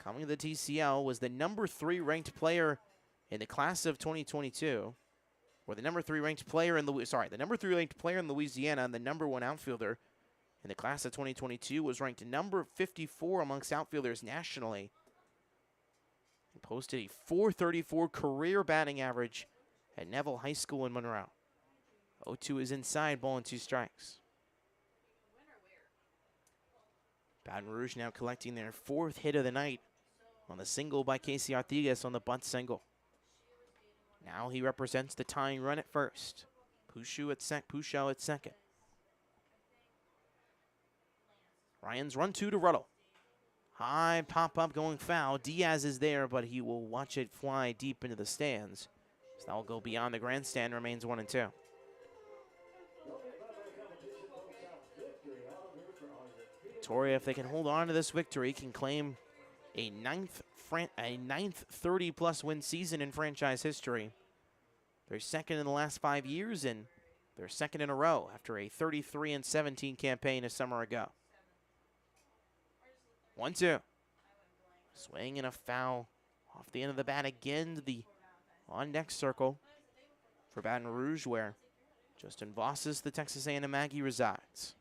coming to the TCL. Was the number 3 ranked player in the class of 2022. Or the number 3 ranked player in the number 3 ranked player in Louisiana, and the number 1 outfielder in the class of 2022 was ranked number 54 amongst outfielders nationally. He posted a .434 career batting average at Neville High School in Monroe. 0-2 is inside, ball and 2 strikes. Baton Rouge now collecting their 4th hit of the night on the single by Casey Artigas on the bunt single. Now he represents the tying run at first. Pushow at second. Ryan's run 2 to Ruddle. High pop-up going foul. Diaz is there, but he will watch it fly deep into the stands. So that will go beyond the grandstand, remains 1 and 2. Victoria, if they can hold on to this victory, can claim a ninth 30-plus win season in franchise history. They're second in the last 5 years, and they're second in a row after a 33-17 campaign a summer ago. 1-2. Swing and a foul off the end of the bat again to the on-deck circle for Baton Rouge, where Justin Vosses, the Texas A&M Aggie, resides.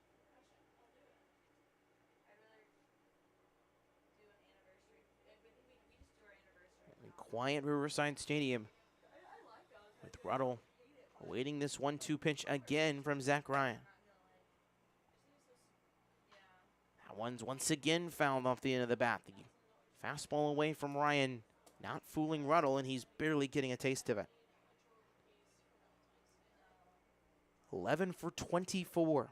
Quiet Riverside Stadium with Ruddle awaiting this 1-2 pitch again from Zach Ryan. That one's once again fouled off the end of the bat. The fastball away from Ryan, not fooling Ruddle, and he's barely getting a taste of it. 11 for 24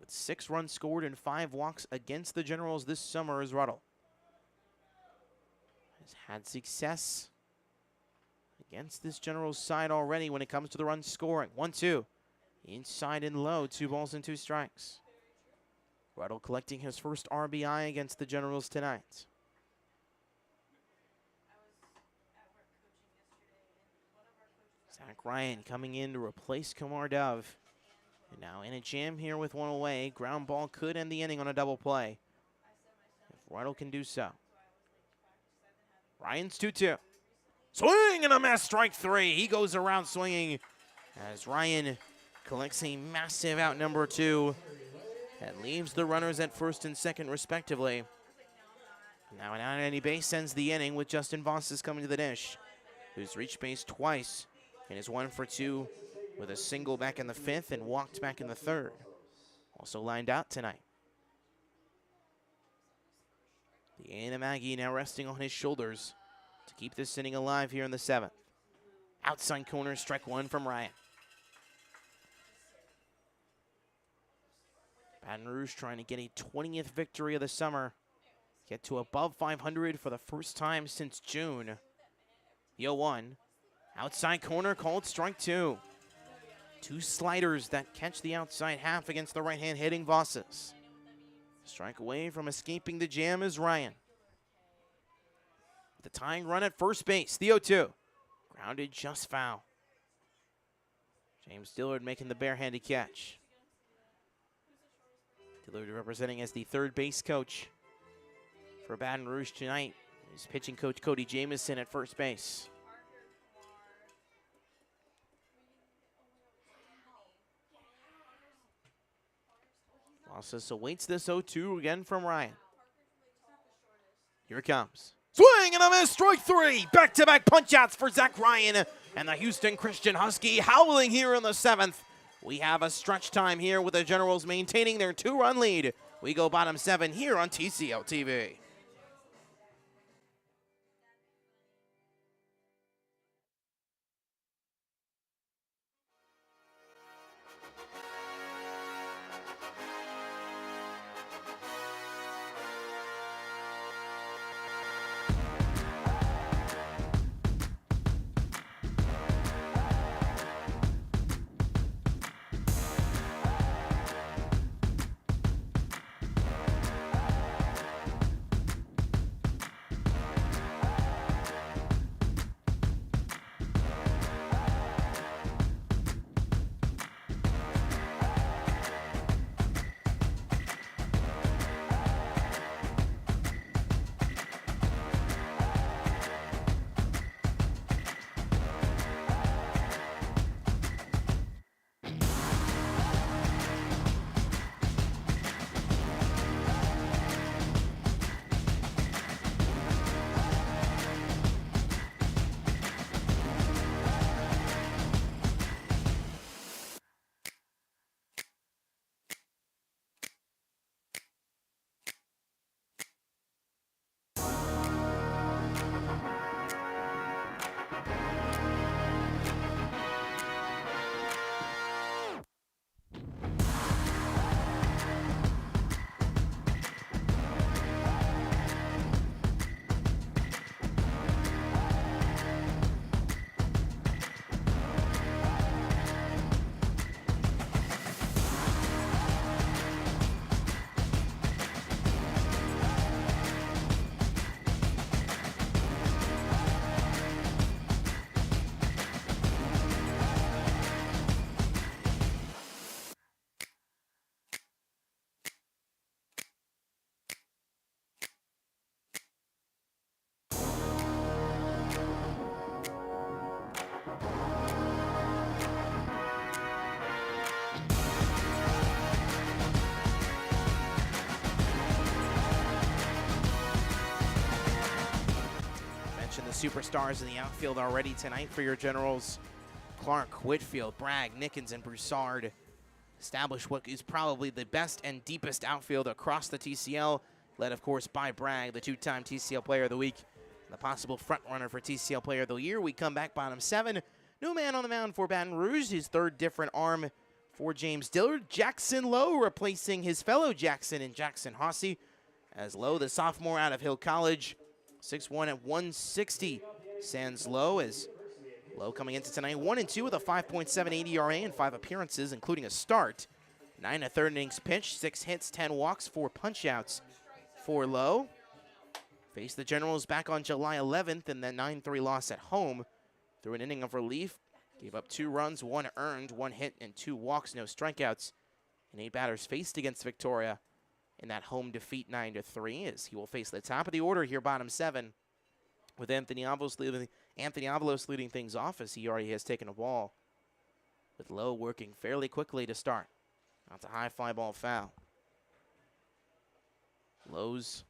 with 6 runs scored and 5 walks against the Generals this summer is Ruddle. Has had success against this Generals side already when it comes to the run scoring. 1-2. Inside and low, 2 balls and 2 strikes. Ruddle collecting his first RBI against the Generals tonight. Zach Ryan coming in to replace Kamar Dove. And now in a jam here with 1 away. Ground ball could end the inning on a double play if Ruddle can do so. Ryan's 2-2. Swing and a miss, strike 3. He goes around swinging as Ryan collects a massive out number 2 and leaves the runners at first and second respectively. Now an out any base ends the inning with Justin Vosses coming to the dish, who's reached base twice and is 1 for 2 with a single back in the 5th and walked back in the 3rd. Also lined out tonight. The A&M Aggie now resting on his shoulders to keep this inning alive here in the 7th. Outside corner, strike 1 from Ryan. Baton Rouge trying to get a 20th victory of the summer. Get to above 500 for the first time since June. The 0-1. Outside corner, called strike 2. 2 sliders that catch the outside half against the right-hand hitting Vosses. Strike away from escaping the jam is Ryan. The tying run at first base, the 0-2. Grounded just foul. James Dillard making the barehanded catch. Dillard representing as the third base coach for Baton Rouge tonight. He's pitching coach Cody Jamison at first base. Vosses awaits this 0-2 again from Ryan. Here it comes. Swing and a miss, strike 3. Back-to-back punch-outs for Zach Ryan and the Houston Christian Husky howling here in the 7th. We have a stretch time here with the Generals maintaining their 2-run lead. We go bottom 7 here on TCL TV. superstars in the outfield already tonight for your Generals. Clark, Whitfield, Bragg, Nickens, and Broussard establish what is probably the best and deepest outfield across the TCL, led, of course, by Bragg, the two-time TCL Player of the Week, the possible front-runner for TCL Player of the Year. We come back bottom 7. New man on the mound for Baton Rouge, his third different arm for James Dillard. Jackson Lowe replacing his fellow Jackson in Jackson Hossey, as Lowe, the sophomore out of Hill College, 6'1" at 160. Stands Lowe, as Lowe coming into tonight 1-2 with a 5.78 ERA and 5 appearances, including a start. 9 1/3 innings pitched, 6 hits, 10 walks, 4 punch-outs for Lowe. Faced the Generals back on July 11th in that 9-3 loss at home. Through an inning of relief, gave up 2 runs, 1 earned, 1 hit, and 2 walks, no strikeouts. And 8 batters faced against Victoria in that home defeat 9-3, as he will face the top of the order here, bottom 7, with Anthony Avalos leading things off, as he already has taken a ball, with Lowe working fairly quickly to start. That's a high fly ball foul. Lowe's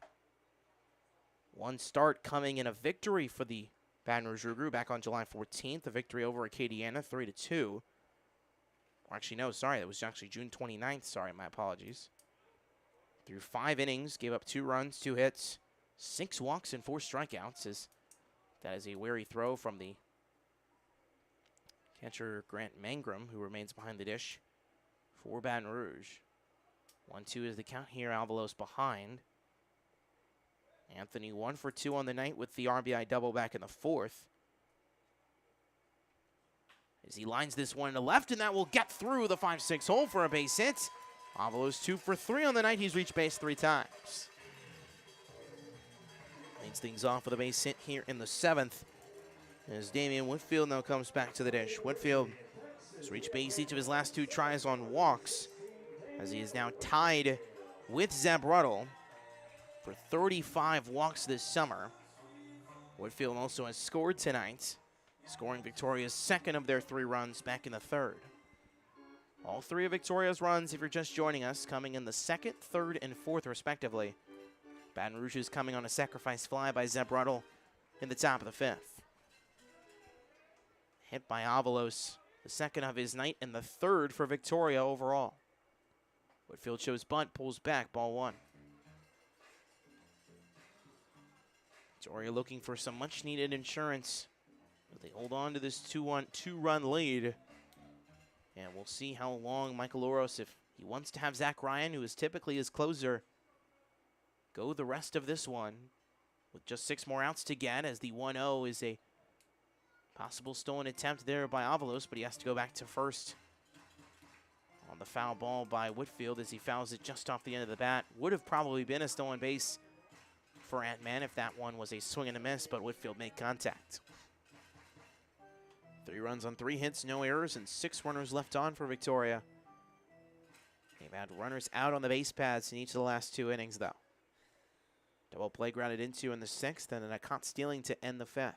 one start coming in a victory for the Baton Rouge Rougarou back on July 14th, a victory over Acadiana, 3-2. Or actually, no, sorry, that was actually June 29th. Sorry, my apologies. Through 5 innings, gave up 2 runs, 2 hits, 6 walks, and 4 strikeouts. As that is a wary throw from the catcher Grant Mangrum, who remains behind the dish for Baton Rouge. 1-2 is the count here. Avalos behind. Anthony 1 for 2 on the night with the RBI double back in the 4th. As he lines this one to left, and that will get through the 5-6 hole for a base hit. Avalos 2 for 3 on the night. He's reached base 3 times. Leads things off with a base hit here in the 7th. As Damian Whitfield now comes back to the dish. Whitfield has reached base each of his last 2 tries on walks, as he is now tied with Zeb Ruddle for 35 walks this summer. Whitfield also has scored tonight, scoring Victoria's 2nd of their 3 runs back in the 3rd. All 3 of Victoria's runs, if you're just joining us, coming in the 2nd, 3rd, and 4th, respectively. Baton Rouge is coming on a sacrifice fly by Zeb Ruddle in the top of the 5th. Hit by Avalos, the 2nd of his night, and the 3rd for Victoria overall. Whitfield shows bunt, pulls back, ball 1. Victoria looking for some much-needed insurance, but they hold on to this 2-run lead. And we'll see how long Michael Oros, if he wants to have Zach Ryan, who is typically his closer, go the rest of this one with just 6 more outs to get, as the 1-0 is a possible stolen attempt there by Avalos, but he has to go back to first on the foul ball by Whitfield, as he fouls it just off the end of the bat. Would have probably been a stolen base for Ant-Man if that one was a swing and a miss, but Whitfield made contact. 3 runs on 3 hits, no errors, and 6 runners left on for Victoria. They've had runners out on the base paths in each of the last 2 innings, though. Double play grounded into in the 6th, and then a caught stealing to end the 5th.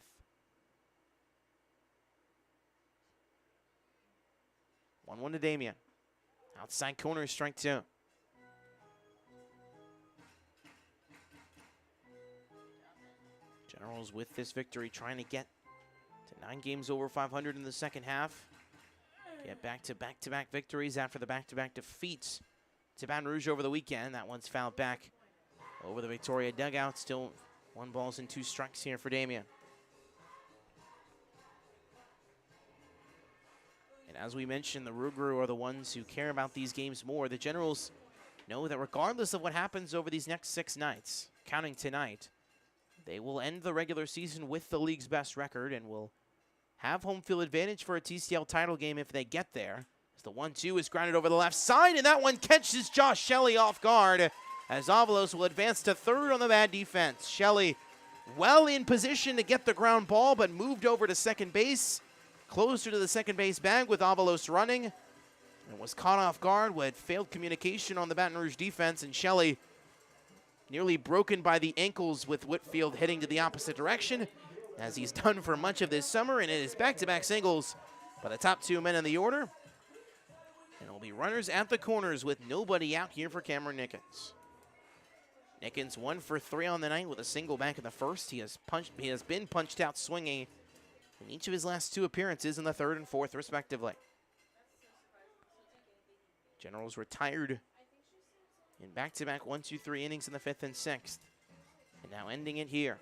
1-1 to Damian. Outside corner, strike 2. Generals with this victory trying to get to 9 games over 500 in the 2nd half. Get back to back-to-back victories after the back-to-back defeats to Baton Rouge over the weekend. That one's fouled back over the Victoria dugout. Still 1 balls and 2 strikes here for Damian. And as we mentioned, the Rougarou are the ones who care about these games more. The Generals know that regardless of what happens over these next 6 nights, counting tonight, they will end the regular season with the league's best record and will have home field advantage for a TCL title game if they get there. As the 1-2 is grounded over the left side, and that one catches Josh Shelley off guard, as Avalos will advance to 3rd on the bad defense. Shelley well in position to get the ground ball, but moved over to 2nd base, closer to the 2nd base bag with Avalos running, and was caught off guard with failed communication on the Baton Rouge defense, and Shelley nearly broken by the ankles with Whitfield heading to the opposite direction, as he's done for much of this summer, and it is back-to-back singles by the top 2 men in the order. And it'll be runners at the corners with nobody out here for Cameron Nickens. Nickens 1 for 3 on the night with a single back in the first. He has been punched out swinging in each of his last 2 appearances in the 3rd and 4th, respectively. Generals retired in back-to-back 1-2-3 innings in the 5th and 6th. And now ending it here.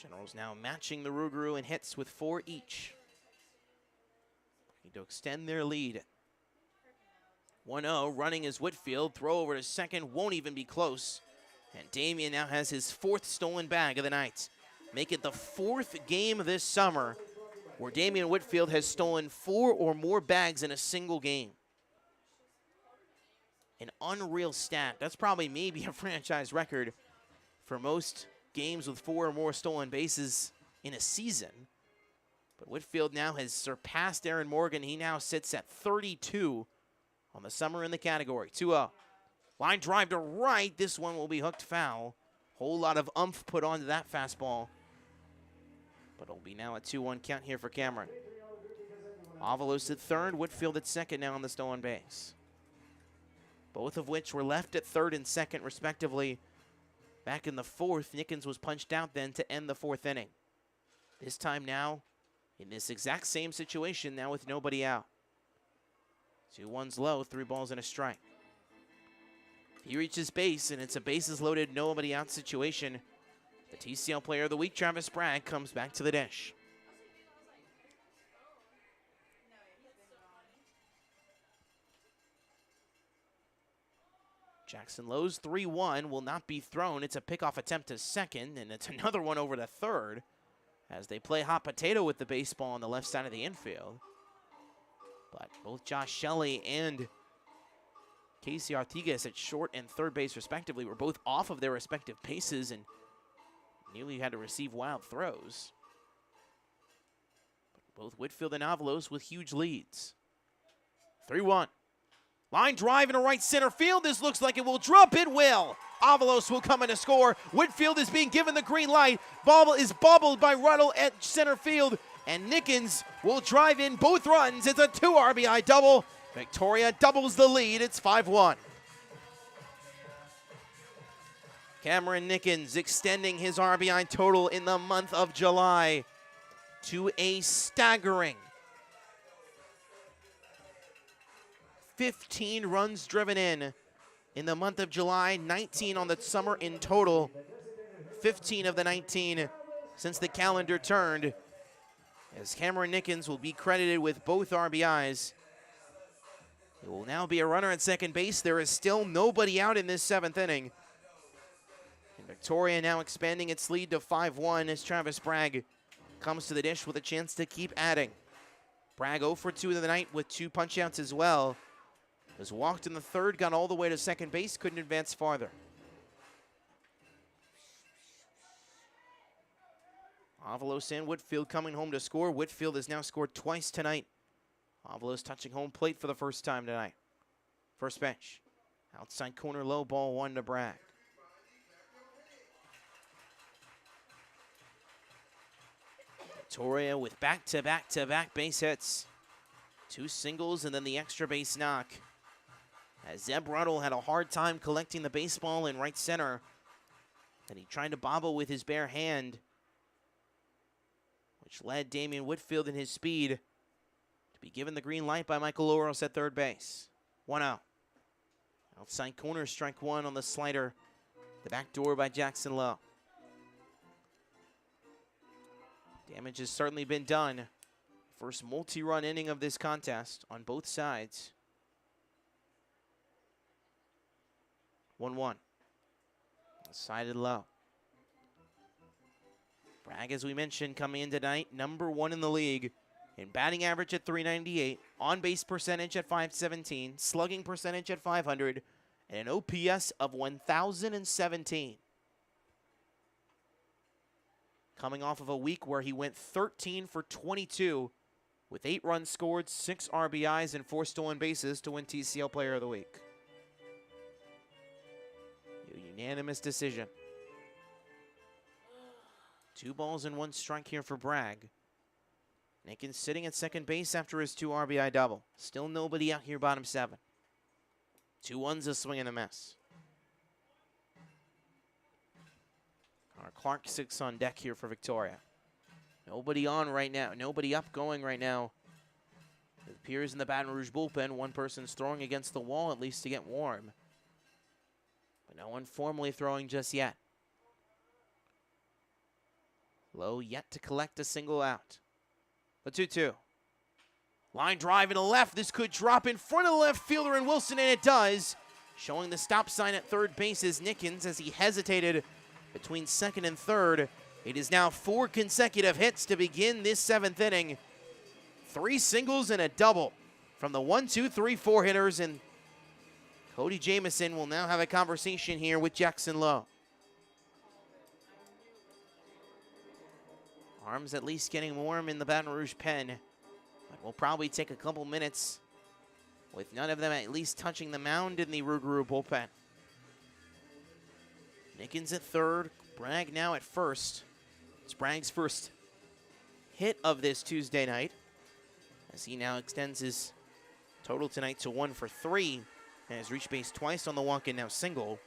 Generals now matching the Rougarou in hits with 4 each. Need to extend their lead. 1-0, running is Whitfield. Throw over to second, won't even be close. And Damien now has his 4th stolen bag of the night. Make it the 4th game this summer where Damian Whitfield has stolen 4 or more bags in a single game. An unreal stat. That's probably maybe a franchise record for most games with 4 or more stolen bases in a season. But Whitfield now has surpassed Aaron Morgan. He now sits at 32 on the summer in the category. 2-0. Line drive to right. This one will be hooked foul. Whole lot of oomph put onto that fastball. But it'll be now a 2-1 count here for Cameron. Avalos at third, Whitfield at second now on the stolen base. Both of which were left at third and second, respectively. Back in the 4th, Nickens was punched out then to end the 4th inning. This time now, in this exact same situation, now with nobody out. 2-1's low, 3 balls and a strike. If he reaches base, and it's a bases loaded, nobody out situation, the TCL Player of the Week, Travis Bragg, comes back to the dish. Jackson Lowe's 3-1 will not be thrown. It's a pickoff attempt to second, and it's another one over to third as they play hot potato with the baseball on the left side of the infield. But both Josh Shelley and Casey Artigas at short and third base, respectively, were both off of their respective bases and nearly had to receive wild throws. But both Whitfield and Avalos with huge leads. 3-1. Line drive into right center field. This looks like it will drop. It will. Avalos will come in to score. Whitfield is being given the green light. Bobble is bobbled by Ruddle at center field. And Nickens will drive in both runs. It's a 2 RBI double. Victoria doubles the lead. It's 5-1. Cameron Nickens extending his RBI total in the month of July to a staggering 15 runs driven in the month of July, 19 on the summer in total, 15 of the 19 since the calendar turned, as Cameron Nickens will be credited with both RBIs. It will now be a runner at second base. There is still nobody out in this 7th inning. And Victoria now expanding its lead to 5-1 as Travis Bragg comes to the dish with a chance to keep adding. Bragg 0 for 2 of the night with 2 punch-outs as well. Was walked in the 3rd, got all the way to second base, couldn't advance farther. Avalos and Whitfield coming home to score. Whitfield has now scored twice tonight. Avalos touching home plate for the first time tonight. First pitch. Outside corner, low ball 1 to Bragg. Victoria with back-to-back-to-back base hits. 2 singles and then the extra base knock. As Zeb Ruddle had a hard time collecting the baseball in right center. And he tried to bobble with his bare hand, which led Damian Whitfield in his speed to be given the green light by Michael Oros at third base. 1-0. Outside corner, strike 1 on the slider. The back door by Jackson Lowe. Damage has certainly been done. First multi-run inning of this contest on both sides. 1-1. Sided low. Bragg, as we mentioned, coming in tonight, number 1 in the league in batting average at .398, on-base percentage at .517, slugging percentage at .500, and an OPS of 1,017. Coming off of a week where he went 13 for 22 with 8 runs scored, 6 RBIs, and 4 stolen bases to win TCL Player of the Week. A unanimous decision. 2 balls and 1 strike here for Bragg. Nickens sitting at second base after his 2 RBI double. Still nobody out here bottom 7. 2-1's a swing and a miss. Clark 6 on deck here for Victoria. Nobody on right now. Nobody up going right now. It appears in the Baton Rouge bullpen, one person's throwing against the wall at least to get warm. But no one formally throwing just yet. Lowe yet to collect a single out. The 2-2. Line drive in the left. This could drop in front of the left fielder and Wilson, and it does. Showing the stop sign at third base is Nickens as he hesitated between second and third. It is now 4 consecutive hits to begin this 7th inning. 3 singles and a double from the 1, 2, 3, 4 hitters, and Cody Jamieson will now have a conversation here with Jackson Lowe. Arms at least getting warm in the Baton Rouge pen, but will probably take a couple minutes with none of them at least touching the mound in the Rougarou bullpen. Nickens at third, Bragg now at first. It's Bragg's first hit of this Tuesday night, as he now extends his total tonight to 1 for 3, and has reached base twice on the walk and now single.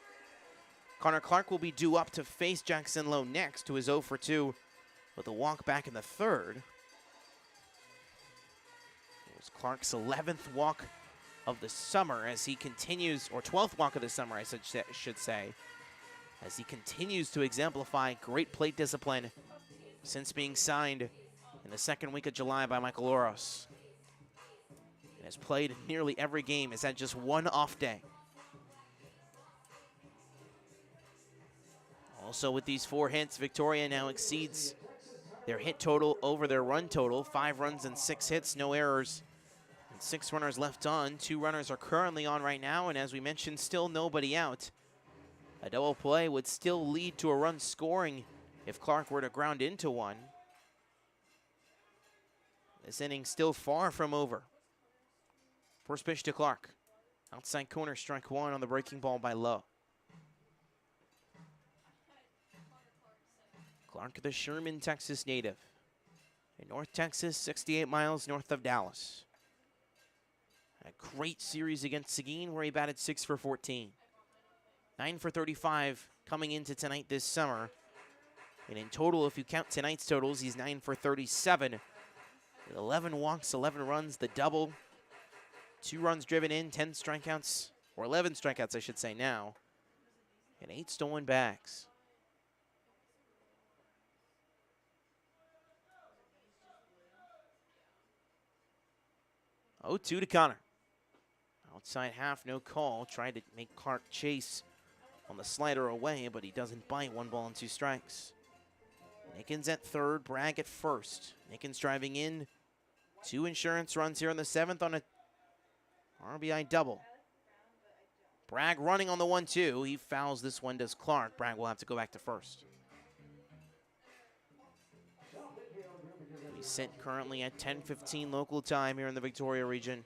Connor Clark will be due up to face Jackson Lowe next, to his 0 for 2 with a walk back in the third. It was Clark's 11th walk of the summer as he continues, or 12th walk of the summer, I should say, as he continues to exemplify great plate discipline since being signed in the second week of July by Michael Oros. And has played nearly every game, has had just one off day. Also with these 4 hits, Victoria now exceeds their hit total over their run total. 5 runs and 6 hits, no errors, and 6 runners left on. 2 runners are currently on right now, and as we mentioned, still nobody out. A double play would still lead to a run scoring if Clark were to ground into one. This inning still far from over. First pitch to Clark. Outside corner, strike 1 on the breaking ball by Lowe. Clark, the Sherman, Texas native. In North Texas, 68 miles north of Dallas. A great series against Seguin where he batted 6 for 14. 9 for 35 coming into tonight this summer. And in total, if you count tonight's totals, he's 9 for 37. With 11 walks, 11 runs, the double. 2 runs driven in, 10 strikeouts, or 11 strikeouts, I should say now. And 8 stolen bags. 0-2 to Connor. Outside half, no call. Tried to make Clark chase on the slider away, but he doesn't bite. 1 ball and 2 strikes. Nickens at third, Bragg at first. Nickens driving in. 2 insurance runs here in the 7th on a RBI double. Bragg running on the 1-2. He fouls this one, does Clark. Bragg will have to go back to first. We sit currently at 10:15 local time here in the Victoria region.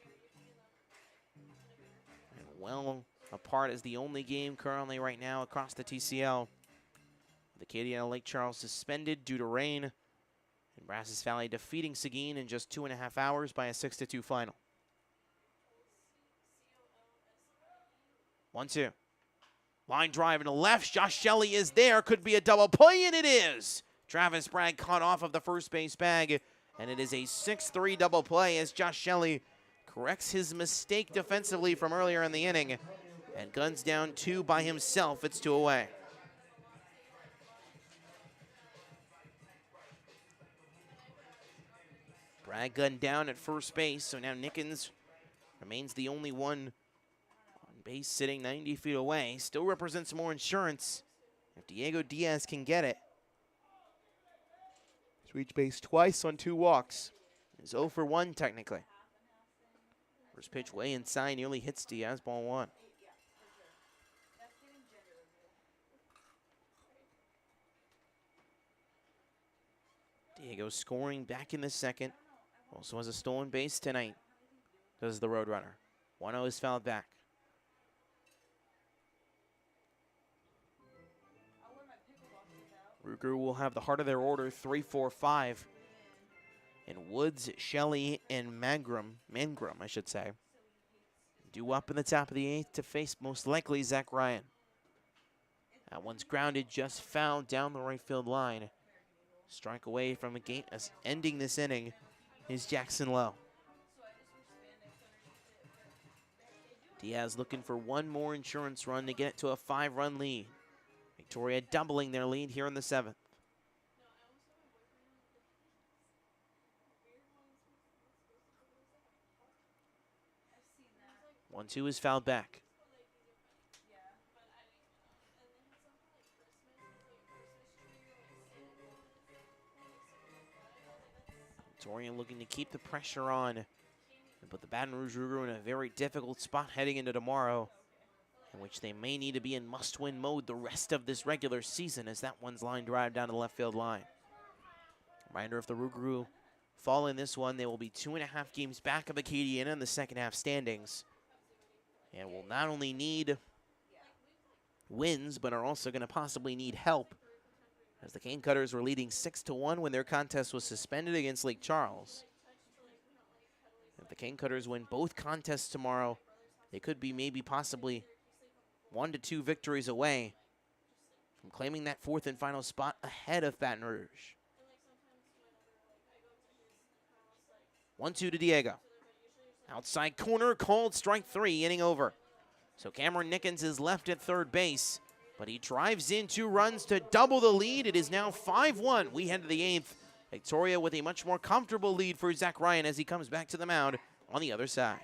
And well apart is the only game currently right now across the TCL. The Acadiana Lake Charles suspended due to rain. And Brazos Valley defeating Seguin in just 2.5 hours by a 6-2 final. 1-2. Line drive in the left. Josh Shelley is there. Could be a double play, and it is. Travis Bragg caught off of the first base bag, and it is a 6-3 double play as Josh Shelley corrects his mistake defensively from earlier in the inning and guns down 2 by himself. It's 2 away. Bragg gunned down at first base, so now Nickens remains the only one on base sitting 90 feet away. Still represents more insurance if Diego Diaz can get it. He's reached base twice on 2 walks. He's 0 for 1 technically. First pitch way inside, nearly hits Diaz, ball 1. Diego scoring back in the 2nd. Also has a stolen base tonight, does the Roadrunner. 1-0 is fouled back. Rougarou will have the heart of their order, 3-4-5. And Woods, Shelley, and Mangrum, I should say. Due up in the top of the 8th to face most likely Zach Ryan. That one's grounded, just fouled down the right field line. Strike away from a game, ending this inning is Jackson Lowe. Diaz looking for one more insurance run to get it to a 5-run lead. Victoria doubling their lead here in the 7th. 1-2 is fouled back. Victoria looking to keep the pressure on and put the Baton Rouge Rougarou in a very difficult spot heading into tomorrow, in which they may need to be in must-win mode the rest of this regular season as that one's line drive down to the left field line. Reminder, if the Rougarou fall in this one, they will be 2.5 games back of Acadiana in the second half standings, and will not only need wins, but are also going to possibly need help, as the Cane Cutters were leading 6-1 when their contest was suspended against Lake Charles. If the Cane Cutters win both contests tomorrow, they could be maybe possibly 1 to 2 victories away from claiming that 4th and final spot ahead of Baton Rouge. 1-2 to Diego. Outside corner, called strike 3, inning over. So Cameron Nickens is left at third base, but he drives in 2 runs to double the lead. It is now 5-1. We head to the 8th. Victoria with a much more comfortable lead for Zach Ryan as he comes back to the mound on the other side.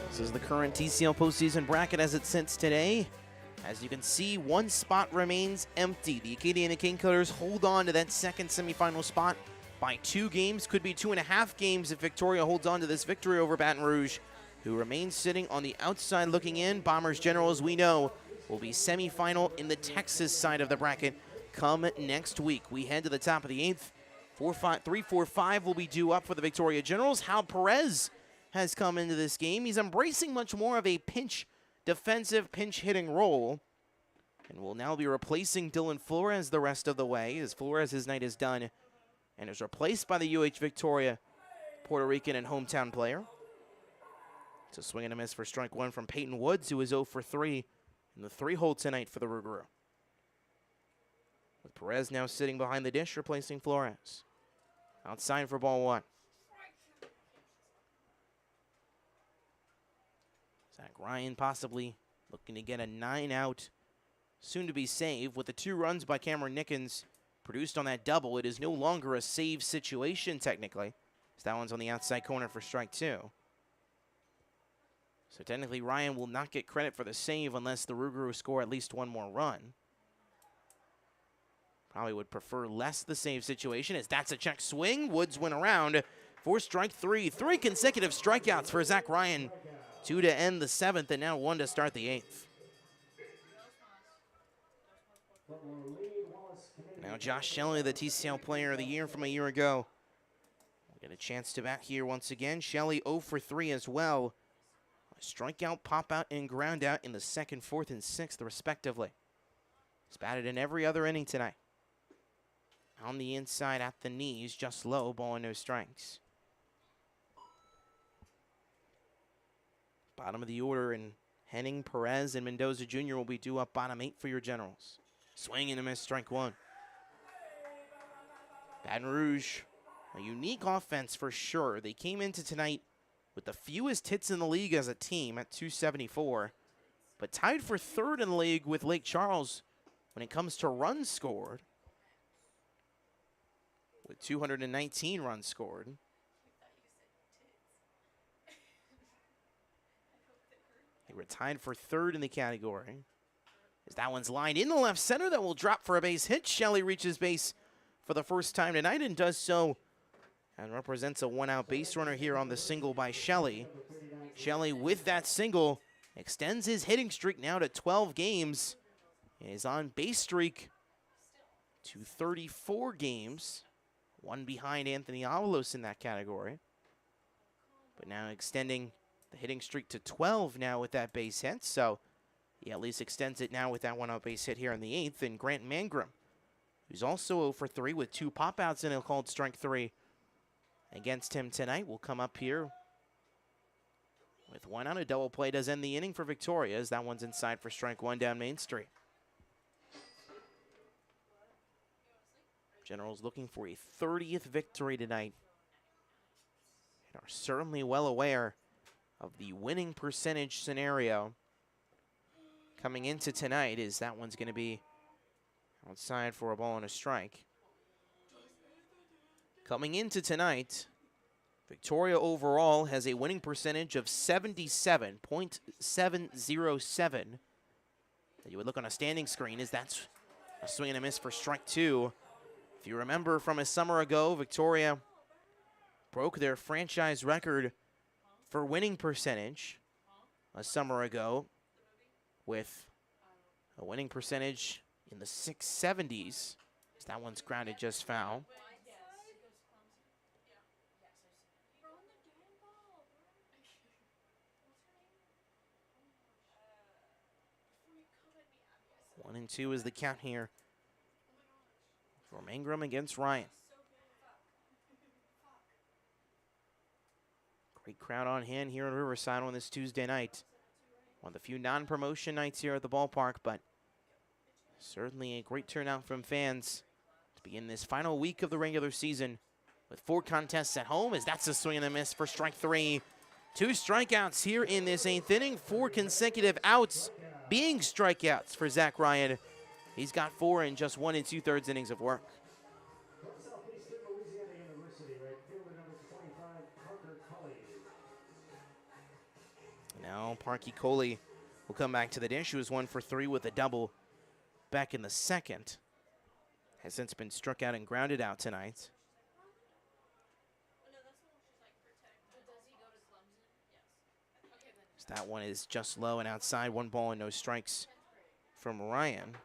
This is the current TCL postseason bracket as it sits today. As you can see, 1 spot remains empty. The Acadiana Cane Cutters hold on to that second semifinal spot by 2 games. Could be 2.5 games if Victoria holds on to this victory over Baton Rouge, who remains sitting on the outside looking in. Bombers General, as we know, will be semifinal in the Texas side of the bracket come next week. We head to the top of the 8th. 3-4-5 will be due up for the Victoria Generals. Hal Perez has come into this game. He's embracing much more of a defensive pinch hitting role, and will now be replacing Dylan Flores the rest of the way, as Flores, his night is done and is replaced by the UH Victoria Puerto Rican and hometown player. It's a swing and a miss for strike 1 from Peyton Woods, who is 0 for 3 in the 3-hole tonight for the Rougarou. With Perez now sitting behind the dish, replacing Flores. Outside for ball 1. Zach Ryan possibly looking to get a 9-out, soon-to-be save. With the 2 runs by Cameron Nickens produced on that double, it is no longer a save situation, technically, as that one's on the outside corner for strike 2. So technically, Ryan will not get credit for the save unless the Rougarou score at least 1 more run. Probably would prefer less the save situation, as that's a check swing. Woods went around for strike 3. 3 consecutive strikeouts for Zach Ryan. 2 to end the 7th, and now 1 to start the 8th. Now Josh Shelley, the TCL Player of the Year from a year ago, will get a chance to bat here once again. Shelley 0 for 3 as well. A strikeout, pop out, and ground out in the 2nd, 4th, and 6th, respectively. He's batted in every other inning tonight. On the inside at the knees, just low, ball and no strikes. Bottom of the order, and Henning, Perez, and Mendoza Jr. will be due up bottom 8 for your Generals. Swing and a miss, strike 1. Baton Rouge, a unique offense for sure. They came into tonight with the fewest hits in the league as a team at 274, but tied for 3rd in the league with Lake Charles when it comes to runs scored, with 219 runs scored. They were tied for 3rd in the category. As that one's lined in the left center, that will drop for a base hit. Shelley reaches base for the first time tonight and does so and represents a 1-out base runner here on the single by Shelley. Shelley, with that single, extends his hitting streak now to 12 games. His on base streak to 34 games. One behind Anthony Avalos in that category. But now extending the hitting streak to 12 now with that base hit. So he at least extends it now with that 1-out base hit here in the 8th. And Grant Mangrum, who's also 0 for 3 with 2 pop-outs and a called strike 3 against him tonight, will come up here with 1 out. A double play does end the inning for Victoria, as that one's inside for strike 1 down Main Street. Generals looking for a 30th victory tonight and are certainly well aware of the winning percentage scenario coming into tonight, is that one's going to be outside for a ball and a strike. Coming into tonight, Victoria overall has a winning percentage of 77.707. You would look on a standing screen as that's a swing and a miss for strike 2. If you remember from a summer ago, Victoria broke their franchise record for winning percentage a summer ago with a winning percentage in the 670s. That one's grounded just foul. One and 2 is the count here for Mangrum against Ryan. Great crowd on hand here in Riverside on this Tuesday night. One of the few non-promotion nights here at the ballpark, but certainly a great turnout from fans to begin this final week of the regular season with 4 contests at home, as that's a swing and a miss for strike 3. 2 strikeouts here in this 8th inning, 4 consecutive outs being strikeouts for Zach Ryan. He's got 4 in just 1 2/3 innings of work. Now Parky Coley will come back to the dish. He was 1 for 3 with a double back in the 2nd. Has since been struck out and grounded out tonight. So that one is just low and outside. 1 ball and no strikes from Ryan.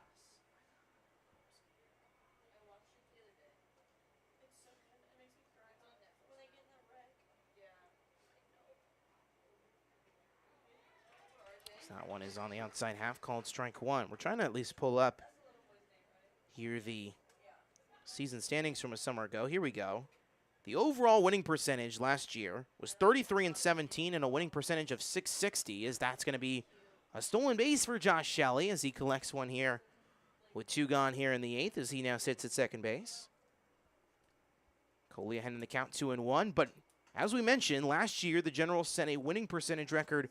So that one is on the outside half, called strike 1. We're trying to at least pull up here the season standings from a summer ago. Here we go. The overall winning percentage last year was 33-17 and a winning percentage of 660, as that's going to be a stolen base for Josh Shelley as he collects one here with 2 gone here in the 8th, as he now sits at second base. Coley ahead in the count 2-1, but as we mentioned, last year the Generals set a winning percentage record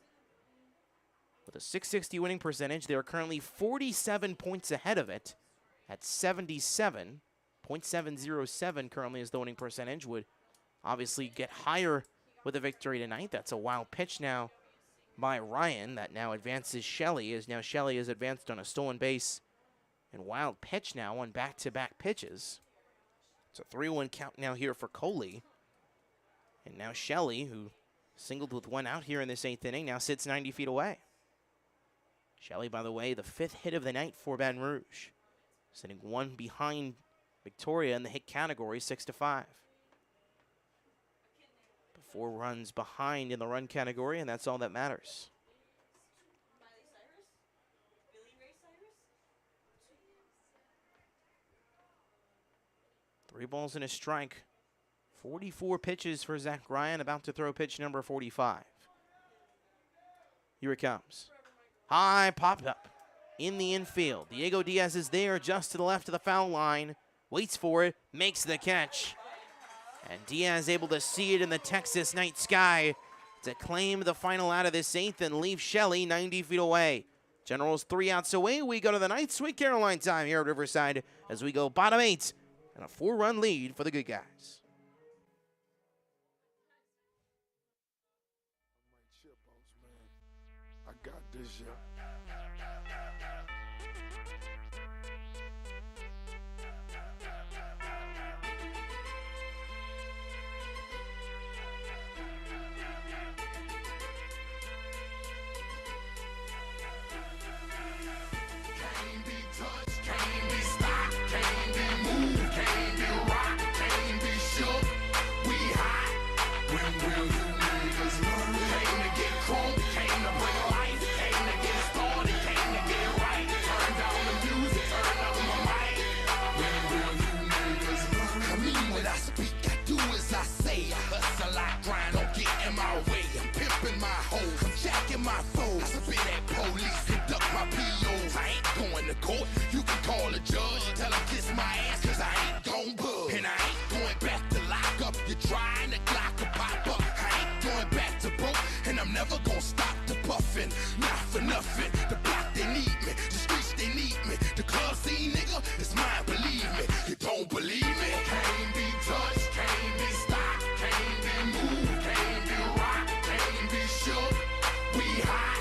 with a 660 winning percentage. They are currently 47 points ahead of it at 77. .707 currently is the winning percentage. Would obviously get higher with a victory tonight. That's a wild pitch now by Ryan that now advances Shelley, as now Shelley is advanced on a stolen base and wild pitch now on back-to-back pitches. It's a 3-1 count now here for Coley. And now Shelley, who singled with 1 out here in this 8th inning, now sits 90 feet away. Shelley, by the way, the 5th hit of the night for Baton Rouge, sitting 1 behind Victoria in the hit category, 6-5. 4 runs behind in the run category, and that's all that matters. 3 balls and a strike. 44 pitches for Zach Ryan, about to throw pitch number 45. Here it comes. High pop up in the infield. Diego Diaz is there just to the left of the foul line. Waits for it, makes the catch. And Diaz able to see it in the Texas night sky to claim the final out of this 8th and leave Shelley 90 feet away. Generals 3 outs away. We go to the 9th. Sweet Caroline time here at Riverside as we go bottom 8 and a 4-run lead for the good guys. I got this, yeah. Can't be touched, can't be stopped, can't be moved, can't be rocked, can't be shook. We hot. When will you niggas learn? Came to get crunk, came to bring life, came to get started, came to get right. Turn down the music, turn up my mic. When will you niggas learn? I mean, when I speak, I do as I say. I hustle, I grind, don't get in my way. I'm pimping my hoes, I'm jacking my foes. I spit at police, conduct my POs. I ain't going to court, you can call a judge. Tell him kiss my ass, cause I ain't gon' bug. And I ain't going back to lock up. You're trying to Glock to pop up. I ain't going back to broke, and I'm never gon' stop the puffin'. Not for nothing, the block they need me, the streets they need me. The club scene, nigga, it's mine, believe me. You don't believe me? Can't be touched, can't be stopped, can't be moved, can't be rocked, can't be shook. We hot.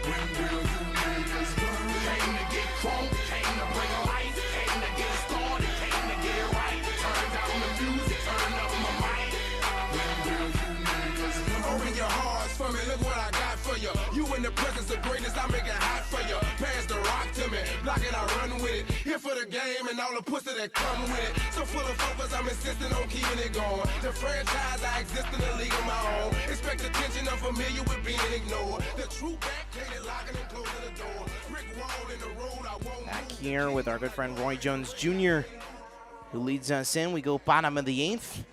When will you niggas learn? Came to get crunk, came to bring life, came to get started, came to get right. Turn down the music, turn up my mic. When will you niggas learn? Open your hearts for me, look what I got for you. You in the presence of greatness, I make it hot for you. Pass the rock to me, block it, I run with it. Here for the game and all the pussy that come with it. So full of focus, I'm insisting on keeping it going. The franchise, I exist in a league of my own. Expect attention, I'm familiar with being ignored. The true back, painted, locking and closing the door. Brick wall in the road, I won't Back move. here with our good friend Roy Jones Jr., who leads us in. We go bottom of the 8th,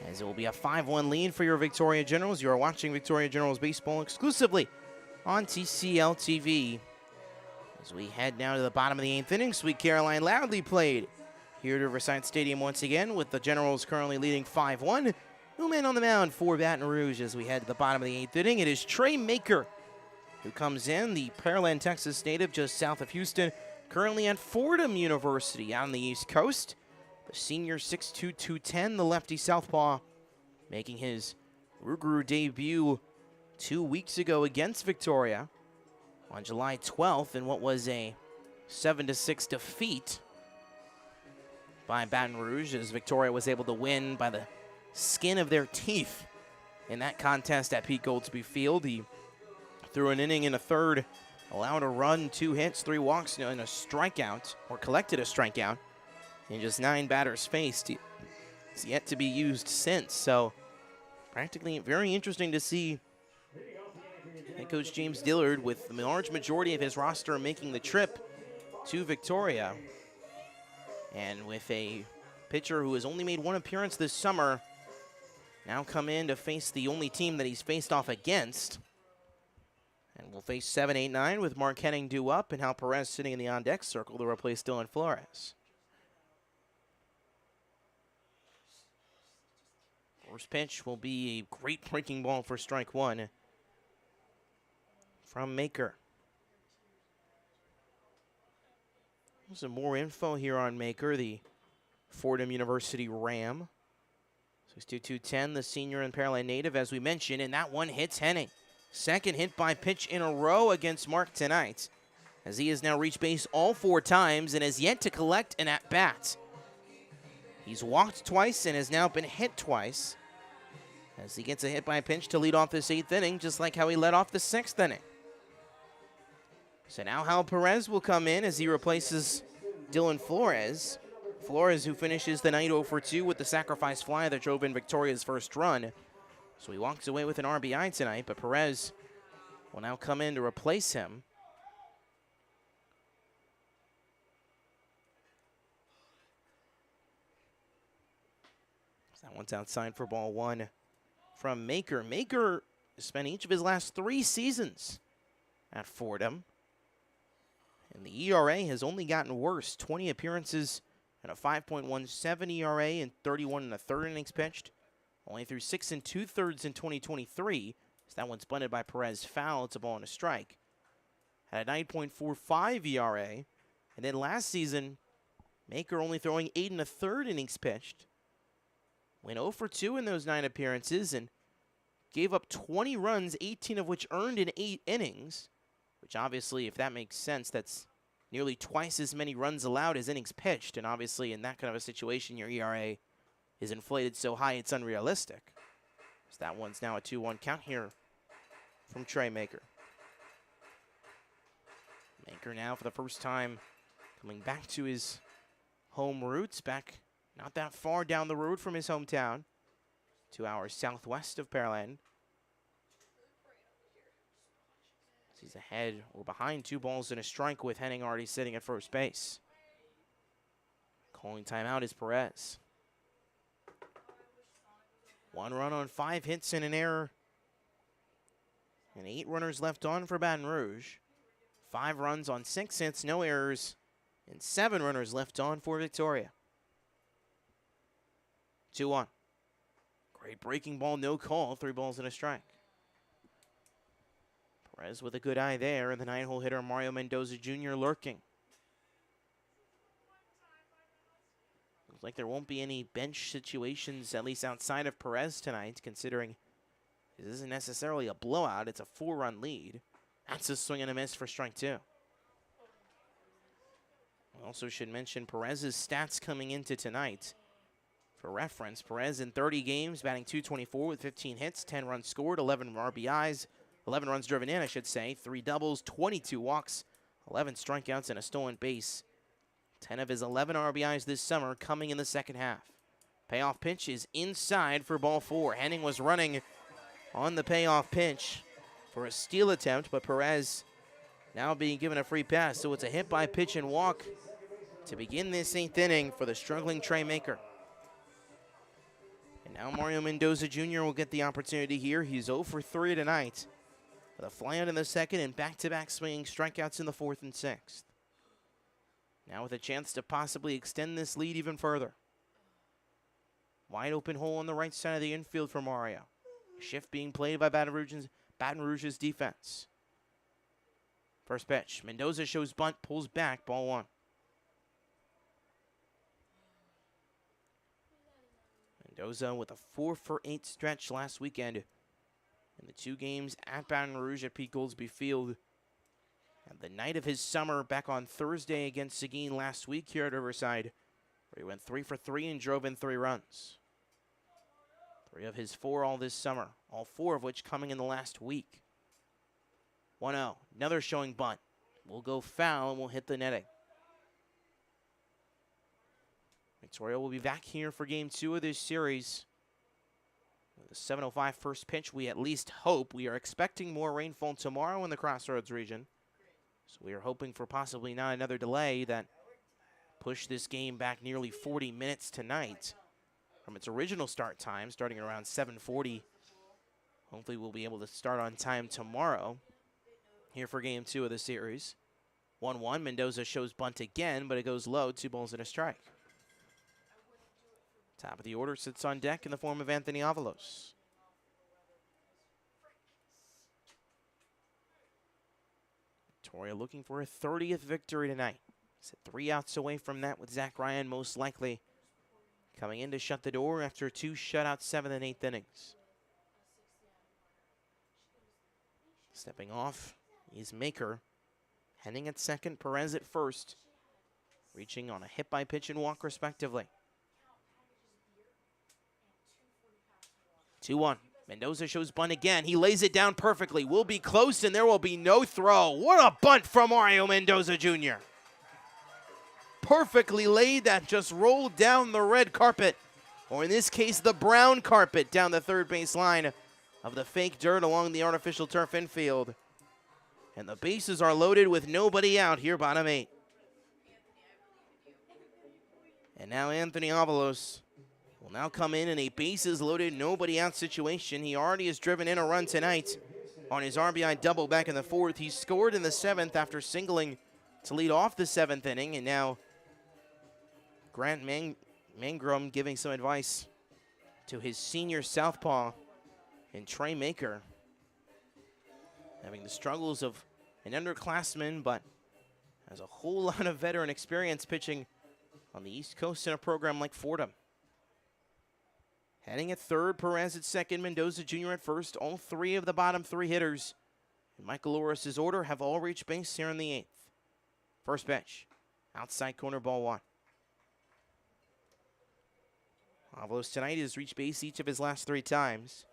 as it will be a 5-1 lead for your Victoria Generals. You are watching Victoria Generals baseball exclusively on TCL TV. As we head now to the bottom of the 8th inning, Sweet Caroline loudly played here at Riverside Stadium once again, with the Generals currently leading 5-1. New man on the mound for Baton Rouge as we head to the bottom of the 8th inning. It is Trey Maker who comes in, the Pearland, Texas native, just south of Houston, currently at Fordham University out on the East Coast. The senior 6'2", 210, the lefty southpaw, making his Rougarou debut 2 weeks ago against Victoria on July 12th in what was a 7-6 defeat by Baton Rouge, as Victoria was able to win by the skin of their teeth in that contest at Pete Goldsby Field. He threw an inning in a third, allowed a run, 2 hits, 3 walks, and a strikeout, or collected a strikeout in just 9 batters faced. It's yet to be used since, so practically very interesting to see head coach James Dillard with the large majority of his roster making the trip to Victoria, and with a pitcher who has only made 1 appearance this summer now come in to face the only team that he's faced off against. And we'll face 7, 8, 9 with Mark Henning due up and Hal Perez sitting in the on-deck circle to replace Dylan Flores. First pitch will be a great breaking ball for strike 1 from Maker. Some more info here on Maker, the Fordham University Ram. 6'2", 210, the senior and Pearland native, as we mentioned, and that one hits Henning. Second hit by pitch in a row against Mark tonight, as he has now reached base all 4 times and has yet to collect an at-bat. He's walked twice and has now been hit twice, as he gets a hit by a pitch to lead off this 8th inning, just like how he led off the 6th inning. So now Hal Perez will come in as he replaces Dylan Flores. Flores, who finishes the night 0 for 2 with the sacrifice fly that drove in Victoria's first run. So he walks away with an RBI tonight, but Perez will now come in to replace him. That one's outside for ball one from Maker. Maker spent each of his last 3 seasons at Fordham. And the ERA has only gotten worse. 20 appearances and a 5.17 ERA and 31 1/3 innings pitched. Only threw 6 2/3 in 2023. So that one's bunted by Perez foul. It's a ball and a strike. Had a 9.45 ERA. And then last season, Maker only throwing 8 1/3 innings pitched. Went 0 for 2 in those 9 appearances and gave up 20 runs, 18 of which earned in 8 innings. Which obviously, if that makes sense, that's nearly twice as many runs allowed as innings pitched. And obviously, in that kind of a situation, your ERA is inflated so high it's unrealistic. So that one's now a 2-1 count here from Trey Maker. Maker now for the first time coming back to his home roots, back not that far down the road from his hometown, 2 hours southwest of Pearland. He's ahead or behind 2 balls and a strike with Henning already sitting at first base. Calling timeout is Perez. 1 run on 5 hits and an error. And 8 runners left on for Baton Rouge. 5 runs on 6 hits, no errors, and 7 runners left on for Victoria. 2-1. Great breaking ball, no call, 3 balls and a strike. Perez with a good eye there, and the 9-hole hitter Mario Mendoza Jr. lurking. Looks like there won't be any bench situations, at least outside of Perez tonight, considering this isn't necessarily a blowout. It's a 4-run lead. That's a swing and a miss for strike 2. We also should mention Perez's stats coming into tonight. For reference, Perez in 30 games, batting .224 with 15 hits, 10 runs scored, 11 RBIs, 11 runs driven in, I should say, 3 doubles, 22 walks, 11 strikeouts, and a stolen base. 10 of his 11 RBIs this summer coming in the second half. Payoff pitch is inside for ball 4. Henning was running on the payoff pitch for a steal attempt, but Perez now being given a free pass. So it's a hit by pitch and walk to begin this 8th inning for the struggling Trey Maker. And now Mario Mendoza Jr. will get the opportunity here. He's 0 for 3 tonight, with a flyout in the second and back-to-back swinging strikeouts in the 4th and 6th. Now with a chance to possibly extend this lead even further. Wide open hole on the right side of the infield for Mario. Shift being played by Baton Rouge's defense. First pitch. Mendoza shows bunt, pulls back, ball 1. Mendoza with a 4 for 8 stretch last weekend in the 2 games at Baton Rouge at Pete Goolsbee Field. And the night of his summer back on Thursday against Seguin last week here at Riverside, where he went 3 for 3 and drove in 3 runs. 3 of his 4 all this summer, all 4 of which coming in the last week. 1-0, another showing bunt. Will go foul and will hit the netting. Victoria will be back here for game 2 of this series. With a 7:05 first pitch, we at least hope. We are expecting more rainfall tomorrow in the Crossroads region. So we are hoping for possibly not another delay that push this game back nearly 40 minutes tonight from its original start time, starting around 7:40. Hopefully we'll be able to start on time tomorrow here for game 2 of the series. 1-1, Mendoza shows bunt again, but it goes low, 2 balls and a strike. Top of the order sits on deck in the form of Anthony Avalos. Victoria looking for a 30th victory tonight. It's 3 outs away from that, with Zach Ryan most likely coming in to shut the door after 2 shutouts, 7th and 8th innings. Stepping off is Maker. Henning at second, Perez at first. Reaching on a hit by pitch and walk respectively. 2-1. Mendoza shows bunt again. He lays it down perfectly. Will be close, and there will be no throw. What a bunt from Mario Mendoza Jr. Perfectly laid, that just rolled down the red carpet, or in this case, the brown carpet down the third base line of the fake dirt along the artificial turf infield. And the bases are loaded with nobody out here, bottom 8. And now Anthony Avalos will now come in a bases loaded, nobody out situation. He already has driven in a run tonight on his RBI double back in the 4th. He scored in the 7th after singling to lead off the 7th inning, and now Grant Mangrum giving some advice to his senior southpaw and Trey Maker, having the struggles of an underclassman, but has a whole lot of veteran experience pitching on the East Coast in a program like Fordham. Heading at third, Perez at second, Mendoza Jr. at first. All three of the bottom three hitters in Michael Loris's order have all reached base here in the 8th. First pitch, outside corner, ball 1. Avalos tonight has reached base each of his last 3 times.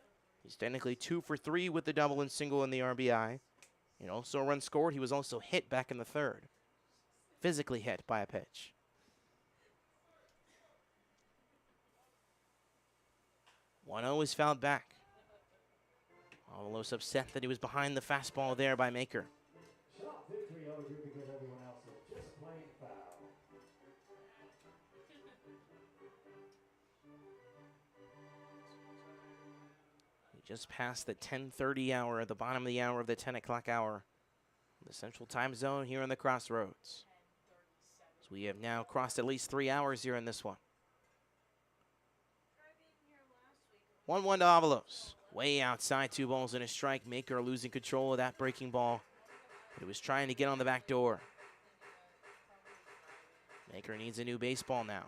He's technically 2 for 3 with the double and single in the RBI. And also a run scored. He was also hit back in the 3rd. Physically hit by a pitch. 1-0 is fouled back. Avalos upset that he was behind the fastball there by Maker. Just past the 10:30 hour, at the bottom of the hour of the 10 o'clock hour, the Central Time Zone here in the Crossroads. So we have now crossed at least 3 hours here in this one. 1-1 to Avalos. Way outside, 2 balls and a strike. Maker losing control of that breaking ball. He was trying to get on the back door. Maker needs a new baseball now.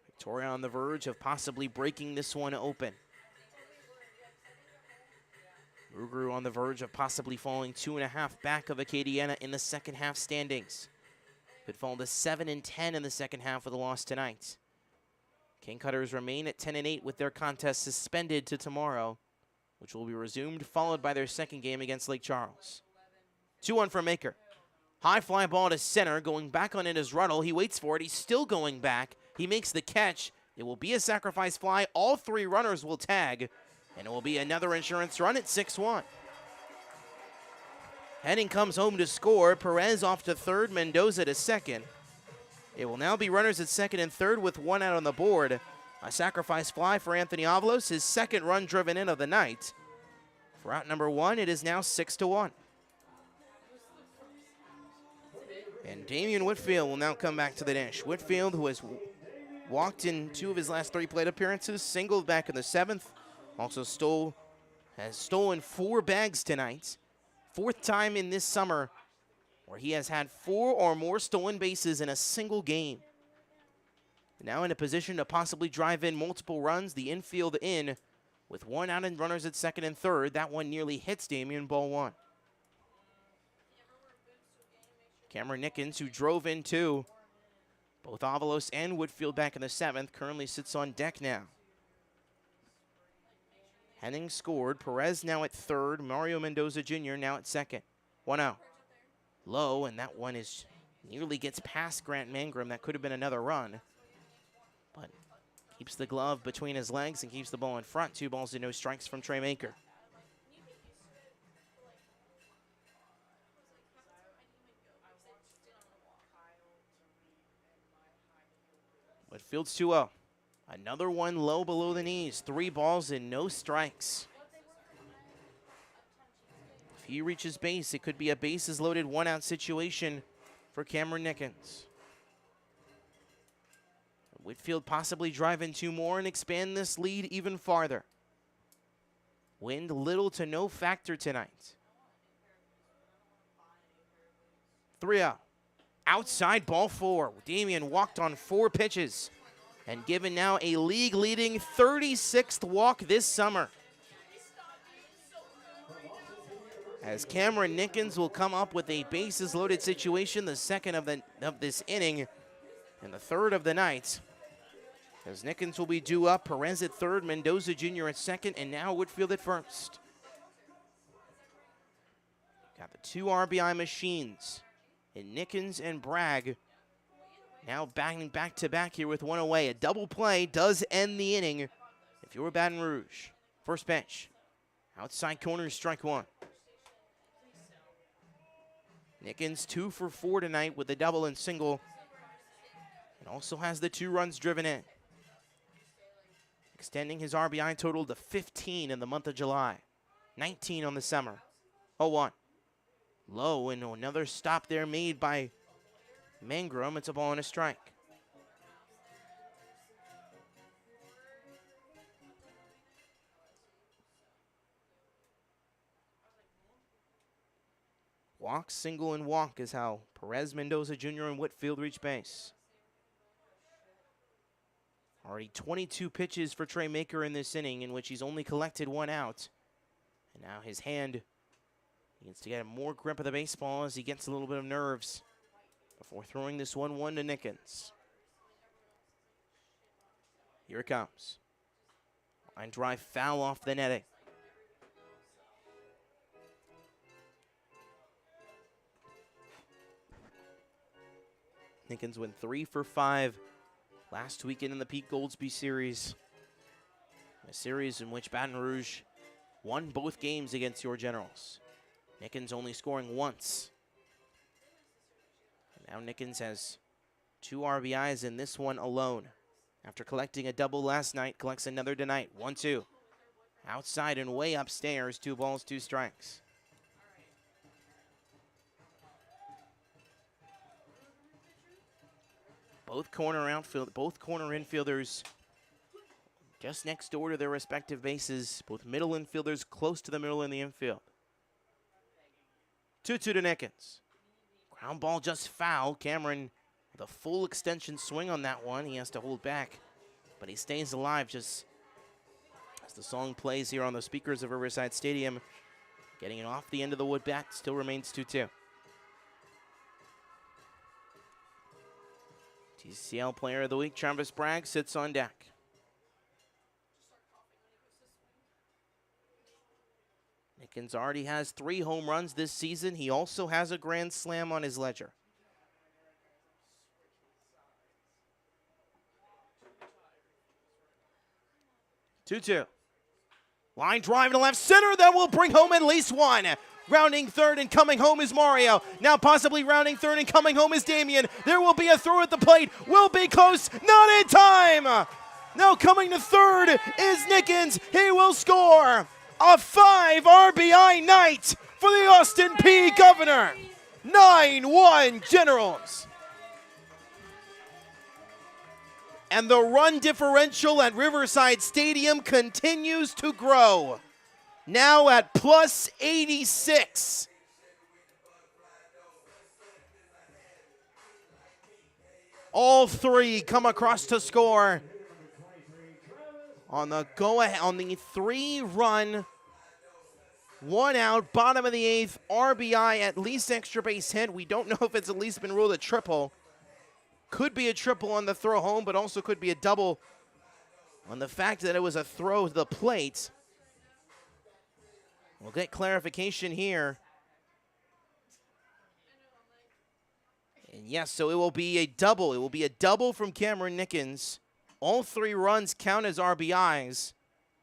Victoria on the verge of possibly breaking this one open. Rougarou on the verge of possibly falling 2.5 back of Acadiana in the second half standings. Could fall to 7-10 in the second half with a loss tonight. King Cutters remain at 10-8 with their contest suspended to tomorrow, which will be resumed, followed by their second game against Lake Charles. 2-1 for Maker. High fly ball to center, going back on it is Ruddle. He waits for it. He's still going back. He makes the catch. It will be a sacrifice fly. All 3 runners will tag, and it will be another insurance run at 6-1. Henning comes home to score. Perez off to third, Mendoza to second. It will now be runners at second and third with 1 out on the board. A sacrifice fly for Anthony Avalos, his second run driven in of the night. For out number 1, it is now 6-1. And Damian Whitfield will now come back to the dish. Whitfield, who has walked in 2 of his last 3 plate appearances, singled back in the 7th, also has stolen 4 bags tonight. 4th time in this summer where he has had 4 or more stolen bases in a single game. Now in a position to possibly drive in multiple runs, the infield in with 1 out and runners at second and third. That one nearly hits Damian, ball 1. Cameron Nickens, who drove in 2. Both Avalos and Whitfield back in the 7th, currently sits on deck now. Henning scored. Perez now at third. Mario Mendoza Jr. now at second. 1-0. Low, and that one is nearly gets past Grant Mangrum. That could have been another run. But keeps the glove between his legs and keeps the ball in front. 2 balls and no strikes from Trey Maker. Whitfield's 2-0. Another one low below the knees. 3 balls and no strikes. If he reaches base, it could be a bases loaded 1 out situation for Cameron Nickens. Whitfield possibly drive in 2 more and expand this lead even farther. Wind little to no factor tonight. 3-0. Outside ball 4. Damian walked on 4 pitches and given now a league-leading 36th walk this summer. As Cameron Nickens will come up with a bases-loaded situation, the second of this inning and the 3rd of the night. As Nickens will be due up, Perez at third, Mendoza Jr. at second, and now Whitfield at first. Got the 2 RBI machines in Nickens and Bragg. Now banging back-to-back here with 1 away. A double play does end the inning if you're Baton Rouge. First pitch. Outside corner, strike 1. Nickens 2 for 4 tonight with a double and single. and also has the 2 runs driven in, extending his RBI total to 15 in the month of July, 19 on the summer. 0-1. Low, and another stop there made by Mangrum. It's a ball and a strike. Walk, single, and walk is how Perez, Mendoza Jr., and Whitfield reach base. Already 22 pitches for Trey Maker in this inning, in which he's only collected 1 out. And now his hand needs to get more grip of the baseball as he gets a little bit of nerves before throwing this 1-1 to Nickens. Here it comes. Line drive foul off the netting. Nickens went 3 for 5 last weekend in the Pete Goldsby series. A series in which Baton Rouge won both games against your Generals. Nickens only scoring once. And now Nickens has 2 RBIs in this one alone. After collecting a double last night, collects another tonight. 1-2. Outside and way upstairs, 2 balls, 2 strikes. Both corner infielders just next door to their respective bases. Both middle infielders close to the middle in the infield. 2-2 to Nickens. Ground ball just foul. Cameron with a full extension swing on that one. He has to hold back, but he stays alive just as the song plays here on the speakers of Riverside Stadium. Getting it off the end of the wood bat. Still remains 2-2. TCL Player of the Week, Travis Bragg, sits on deck. Nickens already has 3 home runs this season. He also has a grand slam on his ledger. Two-two. Line drive to left center. That will bring home at least 1. Rounding third and coming home is Mario. Now possibly rounding third and coming home is Damian. There will be a throw at the plate. Will be close. Not in time. Now coming to third is Nickens. He will score. A 5 RBI night for the Austin P. Governor. 9-1 Generals. And the run differential at Riverside Stadium continues to grow. Now at plus 86. All 3 come across to score on the go-ahead on the 3-run, 1 out, bottom of the 8th, RBI, at least extra base hit. We don't know if it's at least been ruled a triple. Could be a triple on the throw home, but also could be a double on the fact that it was a throw to the plate. We'll get clarification here. And yes, so it will be a double. It will be a double from Cameron Nickens. All 3 runs count as RBIs.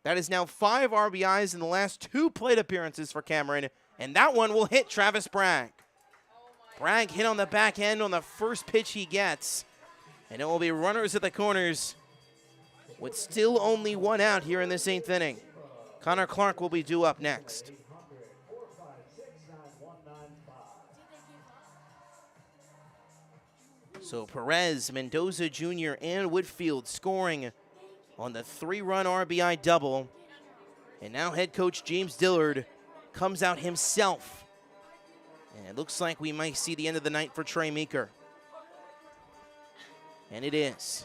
That is now 5 RBIs in the last 2 plate appearances for Cameron. And that one will hit Travis Bragg. Bragg hit on the back end on the first pitch he gets. And it will be runners at the corners with still only 1 out here in this 8th inning. Connor Clark will be due up next. So Perez, Mendoza Jr., and Whitfield scoring on the 3-run RBI double. And now head coach James Dillard comes out himself. And it looks like we might see the end of the night for Trey Meeker. And it is.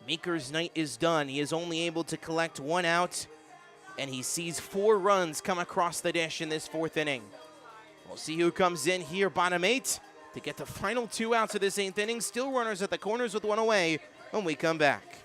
Meeker's night is done. He is only able to collect 1 out. And he sees 4 runs come across the dish in this 4th inning. We'll see who comes in here, bottom 8, to get the final 2 outs of this 8th inning. Still runners at the corners with 1 away when we come back.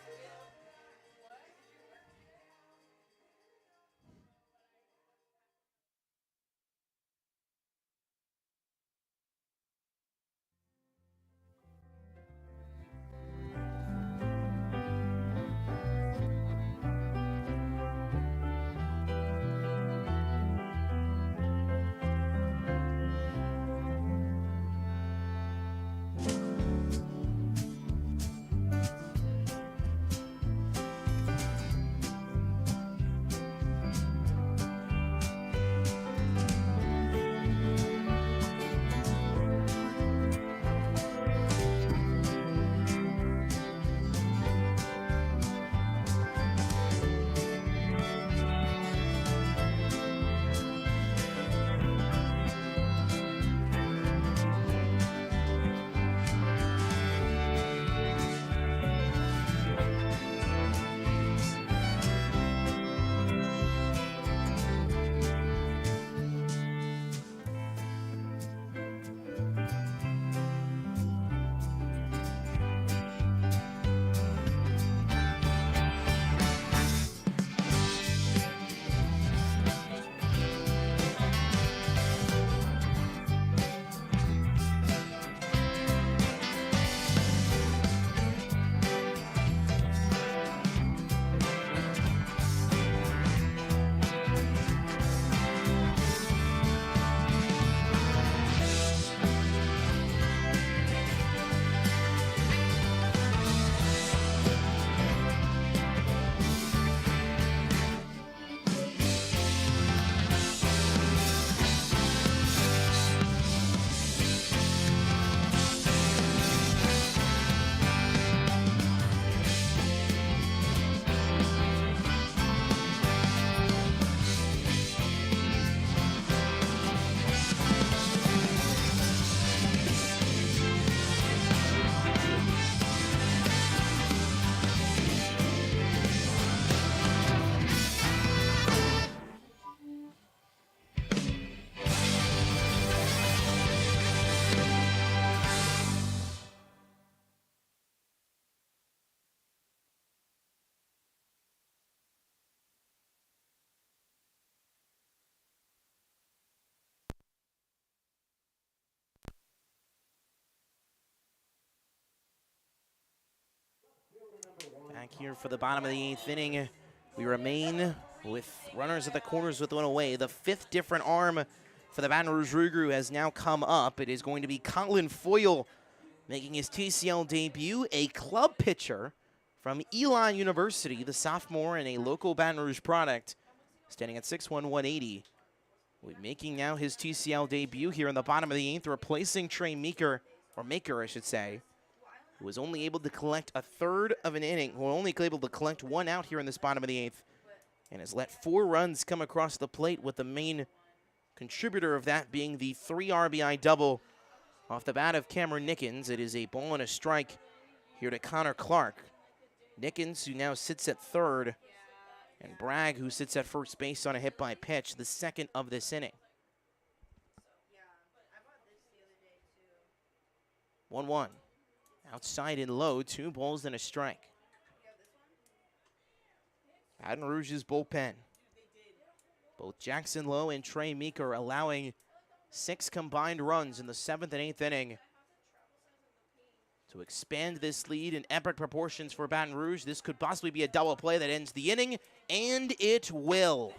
Back here for the bottom of the 8th inning. We remain with runners at the corners with one away. The 5th different arm for the Baton Rouge Rougarou has now come up. It is going to be Colin Foyle making his TCL debut, a club pitcher from Elon University, the sophomore and a local Baton Rouge product, standing at 6'1", 180. Making now his TCL debut here in the bottom of the 8th, replacing Trey Meeker, or Maker, I should say, who was only able to collect a third of an inning, who only able to collect 1 out here in this bottom of the 8th, and has let 4 runs come across the plate, with the main contributor of that being the 3 RBI double off the bat of Cameron Nickens. It is a ball and a strike here to Connor Clark. Nickens, who now sits at third, and Bragg, who sits at first base on a hit by pitch, the 2nd of this inning. 1-1. Outside and low, 2 balls and a strike. Baton Rouge's bullpen. Both Jackson Lowe and Trey Meeker allowing 6 combined runs in the 7th and 8th inning to expand this lead in epic proportions for Baton Rouge. This could possibly be a double play that ends the inning, and it will.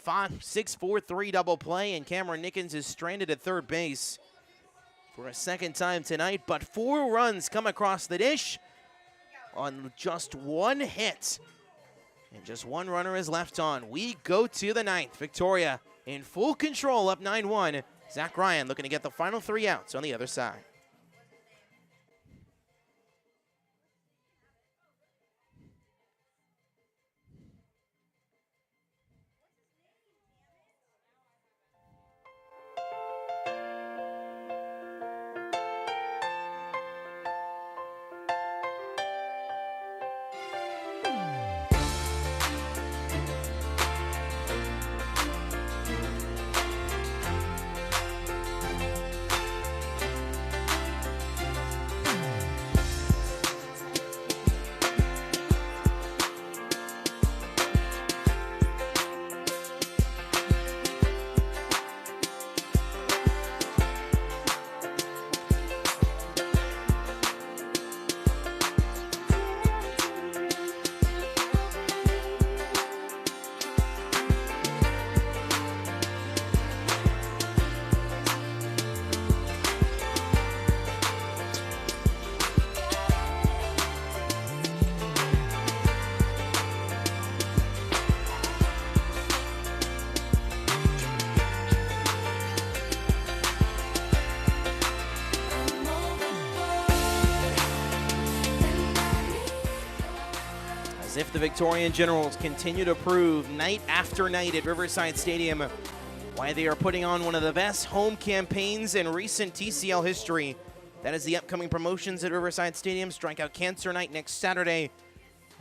6-4-3 double play, and Cameron Nickens is stranded at third base for a 2nd time tonight, but 4 runs come across the dish on just 1 hit, and just 1 runner is left on. We go to the 9th. Victoria in full control, up 9-1. Zach Ryan looking to get the final 3 outs on the other side. As if the Victorian Generals continue to prove night after night at Riverside Stadium why they are putting on one of the best home campaigns in recent TCL history. That is the upcoming promotions at Riverside Stadium. Strikeout Cancer Night next Saturday,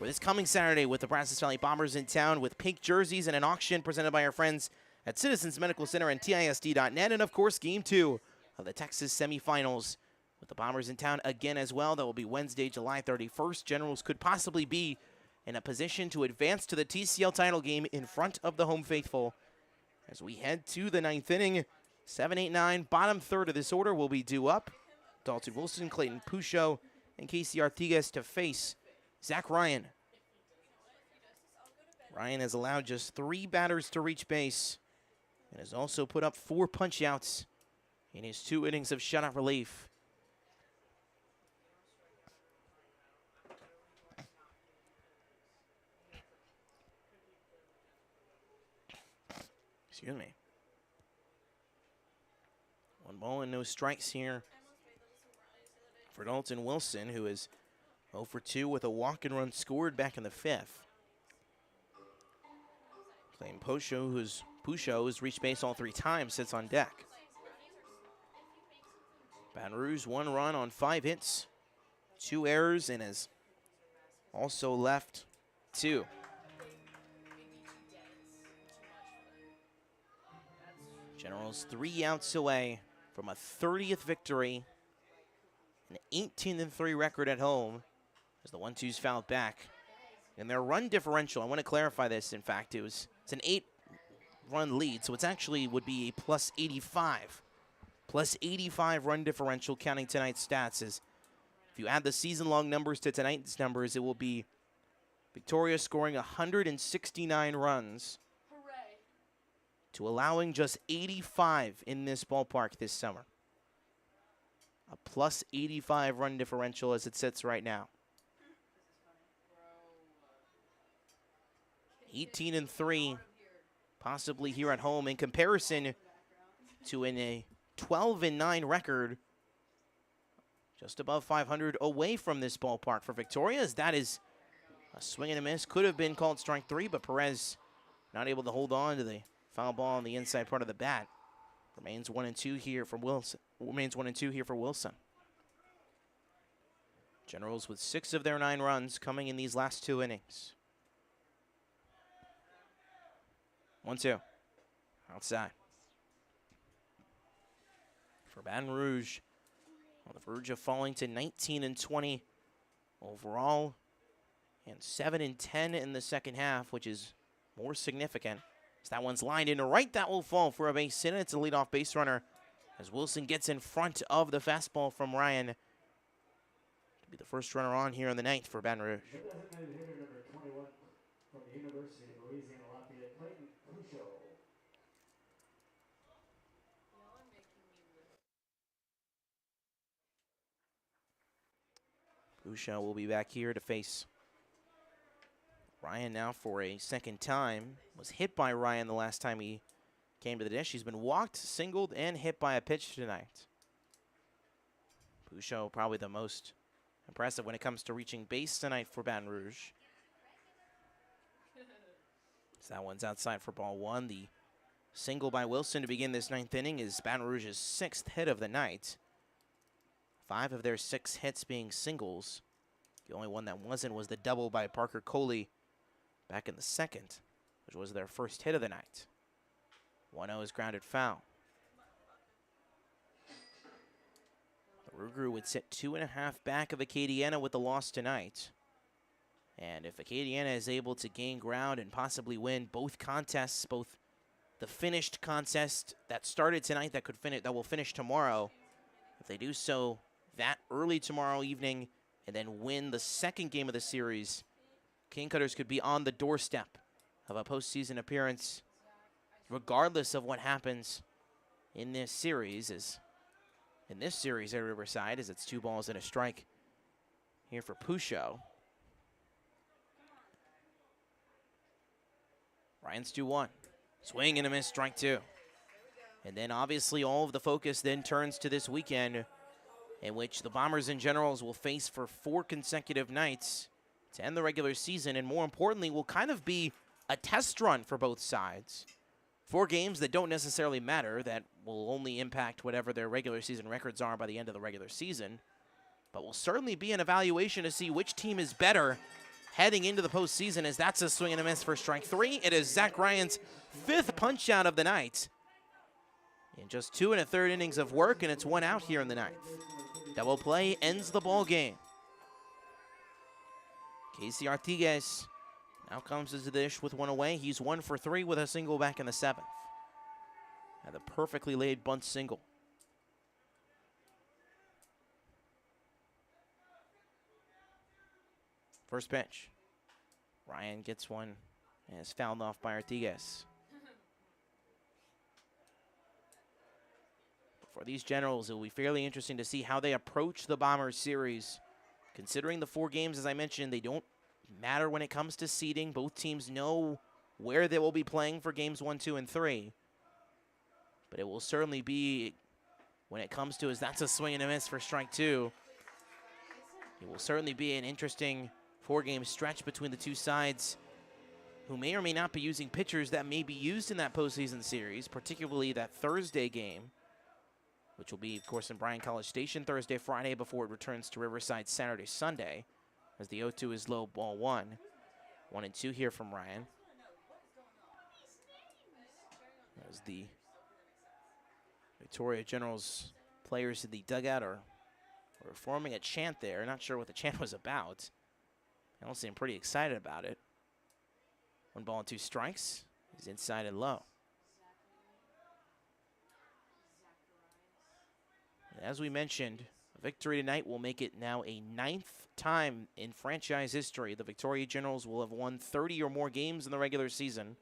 or this coming Saturday, with the Brazos Valley Bombers in town with pink jerseys and an auction presented by our friends at Citizens Medical Center and TISD.net. And, of course, Game 2 of the Texas semifinals with the Bombers in town again as well. That will be Wednesday, July 31st. Generals could possibly be in a position to advance to the TCL title game in front of the home faithful. As we head to the 9th inning, 7-8-9, bottom third of this order will be due up. Dalton Wilson, Clayton Pucho, and Casey Artigas to face Zach Ryan. Ryan has allowed just 3 batters to reach base and has also put up 4 punch-outs in his 2 innings of shutout relief. Excuse me. 1 ball and no strikes here for Dalton Wilson, who is 0 for 2 with a walk and run scored back in the 5th. Playing Pucho, who's reached base all 3 times, sits on deck. Baton Rouge 1 run on 5 hits, 2 errors, and has also left 2. Generals 3 outs away from a 30th victory, an 18-3 record at home as the 1-2's fouled back. And their run differential, I want to clarify this, in fact, it's an 8-run lead, so it's actually would be a plus 85. Plus 85 run differential counting tonight's stats. As if you add the season-long numbers to tonight's numbers, it will be Victoria scoring 169 runs to allowing just 85 in this ballpark this summer. A plus 85 run differential as it sits right now. 18-3, possibly here at home in comparison to a 12-9 record, just above 500 away from this ballpark for Victoria, as that is a swing and a miss. Could have been called strike 3, but Perez not able to hold on to the foul ball on the inside part of the bat. Remains 1-2 here for Wilson. Generals with 6 of their 9 runs coming in these last 2 innings. 1-2. Outside. For Baton Rouge, on the verge of falling to 19-20 overall, and 7-10 in the second half, which is more significant. As that one's lined into right, that will fall for a base hit. It's a leadoff base runner as Wilson gets in front of the fastball from Ryan to be the first runner on here in the ninth for Baton Rouge. Designated hitter number 21 from the University of Louisiana Lafayette, Clayton Rouge. Rouge will be back here to face Ryan now for a second time. Was hit by Ryan the last time he came to the dish. He's been walked, singled, and hit by a pitch tonight. Pouchot probably the most impressive when it comes to reaching base tonight for Baton Rouge. So that one's outside for ball 1. The single by Wilson to begin this 9th inning is Baton Rouge's 6th hit of the night. 5 of their 6 hits being singles. The only one that wasn't was the double by Parker Coley back in the 2nd, which was their first hit of the night. 1-0 is grounded foul. The Rougarou would sit 2.5 back of Acadiana with the loss tonight. And if Acadiana is able to gain ground and possibly win both contests, both the finished contest that started tonight that will finish tomorrow, if they do so that early tomorrow evening and then win the second game of the series, King Cutters could be on the doorstep of a postseason appearance, regardless of what happens in this series. At Riverside, as it's 2 balls and a strike here for Pouchot. Ryan's 2-1. Swing and a miss, strike 2. And then obviously all of the focus then turns to this weekend, in which the Bombers and Generals will face for 4 consecutive nights to end the regular season, and more importantly, will kind of be a test run for both sides. 4 games that don't necessarily matter, that will only impact whatever their regular season records are by the end of the regular season, but will certainly be an evaluation to see which team is better heading into the postseason, as that's a swing and a miss for strike 3. It is Zach Ryan's 5th punch out of the night in just 2 1/3 innings of work, and it's 1 out here in the 9th. Double play ends the ball game. Casey Artigues now comes to the dish with 1 away. He's 1 for 3 with a single back in the 7th. And the perfectly laid bunt single. First pitch. Ryan gets one and is fouled off by Artigues. For these Generals, it will be fairly interesting to see how they approach the Bombers series. Considering the 4 games, as I mentioned, they don't matter when it comes to seeding. Both teams know where they will be playing for games 1, 2, and 3. But it will certainly be, when it comes to, as that's a swing and a miss for strike 2, it will certainly be an interesting 4-game stretch between the 2 sides, who may or may not be using pitchers that may be used in that postseason series, particularly that Thursday game, which will be, of course, in Bryan College Station Thursday, Friday, before it returns to Riverside Saturday, Sunday, as the 0-2 is low, ball 1. 1-2 here from Ryan. As the Victoria Generals players in the dugout are forming a chant there. Not sure what the chant was about. They all seem pretty excited about it. 1 ball and 2 strikes. He's inside and low. As we mentioned, a Victory tonight will make it now a 9th time in franchise history. The Victoria Generals will have won 30 or more games in the regular season.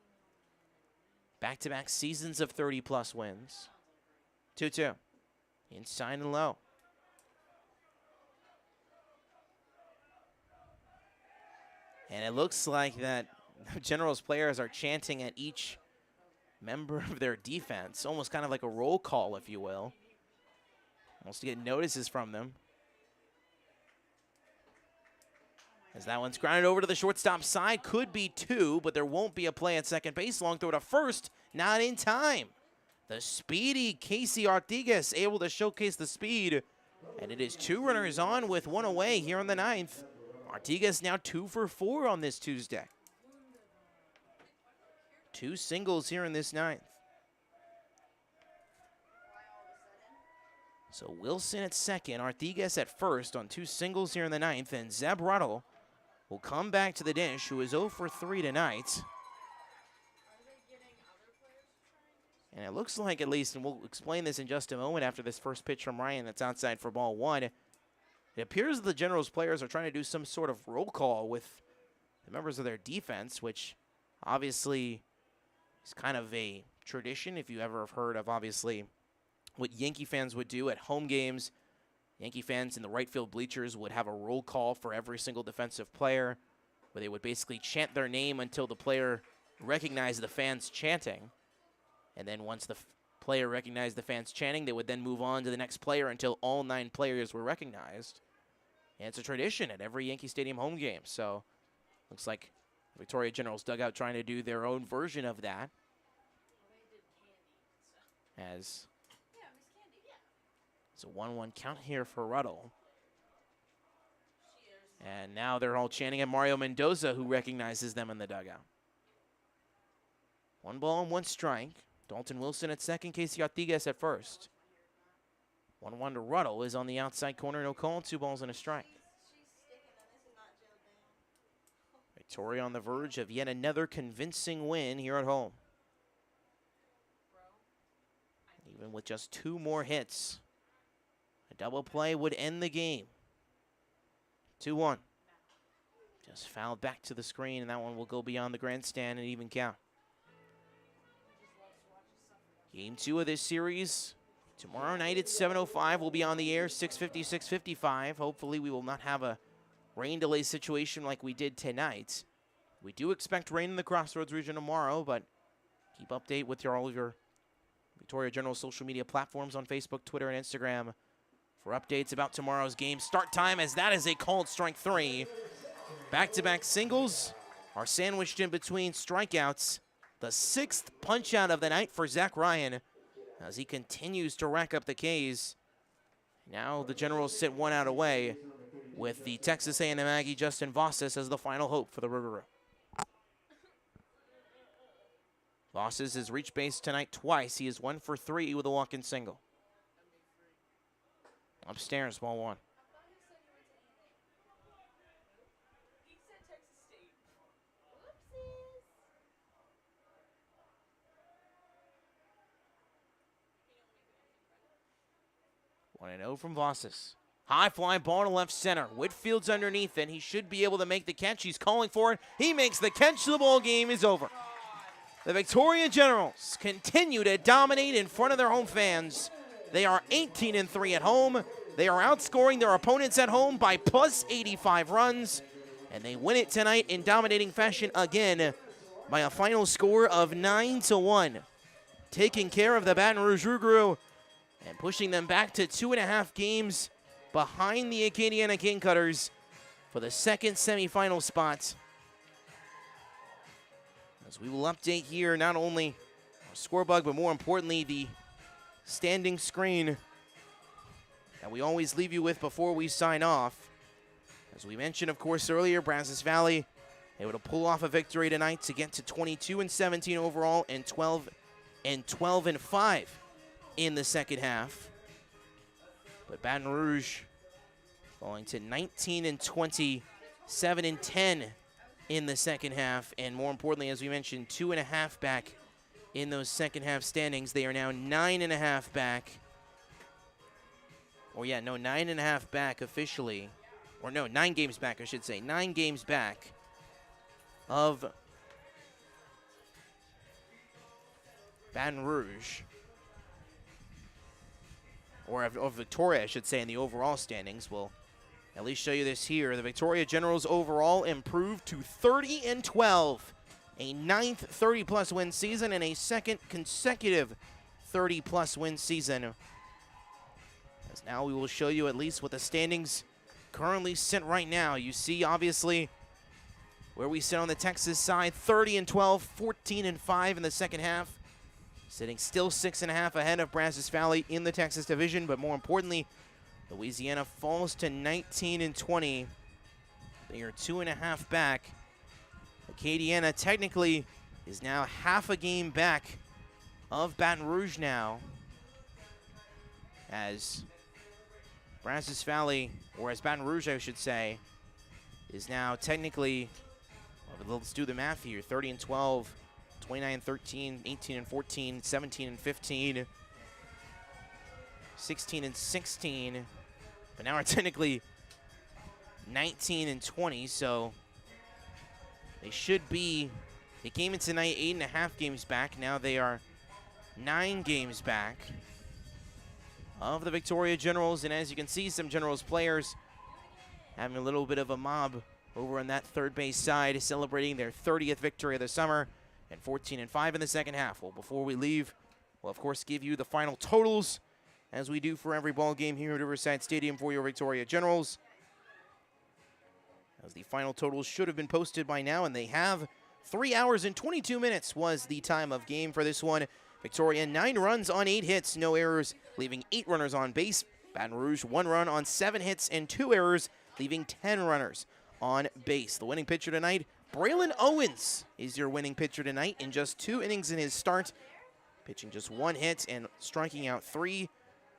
Back-to-back seasons of 30-plus wins. 2-2. Inside and low. And it looks like that Generals players are chanting at each member of their defense, almost kind of like a roll call, if you will. Almost to get notices from them. As that one's grounded over to the shortstop side. Could be 2, but there won't be a play at second base. Long throw to first, not in time. The speedy Casey Artigas able to showcase the speed. And it is 2 runners on with 1 away here in the 9th. Artigas now 2 for 4 on this Tuesday. 2 singles here in this 9th. So Wilson at second, Artigas at first on 2 singles here in the 9th, and Zeb Ruddle will come back to the dish, who is 0 for 3 tonight. And it looks like, at least, and we'll explain this in just a moment after this first pitch from Ryan that's outside for ball 1, it appears the Generals players are trying to do some sort of roll call with the members of their defense, which obviously is kind of a tradition, if you ever have heard of, obviously, what Yankee fans would do at home games. Yankee fans in the right field bleachers would have a roll call for every single defensive player, where they would basically chant their name until the player recognized the fans chanting. And then once the player recognized the fans chanting, they would then move on to the next player until all 9 players were recognized. And it's a tradition at every Yankee Stadium home game. So looks like Victoria Generals dugout trying to do their own version of that. As it's a 1-1 count here for Ruddle. And now they're all chanting at Mario Mendoza, who recognizes them in the dugout. 1 ball and 1 strike. Dalton Wilson at second, Casey Artigas at first. 1-1 to Ruddle is on the outside corner, no call, 2 balls and a strike. Victoria on the verge of yet another convincing win here at home. Even with just 2 more hits, a double play would end the game. 2-1. Just fouled back to the screen, and that one will go beyond the grandstand and even count. Game 2 of this series, tomorrow night at 7:05. We'll be on the air, 6:50, 6:55. Hopefully we will not have a rain delay situation like we did tonight. We do expect rain in the Crossroads region tomorrow, but keep update with all of your Victoria General social media platforms on Facebook, Twitter, and Instagram for updates about tomorrow's game. Start time, as that is a called strike 3. Back-to-back singles are sandwiched in between strikeouts. The 6th punch-out of the night for Zach Ryan as he continues to rack up the Ks. Now the Generals sit 1 out away with the Texas A&M Aggie Justin Vosses as the final hope for the Rougarou. Vosses has reached base tonight twice. He is 1 for 3 with a walk-in single. Upstairs, ball 1. One and 0 from Vosses. High fly ball to left center. Whitfield's underneath, and he should be able to make the catch. He's calling for it. He makes the catch. The ball game is over. The Victoria Generals continue to dominate in front of their home fans. They are 18-3 at home. They are outscoring their opponents at home by plus 85 runs. And they win it tonight in dominating fashion again by a final score of 9-1. Taking care of the Baton Rouge Rougarou and pushing them back to 2.5 games behind the Acadiana King Cutters for the second semifinal spot. As we will update here not only our scorebug, but more importantly, the standing screen that we always leave you with before we sign off. As we mentioned, of course, earlier, Brazos Valley able to pull off a victory tonight to get to 22-17 overall and 12-5 in the second half. But Baton Rouge falling to 19-20, 7-10 in the second half. And more importantly, as we mentioned, 2.5 back in those second half standings. They are now 9.5 back Or yeah, no, 9.5 back officially. Or no, 9 games back, I should say. 9 games back of Baton Rouge. Or of Victoria, I should say, in the overall standings. We'll at least show you this here. The Victoria Generals overall improved to 30-12. A 9th 30-plus win season and a 2nd consecutive 30-plus win season. As now we will show you at least what the standings currently sit right now. You see, obviously, where we sit on the Texas side, 30-12, 14-5 in the second half. Sitting still 6.5 ahead of Brazos Valley in the Texas division, but more importantly, Louisiana falls to 19-20. They are 2.5 back. Acadiana technically is now half a game back of Baton Rouge now, as Brazos Valley, or as Baton Rouge, I should say, is now technically, well, let's do the math here, 30-12, 29-13, 18-14, 17-15, 16-16, but now we're technically 19-20, so they should be, they came in tonight 8.5 games back. Now they are 9 games back of the Victoria Generals, and as you can see, some Generals players having a little bit of a mob over on that third base side, celebrating their 30th victory of the summer, and 14-5 in the second half. Well, before we leave, we'll of course give you the final totals, as we do for every ball game here at Riverside Stadium for your Victoria Generals. As the final totals should have been posted by now, and they have. 3 hours and 22 minutes was the time of game for this one. Victoria, 9 runs on 8 hits, no errors, leaving 8 runners on base. Baton Rouge, 1 run on 7 hits and 2 errors, leaving 10 runners on base. The winning pitcher tonight, Braylon Owens, is your winning pitcher tonight in just 2 innings in his start, pitching just 1 hit and striking out 3.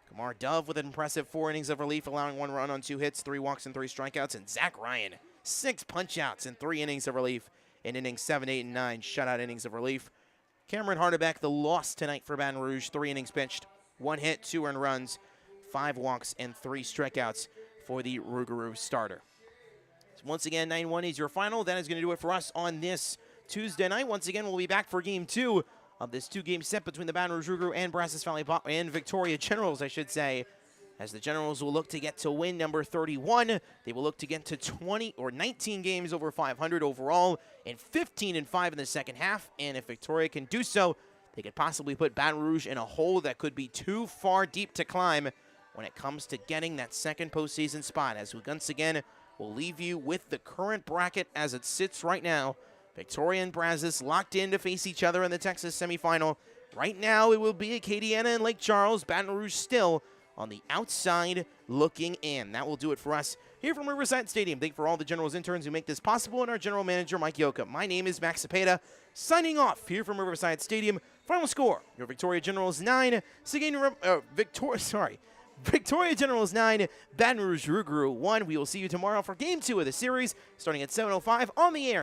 Kamar Dove with an impressive 4 innings of relief, allowing 1 run on 2 hits, 3 walks, and 3 strikeouts. And Zach Ryan, 6 punch-outs and 3 innings of relief in innings 7, 8, and 9 shutout innings of relief. Cameron Hardebeck, the loss tonight for Baton Rouge, 3 innings pitched, 1 hit, 2 earned runs, 5 walks, and 3 strikeouts for the Rougarou starter. So once again, 9-1 is your final. That is going to do it for us on this Tuesday night. Once again, we'll be back for Game 2 of this 2-game set between the Baton Rouge Rougarou and Brazos Valley and Victoria Generals, I should say. As the Generals will look to get to win number 31. They will look to get to 20 or 19 games over 500 overall and 15-5 in the second half. And if Victoria can do so, they could possibly put Baton Rouge in a hole that could be too far deep to climb when it comes to getting that second postseason spot. As we once again will leave you with the current bracket as it sits right now. Victoria and Brazos locked in to face each other in the Texas semifinal. Right now it will be Acadiana and Lake Charles. Baton Rouge still on the outside looking in. That will do it for us here from Riverside Stadium. Thank you for all the Generals interns who make this possible, and our General Manager, Mike Yoka. My name is Max Cepeda, signing off here from Riverside Stadium. Final score, your Victoria Generals 9, Victoria Generals 9, Baton Rouge Rougarou 1. We will see you tomorrow for Game 2 of the series, starting at 7:05 on the air.